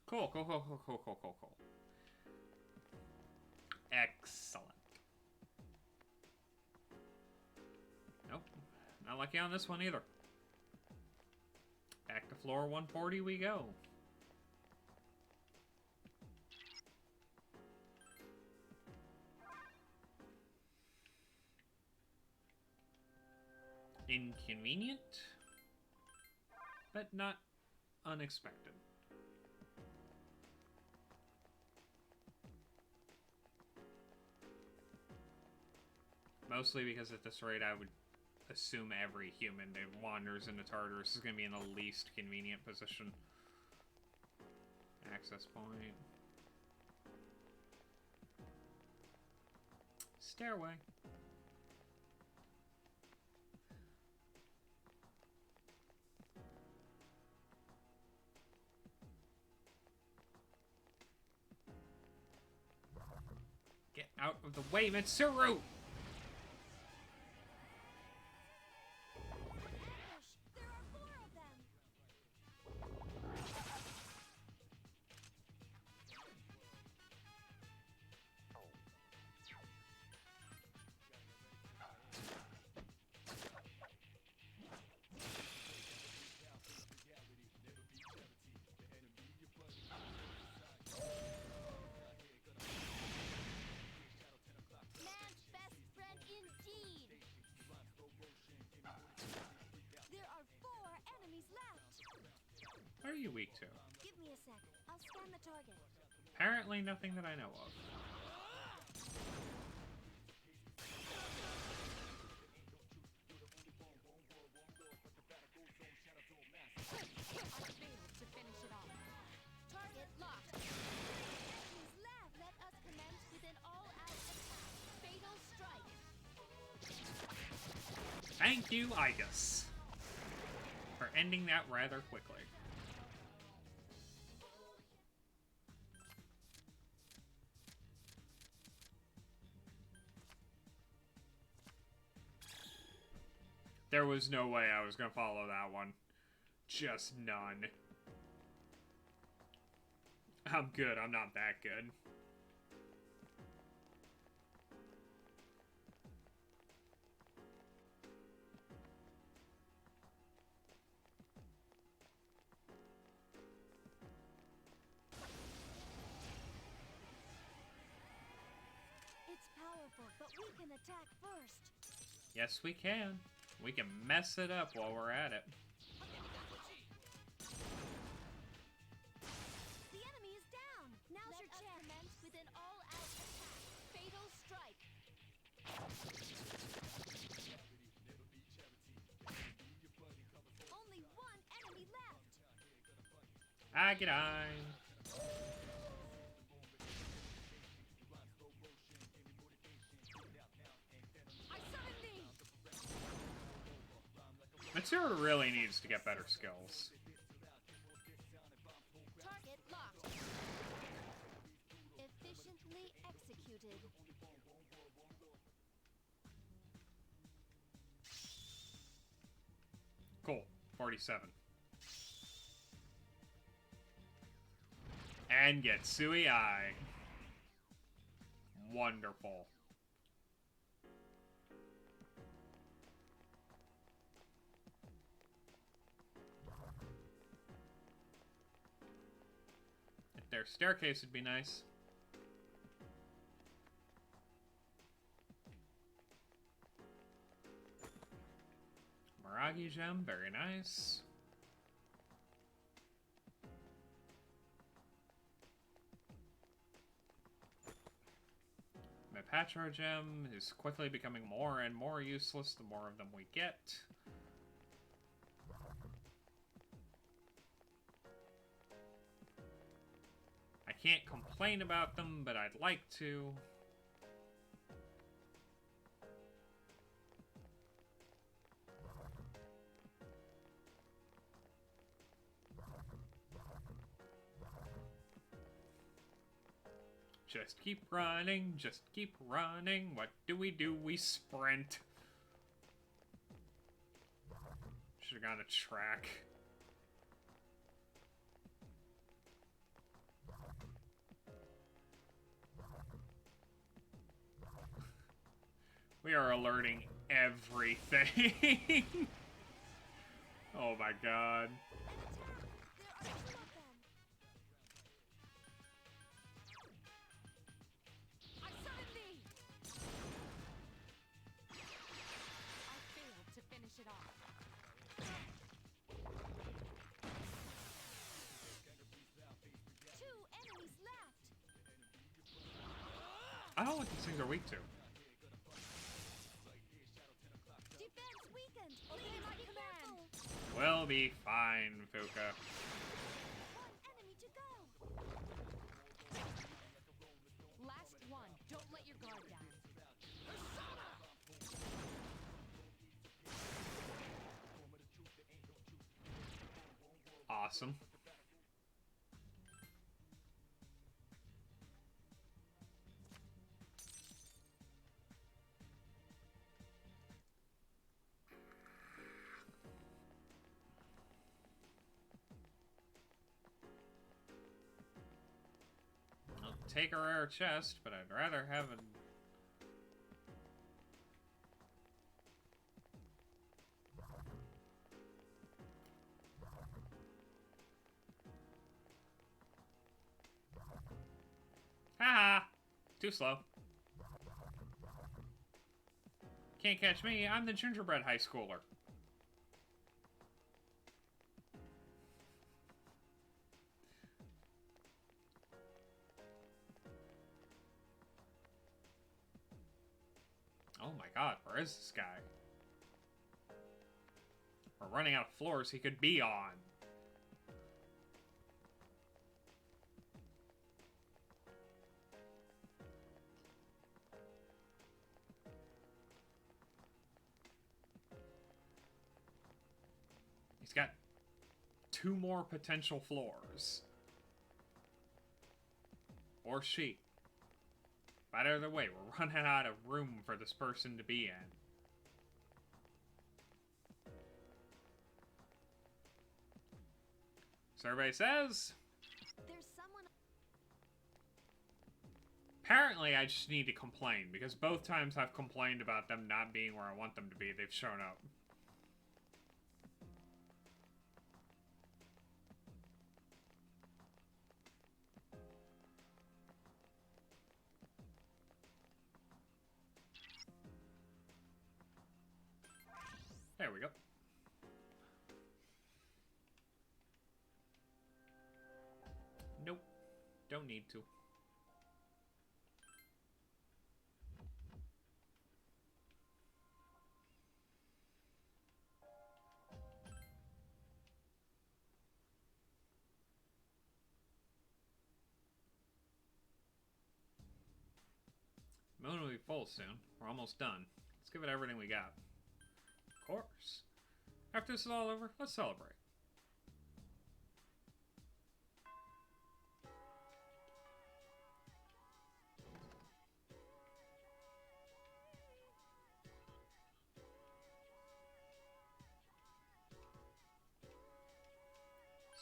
Cool. Excellent. Nope. Not lucky on this one either. Back to floor 140 we go. Inconvenient, but not unexpected. Mostly because at this rate I would assume every human that wanders into Tartarus is going to be in the least convenient position. Access point. Stairway. Get out of the way, Mitsuru! There are 4 of them. Man's best friend indeed. There are 4 enemies left. What are you weak to? Give me a sec. I'll scan the target. Apparently nothing that I know of. I failed to finish it off. Target locked. Enemies left. Let us commence with an all-out attack. Fatal strike. Thank you, Igus, for ending that rather quickly. There was no way I was gonna follow that one. Just none. I'm good, I'm not that good. It's powerful, but we can attack first. Yes, we can. We can mess it up while we're at it. The enemy is down. Now's Let your us chance. commence with an all-out attack. Fatal strike. Only 1 enemy left. Aggadine. I summon thee. Mitsuru really needs to get better skills. Target locked. Efficiently executed. Cool. 47. And get Sui Eye. Wonderful. If their staircase would be nice. Miragi gem, very nice. Mepatro gem is quickly becoming more and more useless the more of them we get. I can't complain about them, but I'd like to. Just keep running, just keep running. What do? We sprint. Should've gone a track. We are alerting everything. Oh my god. An attack. There are 2 of them. I summon thee. I failed to finish it off. 2 enemies left. I don't know what these things are weak to. We'll be fine, Fuka. One enemy to go. Last one. Don't let your guard down. Awesome. I'll take a rare chest, but I'd rather have a... Haha! Too slow. Can't catch me, I'm the gingerbread high schooler. Oh my god, where is this guy? We're running out of floors he could be on. He's got 2 more potential floors. Or she. But either way, we're running out of room for this person to be in. Survey says... There's someone. Apparently, I just need to complain, because both times I've complained about them not being where I want them to be, they've shown up. There we go. Nope. Don't need to. Moon will be full soon. We're almost done. Let's give it everything we got. Of course. After this is all over, let's celebrate.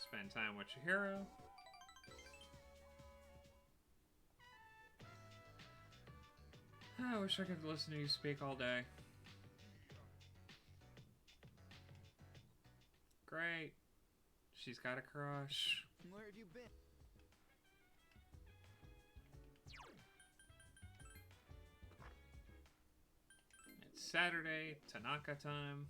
Spend time with Chihiro. I wish I could listen to you speak all day. Great. She's got a crush. Where have you been? It's Saturday, Tanaka time.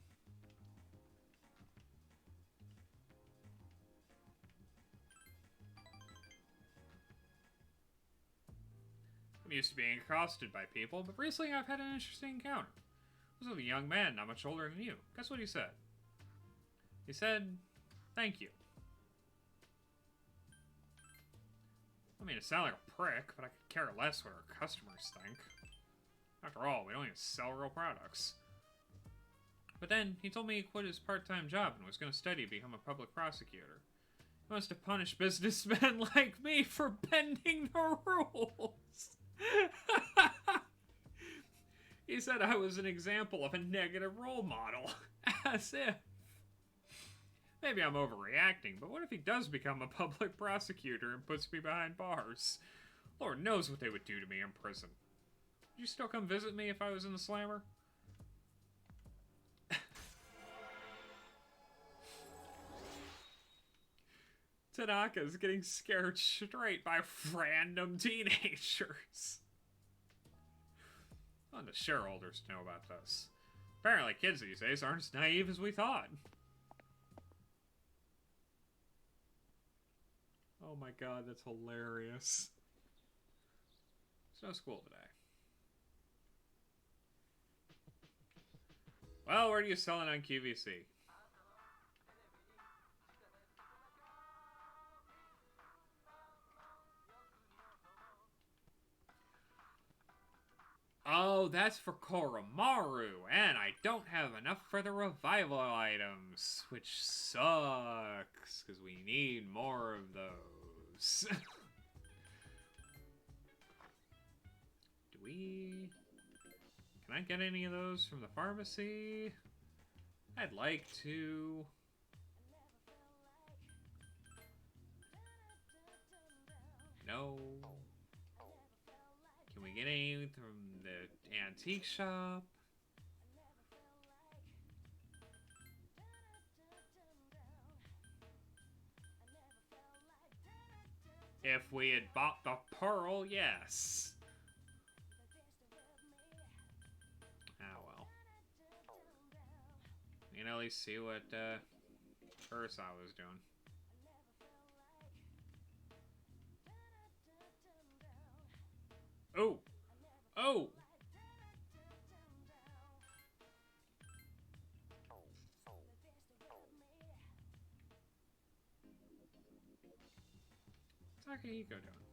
I'm used to being accosted by people, but recently I've had an interesting encounter. It was with a young man not much older than you. Guess what he said? He said, "Thank you." I mean, it sounded like a prick, but I could care less what our customers think. After all, we don't even sell real products. But then, he told me he quit his part-time job and was going to study to become a public prosecutor. He wants to punish businessmen like me for bending the rules. He said I was an example of a negative role model. As if. Maybe I'm overreacting, but what if he does become a public prosecutor and puts me behind bars? Lord knows what they would do to me in prison. Would you still come visit me if I was in the slammer? Tanaka's getting scared straight by random teenagers. I want the shareholders to know about this. Apparently kids these days aren't as naive as we thought. Oh my god, that's hilarious. There's no school today. Well, where do you sell it on QVC? Oh, that's for Koromaru, and I don't have enough for the revival items, which sucks, because we need more of those. Do we... Can I get any of those from the pharmacy? I'd like to... No. Can we get any from the antique shop? If we had bought the pearl, yes. Ah, well. You can at least see what Kurosawa was doing. Oh! Oh! What's Akihiko doing?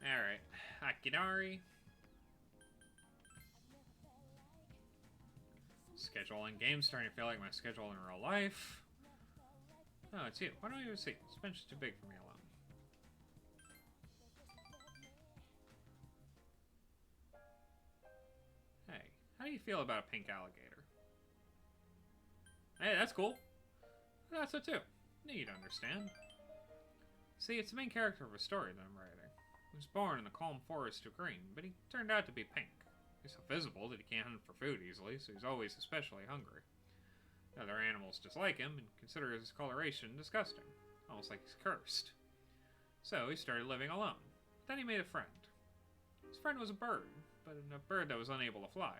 Alright. Hakinari. Schedule in game starting to feel like my schedule in real life. Oh, it's you. Why don't you see? This bench is too big for me alone. Hey, how do you feel about a pink alligator? Hey, that's cool. I thought so too. Knew you'd understand. See, it's the main character of a story that I'm writing. He was born in the calm forest of green, but he turned out to be pink. He's so visible that he can't hunt for food easily, so he's always especially hungry. Other animals dislike him and consider his coloration disgusting, almost like he's cursed. So he started living alone. Then he made a friend. His friend was a bird, but a bird that was unable to fly.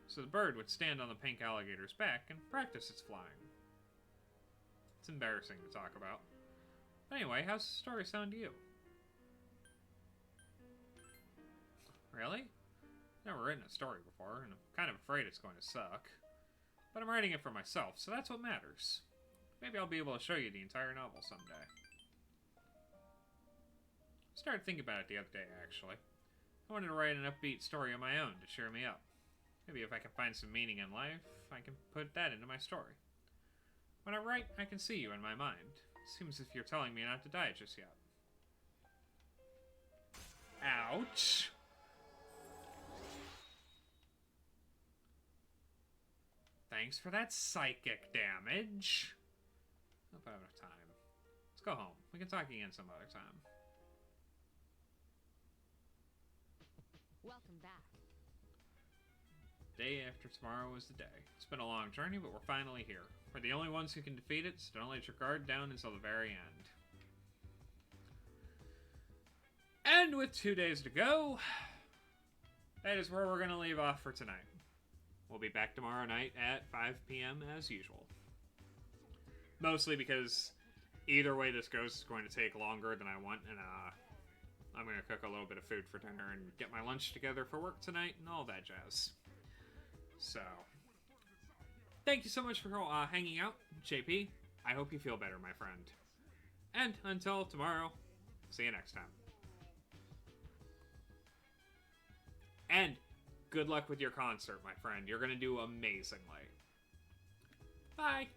So the bird would stand on the pink alligator's back and practice its flying. It's embarrassing to talk about. But anyway, how's the story sound to you? Really? Never written a story before, and I'm kind of afraid it's going to suck. But I'm writing it for myself, so that's what matters. Maybe I'll be able to show you the entire novel someday. I started thinking about it the other day, actually. I wanted to write an upbeat story of my own to cheer me up. Maybe if I can find some meaning in life, I can put that into my story. When I write, I can see you in my mind. It seems as if you're telling me not to die just yet. Ouch! Thanks for that psychic damage. Hope I have enough time. Let's go home. We can talk again some other time. Welcome back. Day after tomorrow is the day. It's been a long journey, but we're finally here. We're the only ones who can defeat it, so don't let your guard down until the very end. And with 2 days to go, that is where we're going to leave off for tonight. We'll be back tomorrow night at 5 p.m. as usual. Mostly because either way this goes is going to take longer than I want, and I'm going to cook a little bit of food for dinner and get my lunch together for work tonight and all that jazz. So, thank you so much for hanging out, JP. I hope you feel better, my friend. And until tomorrow, see you next time. And good luck with your concert, my friend. You're going to do amazingly. Bye.